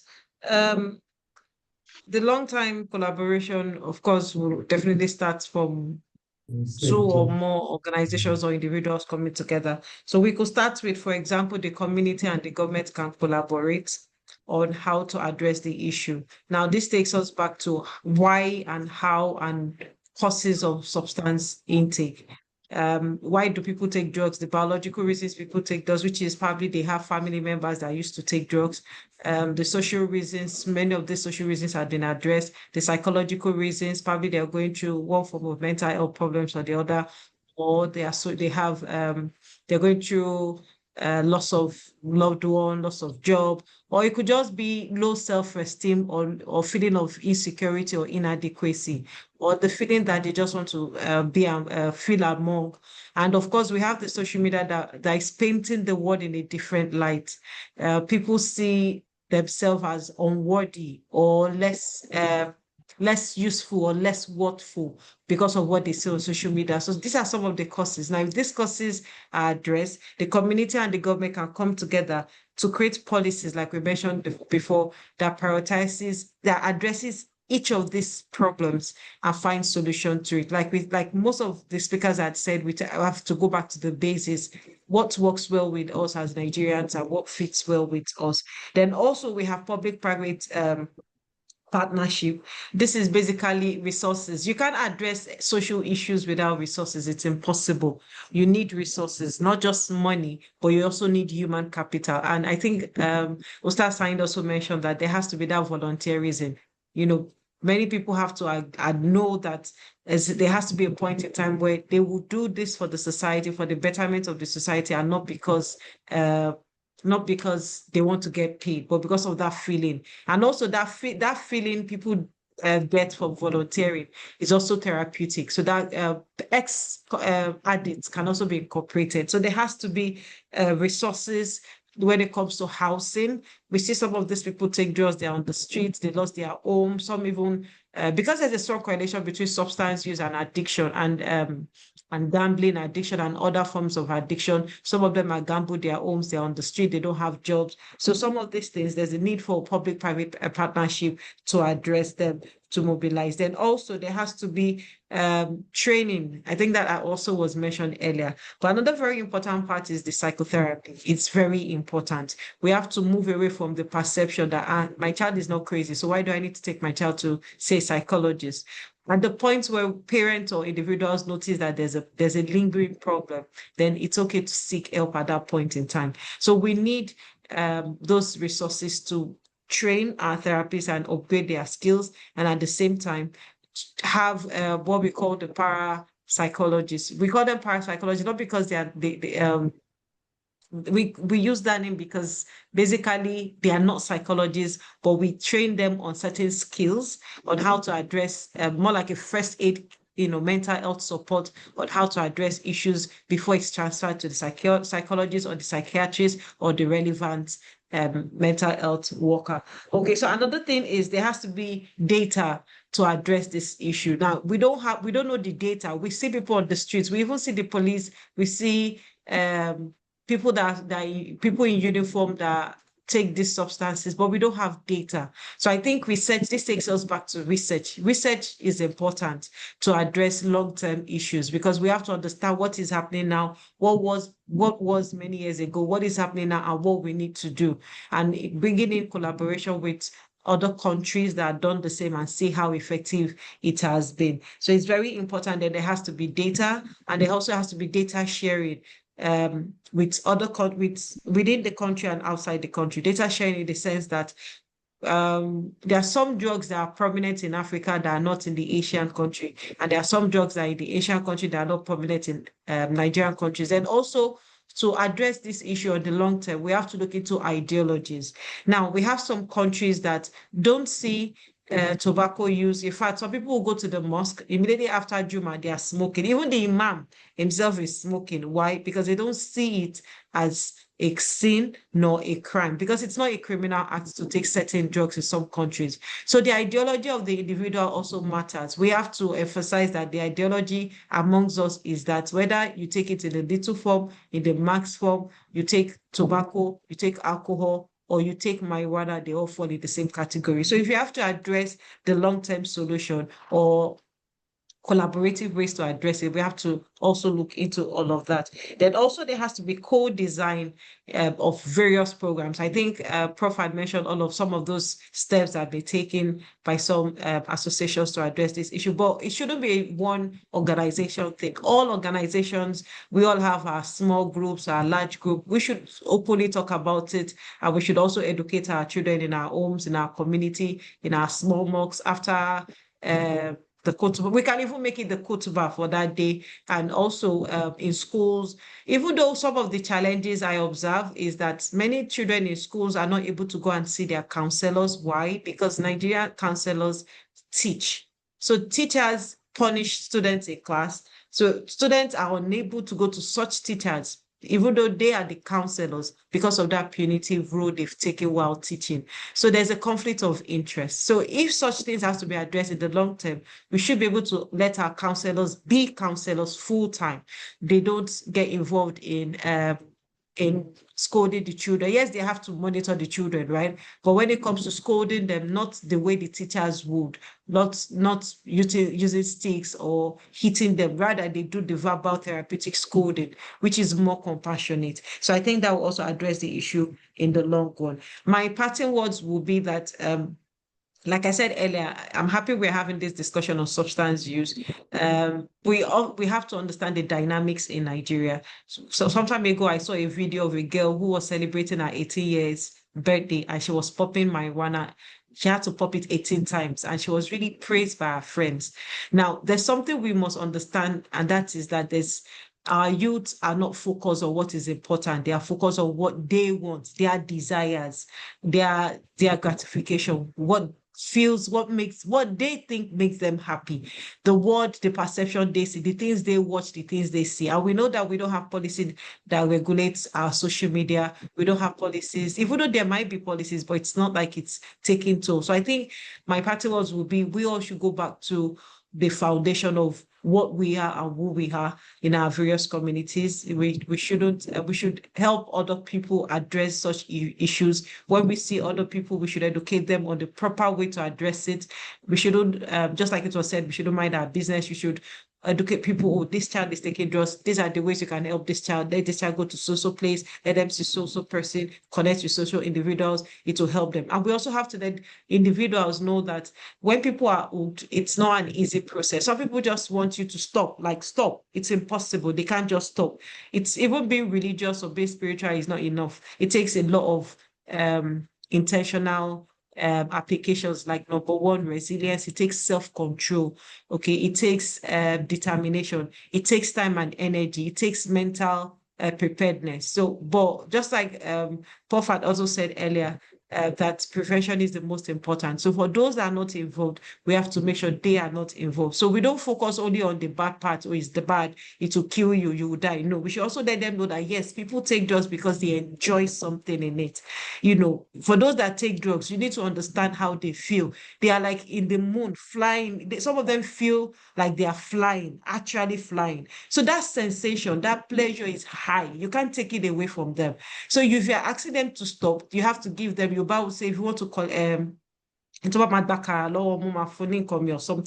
The long-time collaboration, of course, will definitely start from two or more organizations or individuals coming together. So we could start with, for example, the community and the government can collaborate on how to address the issue. Now, this takes us back to why and how and causes of substance intake. Why do people take drugs? The biological reasons people take drugs, which is probably they have family members that used to take drugs. The social reasons, many of the social reasons have been addressed. The psychological reasons, probably they're going through one form of mental health problems or the other, or they're going through loss of loved one, loss of job, or it could just be low self-esteem or feeling of insecurity or inadequacy, or the feeling that they just want to feel among. And of course, we have the social media that is painting the world in a different light. People see themselves as unworthy or less useful or less worthful because of what they see on social media. So these are some of the causes. Now, if these causes are addressed, the community and the government can come together to create policies, like we mentioned before, that addresses each of these problems and find solution to it. Like most of the speakers had said, we have to go back to the basis. What works well with us as Nigerians and what fits well with us. Then also we have public-private partnership. This is basically resources. You can't address social issues without resources. It's impossible. You need resources, not just money, but you also need human capital. And I think Ustaz Said also mentioned that there has to be that volunteerism. Many people have to know that there has to be a point in time where they will do this for the society, for the betterment of the society, and not because they want to get paid, but because of that feeling. And also that feeling people get from volunteering is also therapeutic. So that ex-addicts can also be incorporated. So there has to be resources when it comes to housing. We see some of these people take drugs, they're on the streets, they lost their home, some even, because there's a strong correlation between substance use and addiction and gambling addiction and other forms of addiction. Some of them are gambled their homes, they're on the street, they don't have jobs. So some of these things, there's a need for public-private partnership to address them, to mobilize. Then also there has to be training. I think that also was mentioned earlier. But another very important part is the psychotherapy. It's very important. We have to move away from the perception that my child is not crazy, so why do I need to take my child to, say, psychologist? At the point where parents or individuals notice that there's a lingering problem, then it's okay to seek help at that point in time. So we need those resources to train our therapists and upgrade their skills, and at the same time have what we call the parapsychologists. We call them parapsychologists not because we use that name because basically they are not psychologists, but we train them on certain skills on how to address more like a first aid, mental health support on how to address issues before it's transferred to the psychologist or the psychiatrist or the relevant mental health worker. Okay, so another thing is there has to be data to address this issue. Now, we don't know the data. We see people on the streets. We even see the police. We see people in uniform that take these substances, but we don't have data. So I think research, this takes us back to research. Research is important to address long-term issues because we have to understand what is happening now, what was many years ago, what is happening now, and what we need to do. And bringing in collaboration with other countries that have done the same and see how effective it has been. So it's very important that there has to be data, and there also has to be data sharing with other within the country and outside the country. Data sharing in the sense that there are some drugs that are prominent in Africa that are not in the Asian country, and there are some drugs that are in the Asian country that are not prominent in Nigerian countries. And also, to address this issue on the long term, we have to look into ideologies. Now, we have some countries that don't see tobacco use. In fact, some people will go to the mosque immediately after Juma, they are smoking. Even the imam himself is smoking. Why? Because they don't see it as a sin nor a crime, because it's not a criminal act to take certain drugs in some countries. So the ideology of the individual also matters. We have to emphasize that the ideology amongst us is that whether you take it in the little form, in the max form, you take tobacco, you take alcohol, or you take marijuana, they all fall in the same category. So if you have to address the long-term solution or collaborative ways to address it, we have to also look into all of that. Then also there has to be co-design of various programs. I think Prof had mentioned all of some of those steps that have been taken by some associations to address this issue, but it shouldn't be a one organization thing. All organizations, we all have our small groups, our large group. We should openly talk about it, and we should also educate our children in our homes, in our community, in our small mosques after the kutubah. We can even make it the kutubah for that day. And also in schools, even though some of the challenges I observe is that many children in schools are not able to go and see their counselors. Why? Because Nigerian counselors teach. So teachers punish students in class. So students are unable to go to such teachers, even though they are the counselors, because of that punitive role they've taken while teaching. So there's a conflict of interest. So if such things have to be addressed in the long term, we should be able to let our counselors be counselors full time. They don't get involved in scolding the children. Yes, they have to monitor the children, right? But when it comes to scolding them, not the way the teachers would, not using sticks or hitting them, rather they do the verbal therapeutic scolding, which is more compassionate. So I think that will also address the issue in the long run. My parting words will be that like I said earlier, I'm happy we're having this discussion on substance use. We have to understand the dynamics in Nigeria. So some time ago, I saw a video of a girl who was celebrating her 18 years birthday, and she was popping marijuana. She had to pop it 18 times, and she was really praised by her friends. Now, there's something we must understand, and that is that our youth are not focused on what is important. They are focused on what they want, their desires, their gratification, what they think makes them happy, the word, the perception they see, the things they watch, the things they see. And we know that we don't have policy that regulates our social media. We don't have policies, even though there might be policies, but it's not like it's taking toll. So I think my parting words will be, we all should go back to the foundation of what we are and who we are in our various communities. We should help other people address such issues. When we see other people, we should educate them on the proper way to address it. We shouldn't, just like it was said, we shouldn't mind our business. We should educate people. Oh, this child is taking drugs. These are the ways you can help this child. Let this child go to social place. Let them see social person, connect with social individuals. It will help them. And we also have to let individuals know that when people are hooked, it's not an easy process. Some people just want you to stop, like stop. It's impossible. They can't just stop. It's even being religious or being spiritual is not enough. It takes a lot of intentional applications, like number one, resilience. It takes self-control. Okay, it takes determination. It takes time and energy. It takes mental preparedness. So, but just like Prof had also said earlier, that prevention is the most important. So for those that are not involved, we have to make sure they are not involved. So we don't focus only on the bad part, or it's the bad, it will kill you, you will die. No, we should also let them know that yes, people take drugs because they enjoy something in it. For those that take drugs, you need to understand how they feel. They are like in the moon flying. Some of them feel like they are flying, actually flying. So that sensation, that pleasure is high. You can't take it away from them. So if you're asking them to stop, you have to give them, Yoruba will say, if you want to call or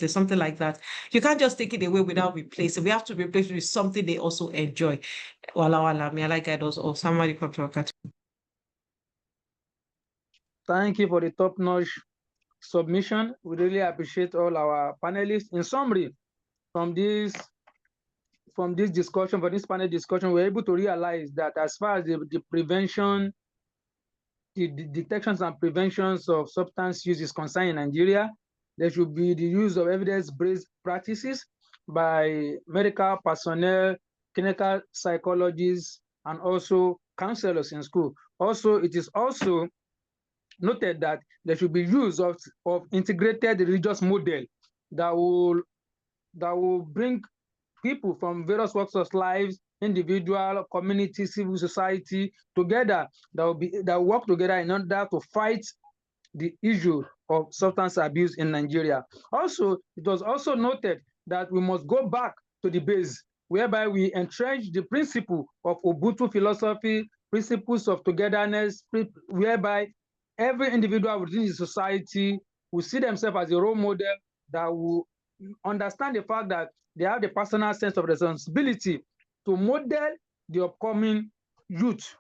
something like that. You can't just take it away without replacing. We have to replace it with something they also enjoy. May Allah guide us all. Somebody come to Thank you for the top-notch submission. We really appreciate all our panelists. In summary, from this discussion, for this panel discussion, we're able to realize that as far as the prevention, the detections and preventions of substance use is concerned in Nigeria, there should be the use of evidence-based practices by medical personnel, clinical psychologists, and also counselors in school. Also, it is also noted that there should be use of integrated religious model that will bring people from various walks of lives, individual, community, civil society together, that work together in order to fight the issue of substance abuse in Nigeria. Also, it was also noted that we must go back to the base, whereby we entrench the principle of Ubuntu philosophy, principles of togetherness, whereby every individual within the society will see themselves as a role model that will understand the fact that they have the personal sense of responsibility to model the upcoming youth.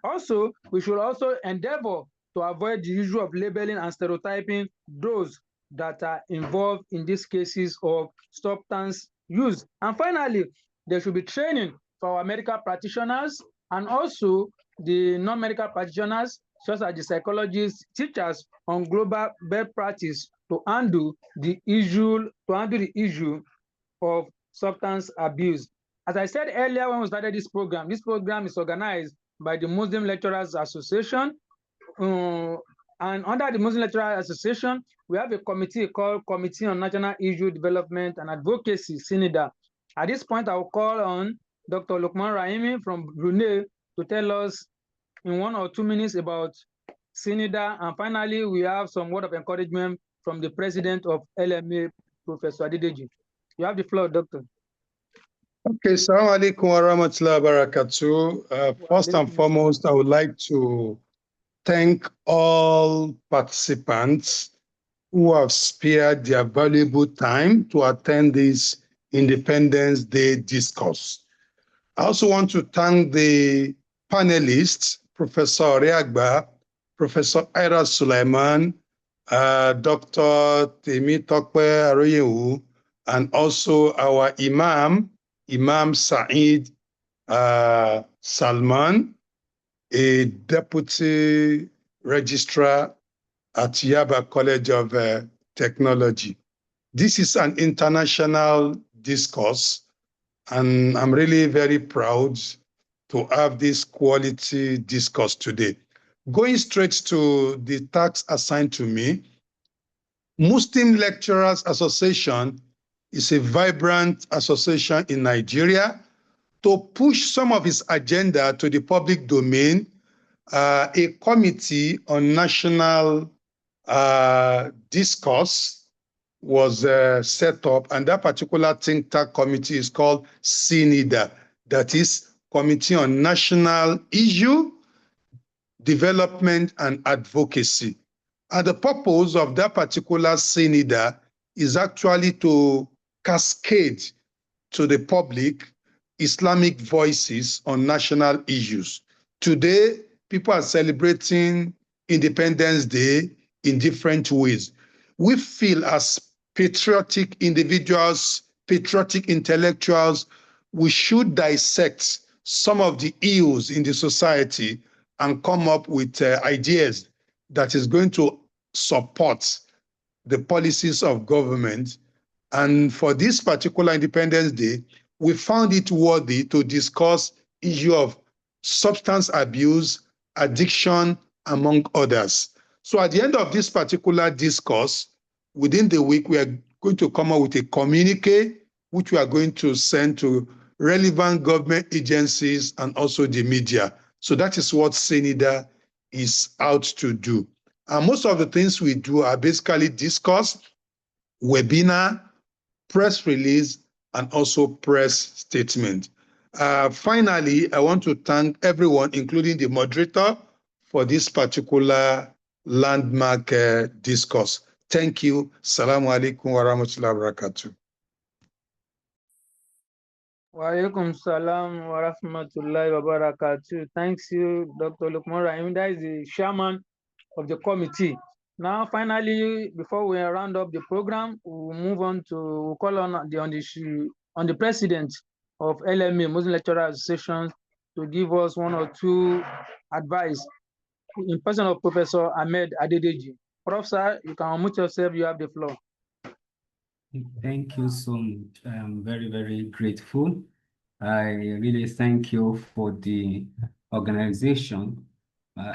Also, we should also endeavor to avoid the issue of labeling and stereotyping those that are involved in these cases of substance use. And finally, there should be training for our medical practitioners and also the non-medical practitioners, such as the psychologists, teachers on global best practice to handle the issue of substance abuse. As I said earlier when we started this program is organized by the Muslim Lecturers Association. And under the Muslim Lecturers Association, we have a committee called Committee on National Issue Development and Advocacy, SINIDA. At this point, I will call on Dr. Lukman Rahimi from Brunei to tell us in 1 or 2 minutes about SINIDA. And finally, we have some word of encouragement from the president of LMA, Professor Adedeji. You have the floor, Doctor. Okay, Assalamu alaikum wa rahmatullahi wa barakatuh. First and foremost, I would like to thank all participants who have spared their valuable time to attend this Independence Day discourse. I also want to thank the panelists, Professor Oriagba, Professor Ira Sulaiman, Dr. Temi Tokwe Aroyewu, and also our Imam Saeed Salman, a deputy registrar at Yaba College of Technology. This is an international discourse, and I'm really very proud to have this quality discourse today. Going straight to the task assigned to me, Muslim Lecturers Association is a vibrant association in Nigeria. To push some of its agenda to the public domain, a committee on national discourse was set up, and that particular think tank committee is called SINIDA, that is Committee on National Issue, Development and Advocacy. And the purpose of that particular SINIDA is actually to cascade to the public Islamic voices on national issues. Today, people are celebrating Independence Day in different ways. We feel as patriotic individuals, patriotic intellectuals, we should dissect some of the ills in the society and come up with ideas that is going to support the policies of government. And for this particular Independence Day, we found it worthy to discuss issue of substance abuse, addiction, among others. So at the end of this particular discourse, within the week, we are going to come up with a communique, which we are going to send to relevant government agencies and also the media. So that is what SENIDA is out to do. And most of the things we do are basically discourse, webinar, press release, and also press statement. Finally, I want to thank everyone, including the moderator, for this particular landmark discourse. Thank you. Assalamu alaikum wa rahmatullahi wa barakatuh. Wa alaikum salam wa rahmatullahi wa barakatuh. Thanks you, Dr. Lukman Rahim. That is the chairman of the committee. Now, finally, before we round up the program, we'll move on to we'll call on the president of LMA, Muslim Lecturer Association, to give us one or two advice in person of Professor Ahmed Adedeji. Prof. Sir, you can unmute yourself. You have the floor. Thank you so much. I'm very, very grateful. I really thank you for the organization.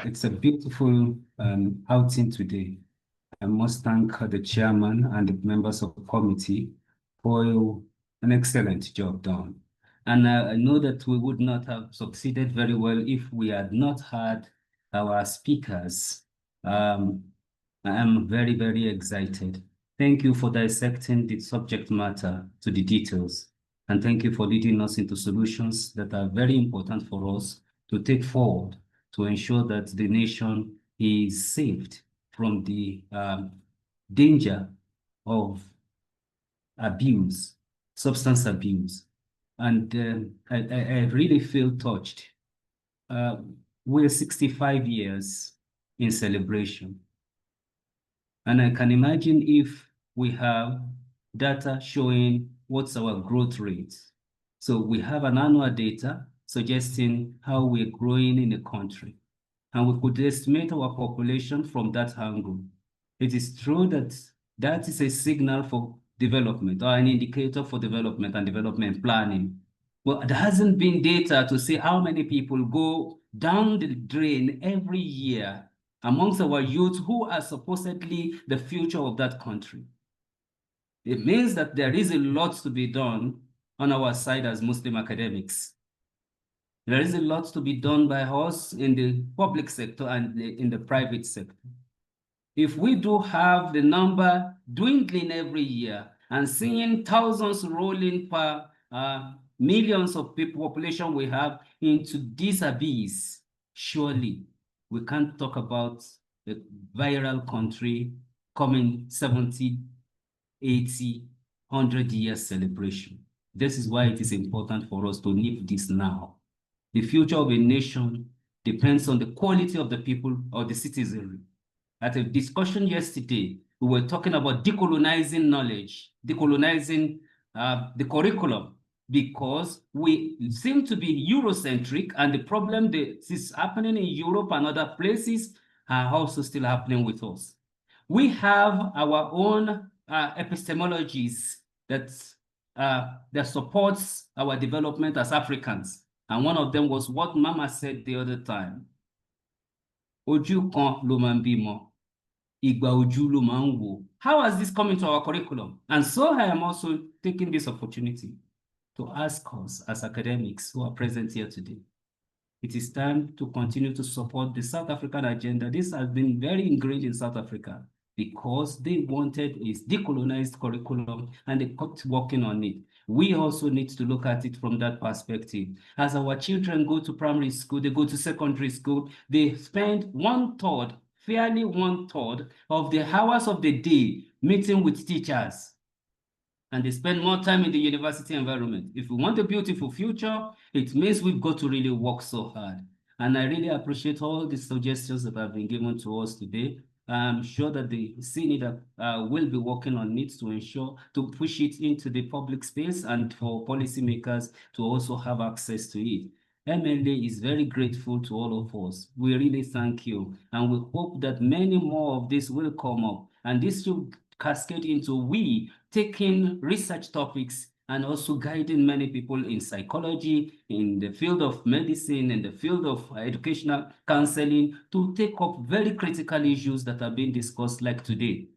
It's a beautiful outing today. I must thank the chairman and the members of the committee for an excellent job done. And I know that we would not have succeeded very well if we had not had our speakers. I am very, very excited. Thank you for dissecting the subject matter to the details. And thank you for leading us into solutions that are very important for us to take forward to ensure that the nation is saved from the danger of abuse, substance abuse. And I really feel touched. We're 65 years in celebration. And I can imagine if we have data showing what's our growth rate. So we have an annual data suggesting how we're growing in the country. And we could estimate our population from that angle. It is true that that is a signal for development or an indicator for development and development planning. Well, there hasn't been data to see how many people go down the drain every year amongst our youth who are supposedly the future of that country. It means that there is a lot to be done on our side as Muslim academics. There is a lot to be done by us in the public sector and in the private sector. If we do have the number dwindling every year and seeing thousands rolling per millions of people, population we have into this abyss, surely we can't talk about a viral country coming 70, 80, 100 years celebration. This is why it is important for us to nip this now. The future of a nation depends on the quality of the people or the citizenry. At a discussion yesterday, we were talking about decolonizing knowledge, decolonizing the curriculum, because we seem to be Eurocentric, and the problem that is happening in Europe and other places are also still happening with us. We have our own epistemologies that supports our development as Africans. And one of them was what Mama said the other time. Ojú kan ló máa ń bímọ, ìgbà ojú ló máa ń wò. How has this come into our curriculum? And so I am also taking this opportunity to ask us as academics who are present here today. It is time to continue to support the South African agenda. This has been very ingrained in South Africa because they wanted a decolonized curriculum and they kept working on it. We also need to look at it from that perspective. As our children go to primary school, they go to secondary school, they spend 1/3, fairly 1/3 of the hours of the day meeting with teachers. And they spend more time in the university environment. If we want a beautiful future, it means we've got to really work so hard. And I really appreciate all the suggestions that have been given to us today. I'm sure that the CNIDA will be working on it to ensure to push it into the public space and for policymakers to also have access to it. MLA is very grateful to all of us. We really thank you. And we hope that many more of this will come up. And this should cascade into we taking research topics and also guiding many people in psychology, in the field of medicine, in the field of educational counseling to take up very critical issues that are being discussed like today.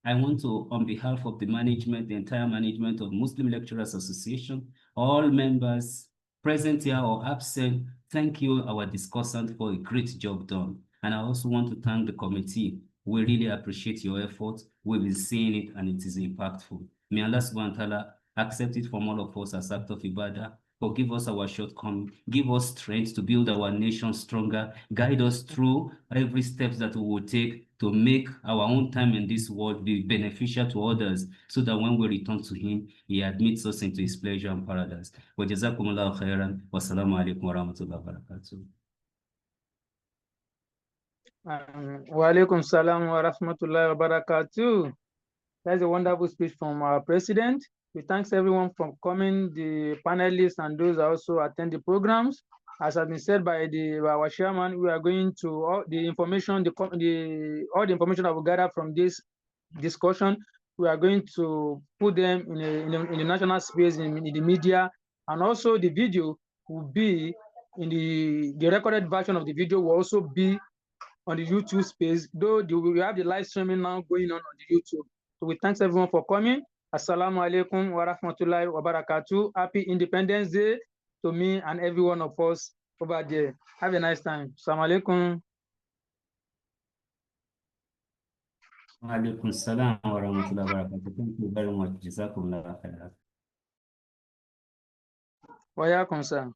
I want to, on behalf of the management, the entire management of Muslim Lecturers Association, all members present here or absent, thank you, our discussant, for a great job done. And I also want to thank the committee. We really appreciate your efforts. We've been seeing it and it is impactful. May Allah subhanahu wa ta'ala accept it from all of us as act of ibadah. Forgive us our shortcomings, give us strength to build our nation stronger, guide us through every step that we will take to make our own time in this world be beneficial to others, so that when we return to him, he admits us into his pleasure and paradise. Wa jazakumullahu khairan. Wassalamu alaikum wa rahmatullahi wa barakatuh. Wa alaikum salam wa rahmatullahi wa barakatuh. That's a wonderful speech from our president. We thank everyone for coming, the panelists and those that also attend the programs. As has been said by our chairman, we are going to all the information, all the information that we gather from this discussion, we are going to put them in the national space, in the media, and also the video will be in the recorded version of the video will also be on the YouTube space, though we have the live streaming now going on the YouTube. So we thank everyone for coming. Assalamu alaikum wa rahmatullahi wa barakatuh. Happy Independence Day to me and every one of us over there. Have a nice time. Assalamu alaikum. Wa alaikum salam wa rahmatullahi wa barakatuh. Thank you very much. Jazakumullahu khairan. Wa yakum, sir.